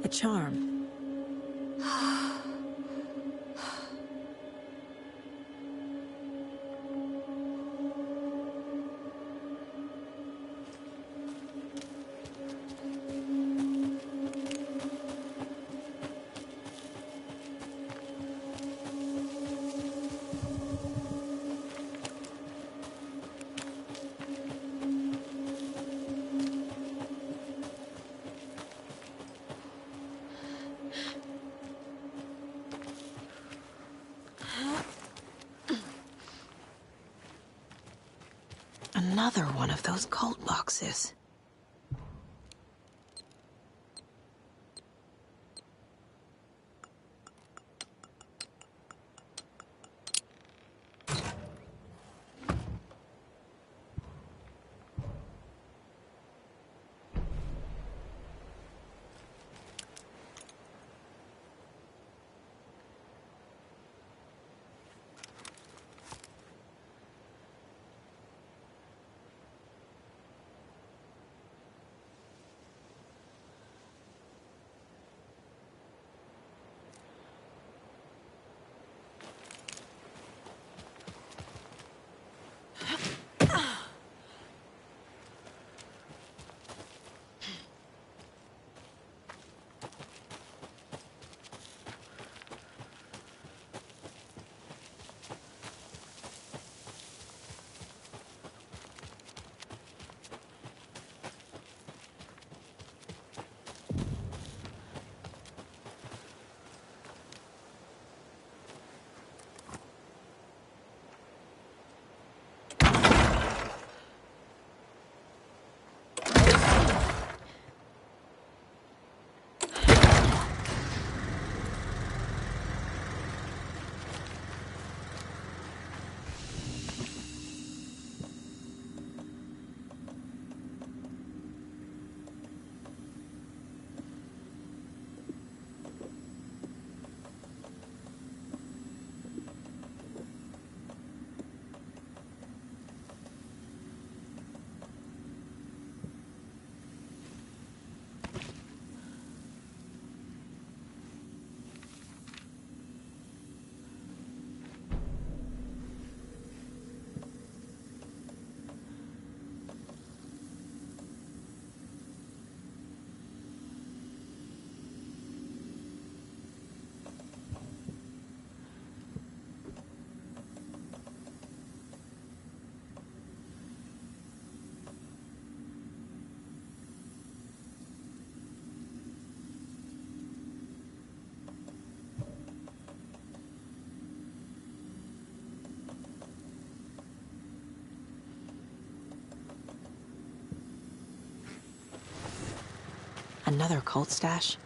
S14: A charm. Another one of those cult boxes. Another cult stash?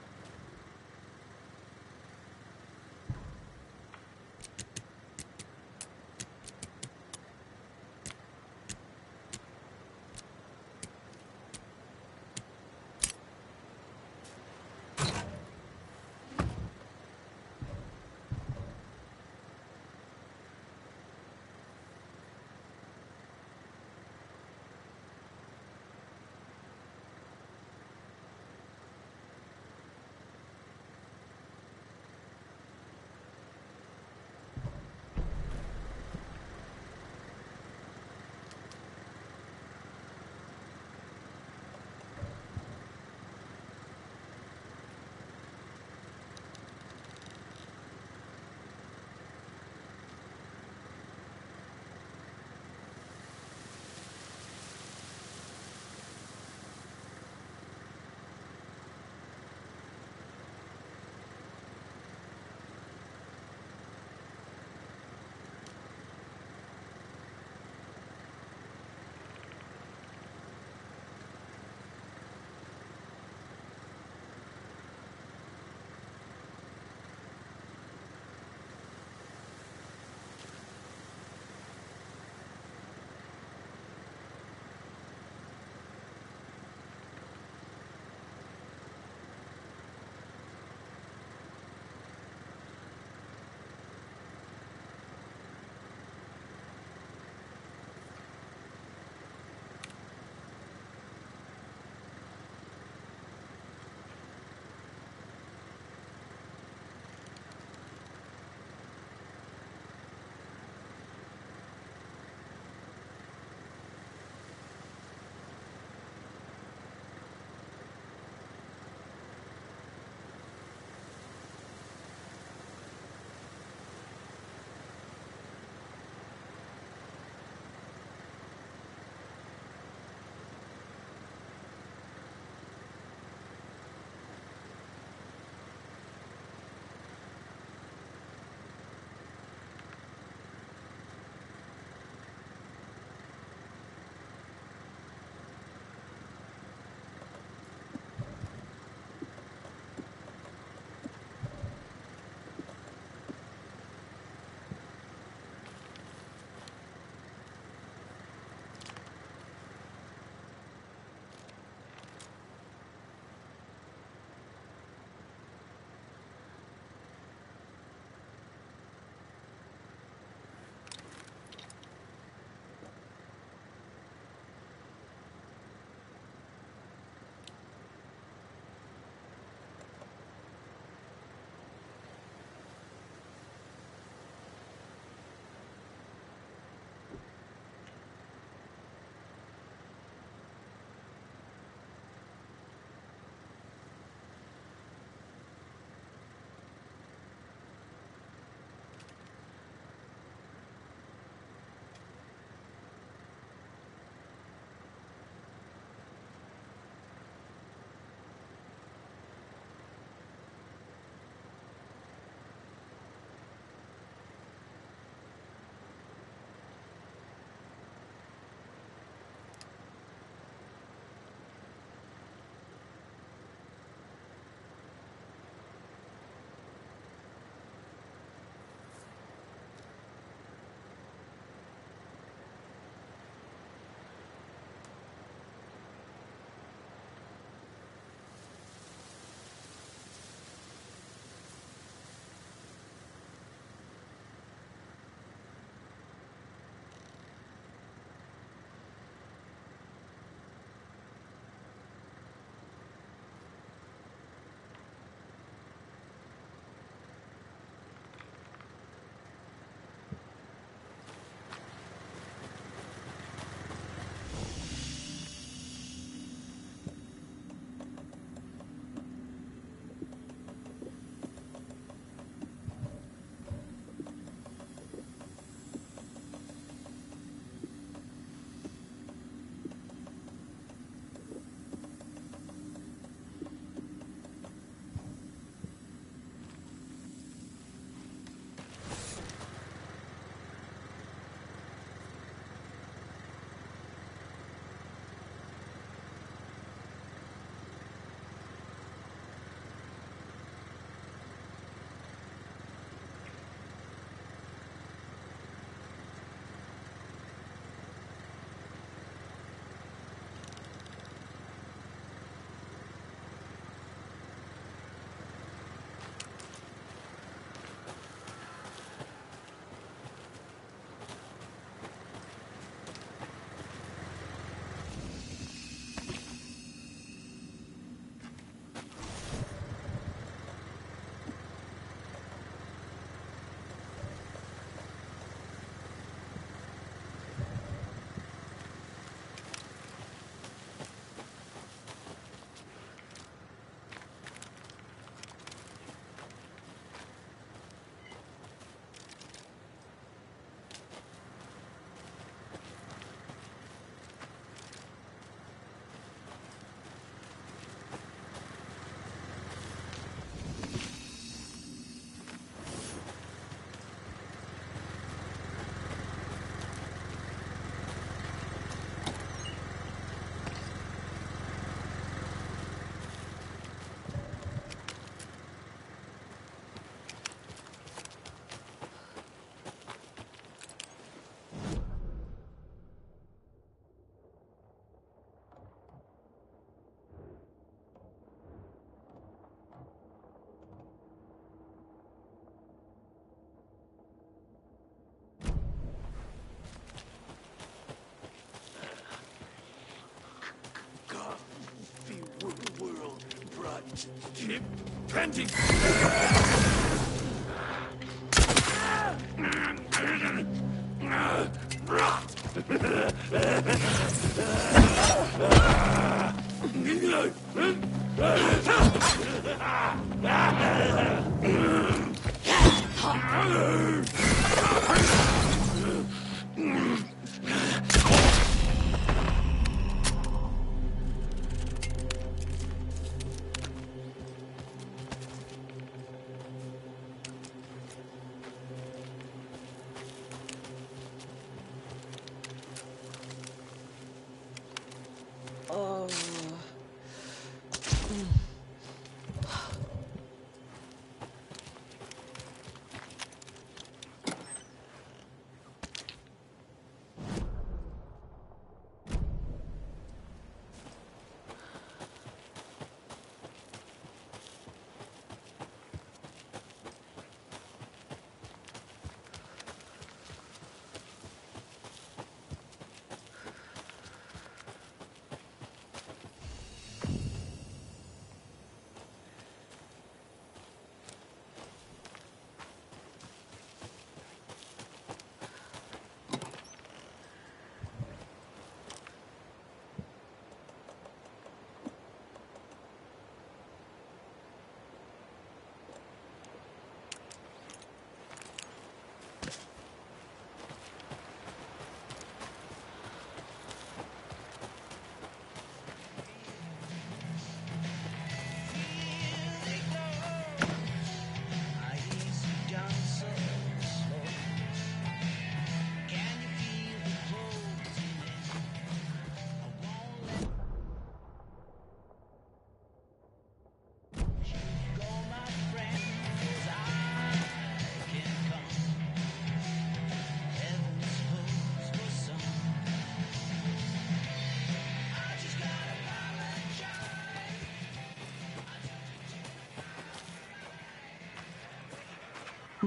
S12: Benji!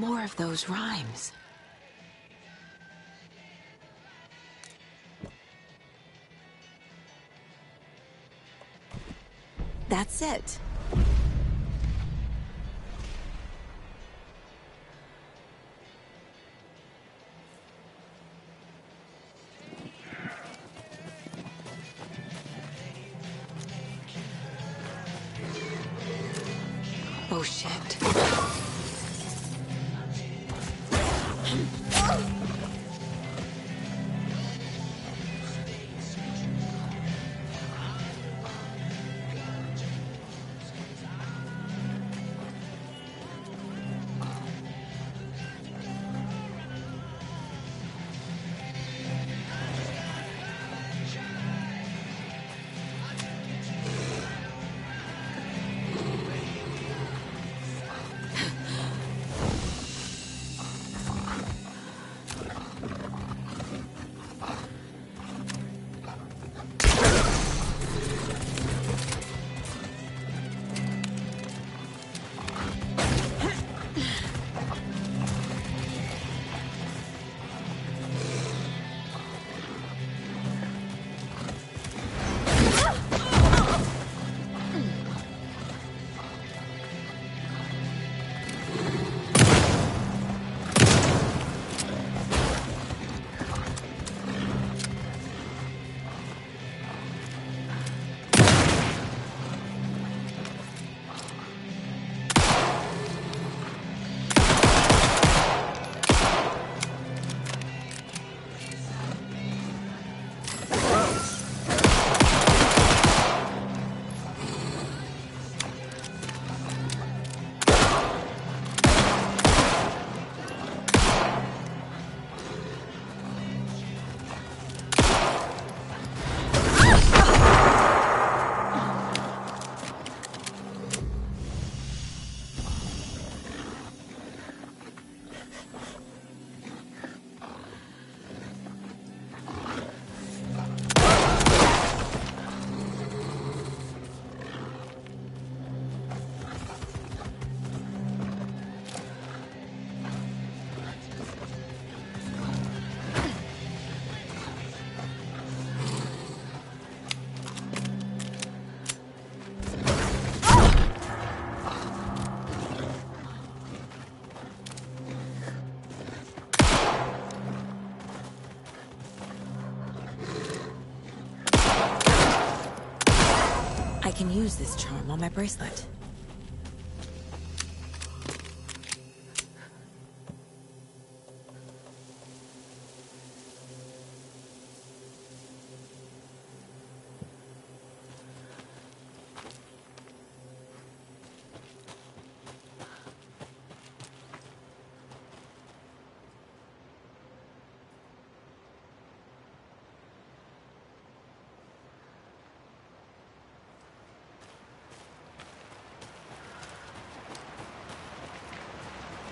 S14: More of those rhymes. That's it. Oh, shit. can use this charm on my bracelet.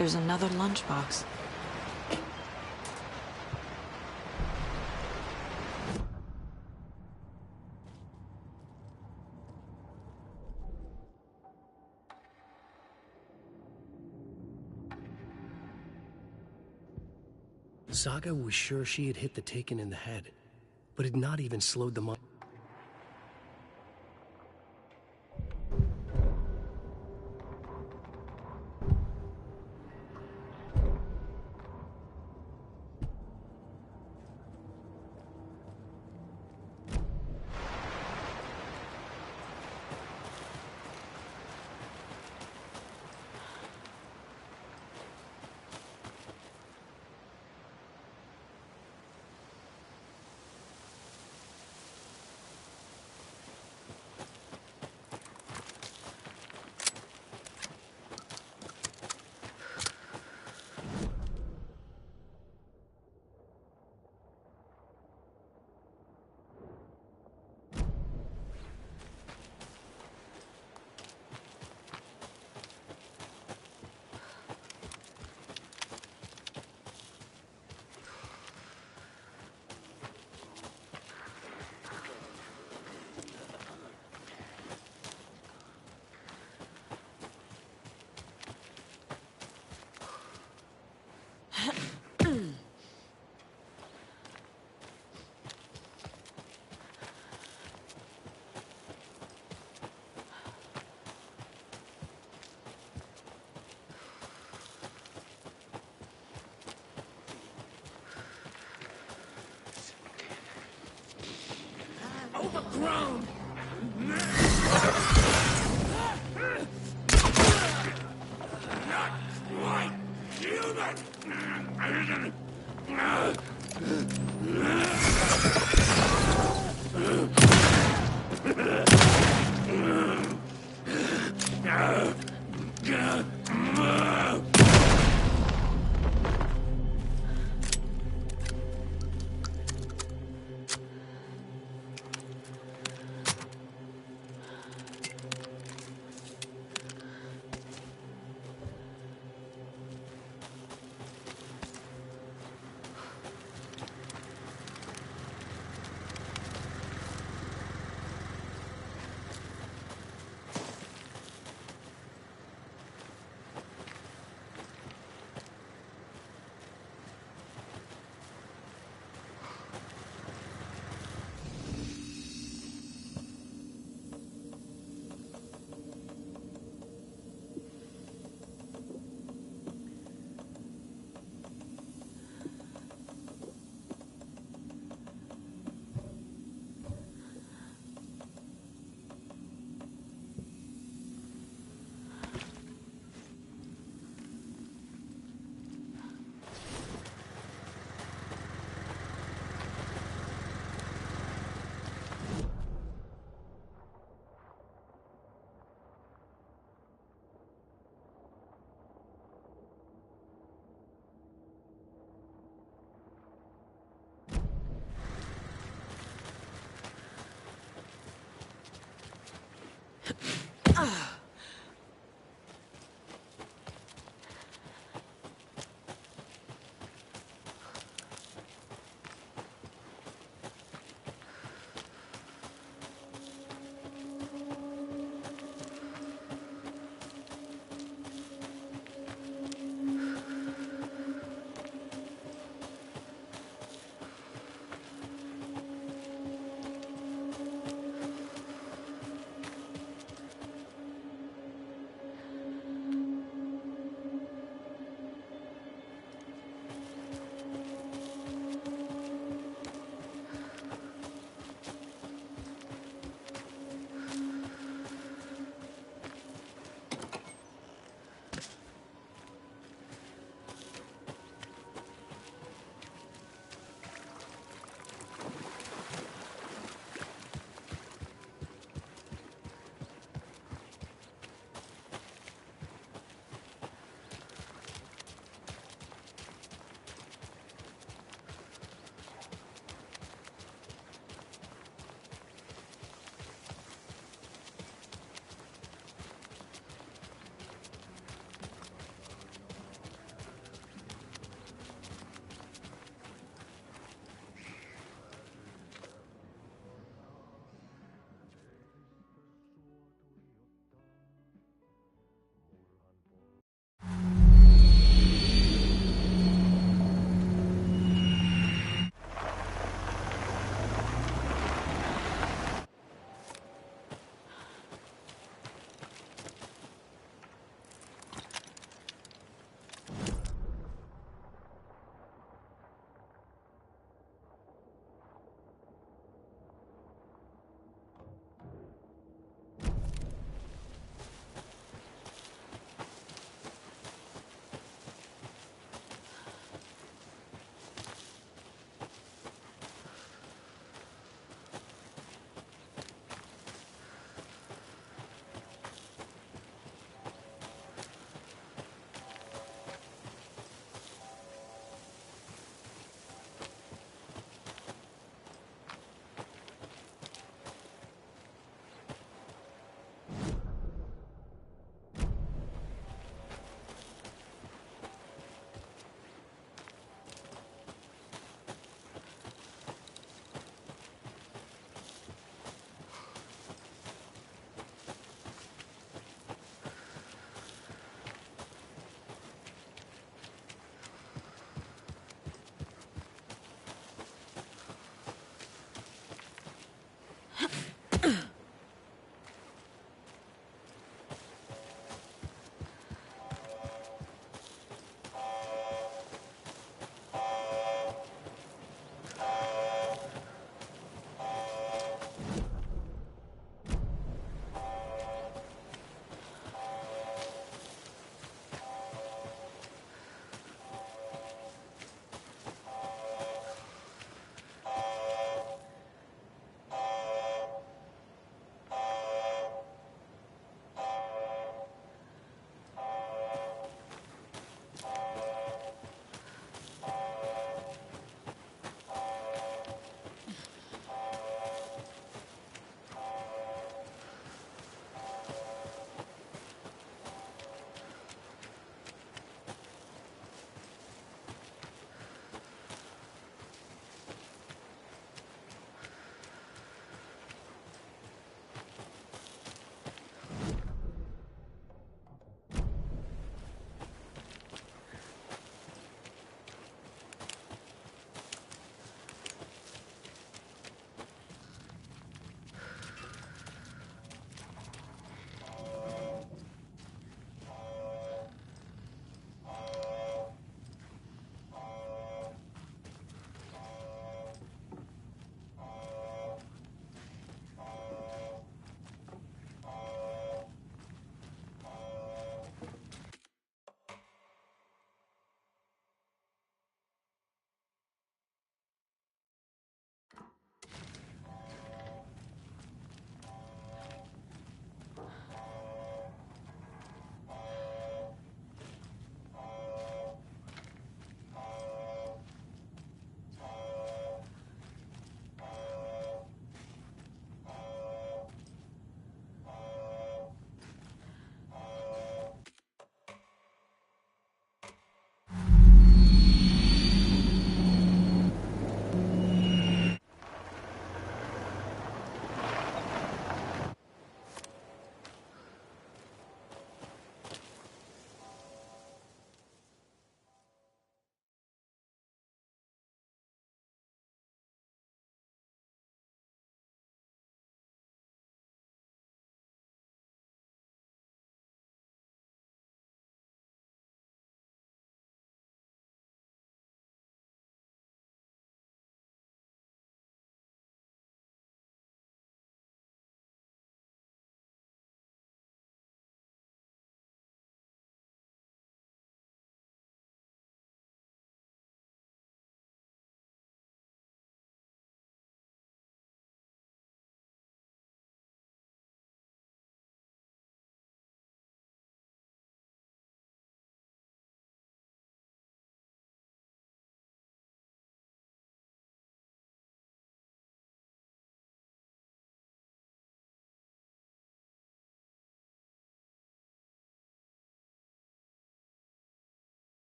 S14: There's another lunchbox.
S2: Saga was sure she had hit the Taken in the head, but had not even slowed them up.
S11: Overgrown! Not quite human!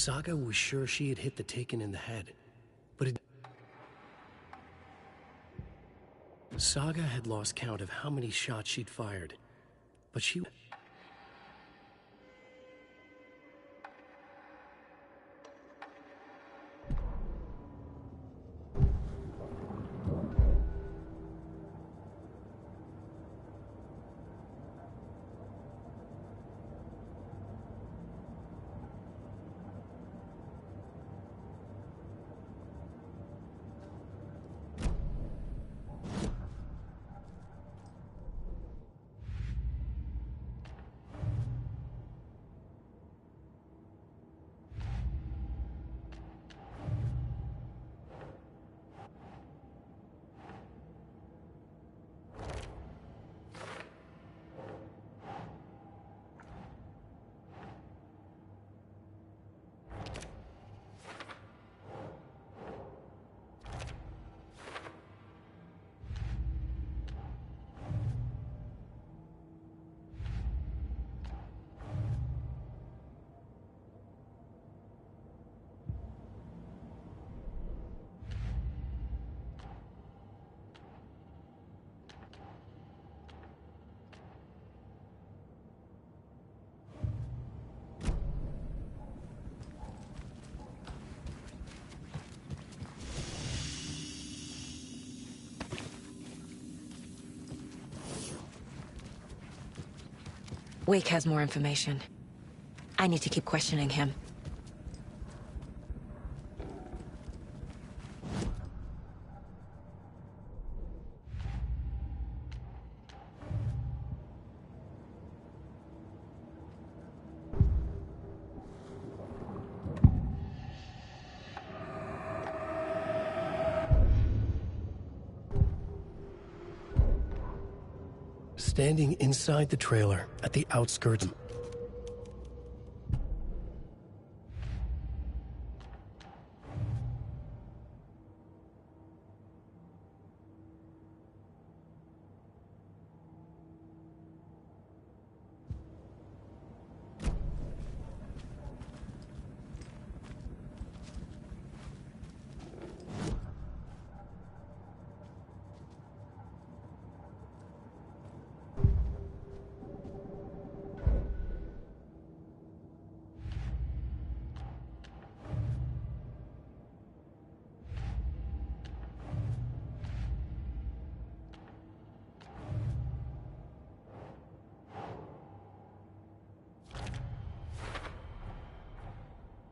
S2: Saga was sure she had hit the Taken in the head, but Saga had lost count of how many shots she'd fired, but she...
S13: Wake has more information. I need to keep questioning him.
S2: Standing inside the trailer at the outskirts.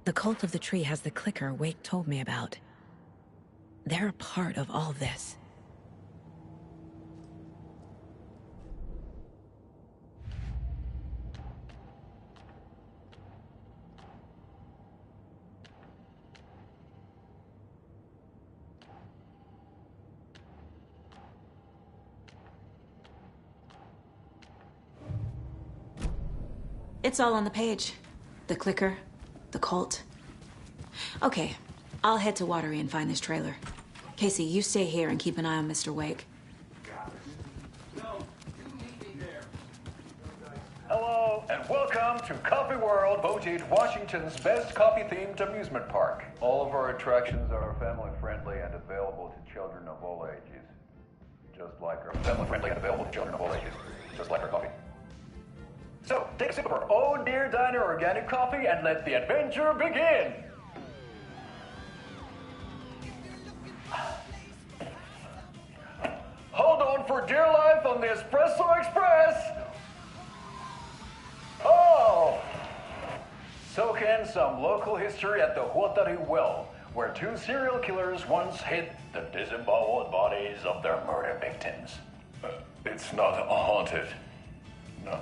S13: The cult of the tree has the clicker Wake told me about. They're a part of all this.
S14: It's all on the page. The clicker, the cult. Okay, I'll head to Watery and find this trailer. Casey, you stay here and keep an eye on Mr. Wake.
S18: Hello, and welcome to Coffee World, voted Washington's best coffee-themed amusement park. All of our attractions are family-friendly and available to children of all ages. Just like our family-friendly and available to children of all ages. Just like our coffee. So, take a sip of our Oh Dear Diner organic coffee and let the adventure begin! Hold on for dear life on the Espresso Express! Oh! Soak in some local history at the Huatari Well, where two serial killers once hid the disemboweled bodies of their murder victims. It's not haunted. No.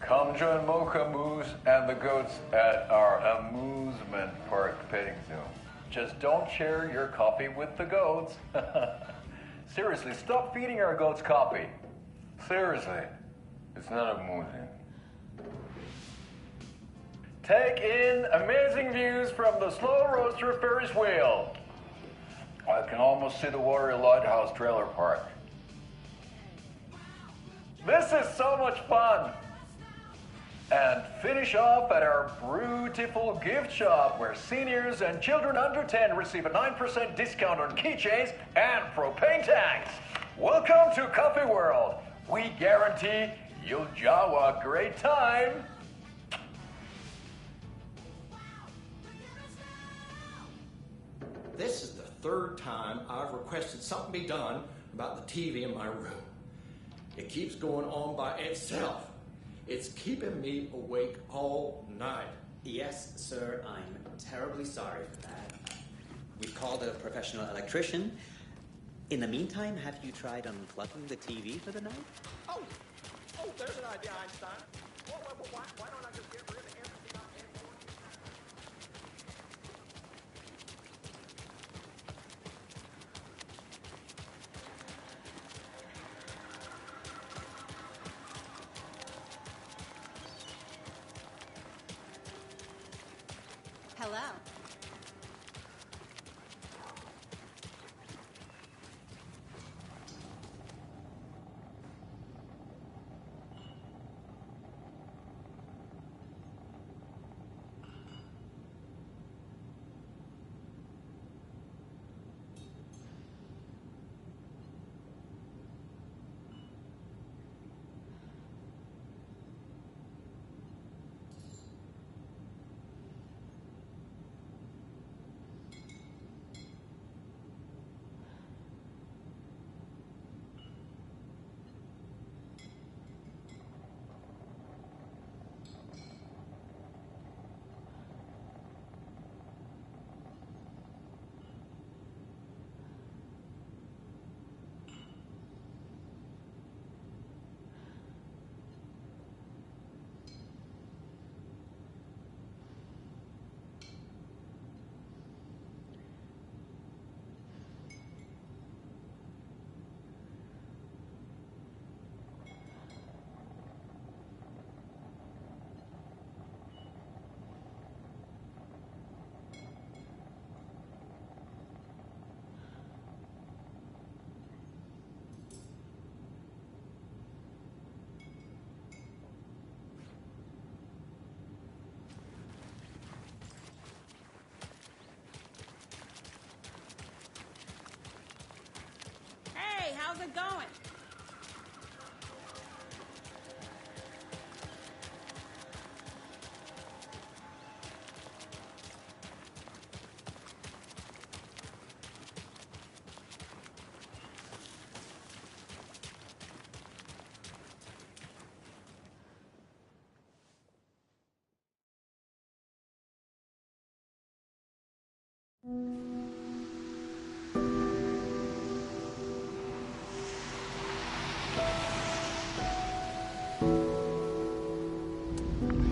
S18: Come join Mocha Moose and the goats at our amusement park petting zoo. Just don't share your coffee with the goats. Seriously, stop feeding our goats coffee. Seriously, it's not amusing. Take in amazing views from the Slow Roaster Ferris wheel. I can almost see the Watery Lighthouse Trailer Park. This is so much fun. And finish off at our beautiful gift shop where seniors and children under 10 receive a 9% discount on keychains and propane tanks. Welcome to Coffee World. We guarantee you'll jaw a great time.
S19: This is the third time I've requested something be done about the TV in my room. It keeps going on by itself. It's keeping me awake all night.
S20: Yes, sir, I'm terribly sorry for that. We've called a professional electrician. In the meantime, have you tried unplugging the TV for the night?
S19: Oh, there's an idea, Einstein. Why don't I just get rid of everything I can?
S15: Hello. Hey, how's it going?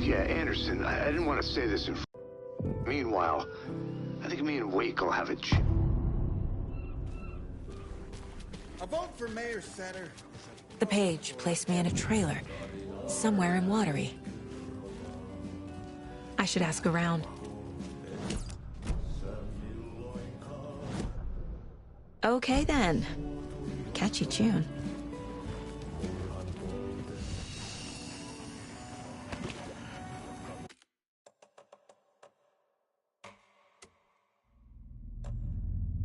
S6: Yeah, Anderson, I didn't want to say this in Meanwhile, I think me and Wake will have a
S21: vote for Mayor Setter.
S14: The page placed me in a trailer, somewhere in Watery. I should ask around. Okay then. Catchy tune.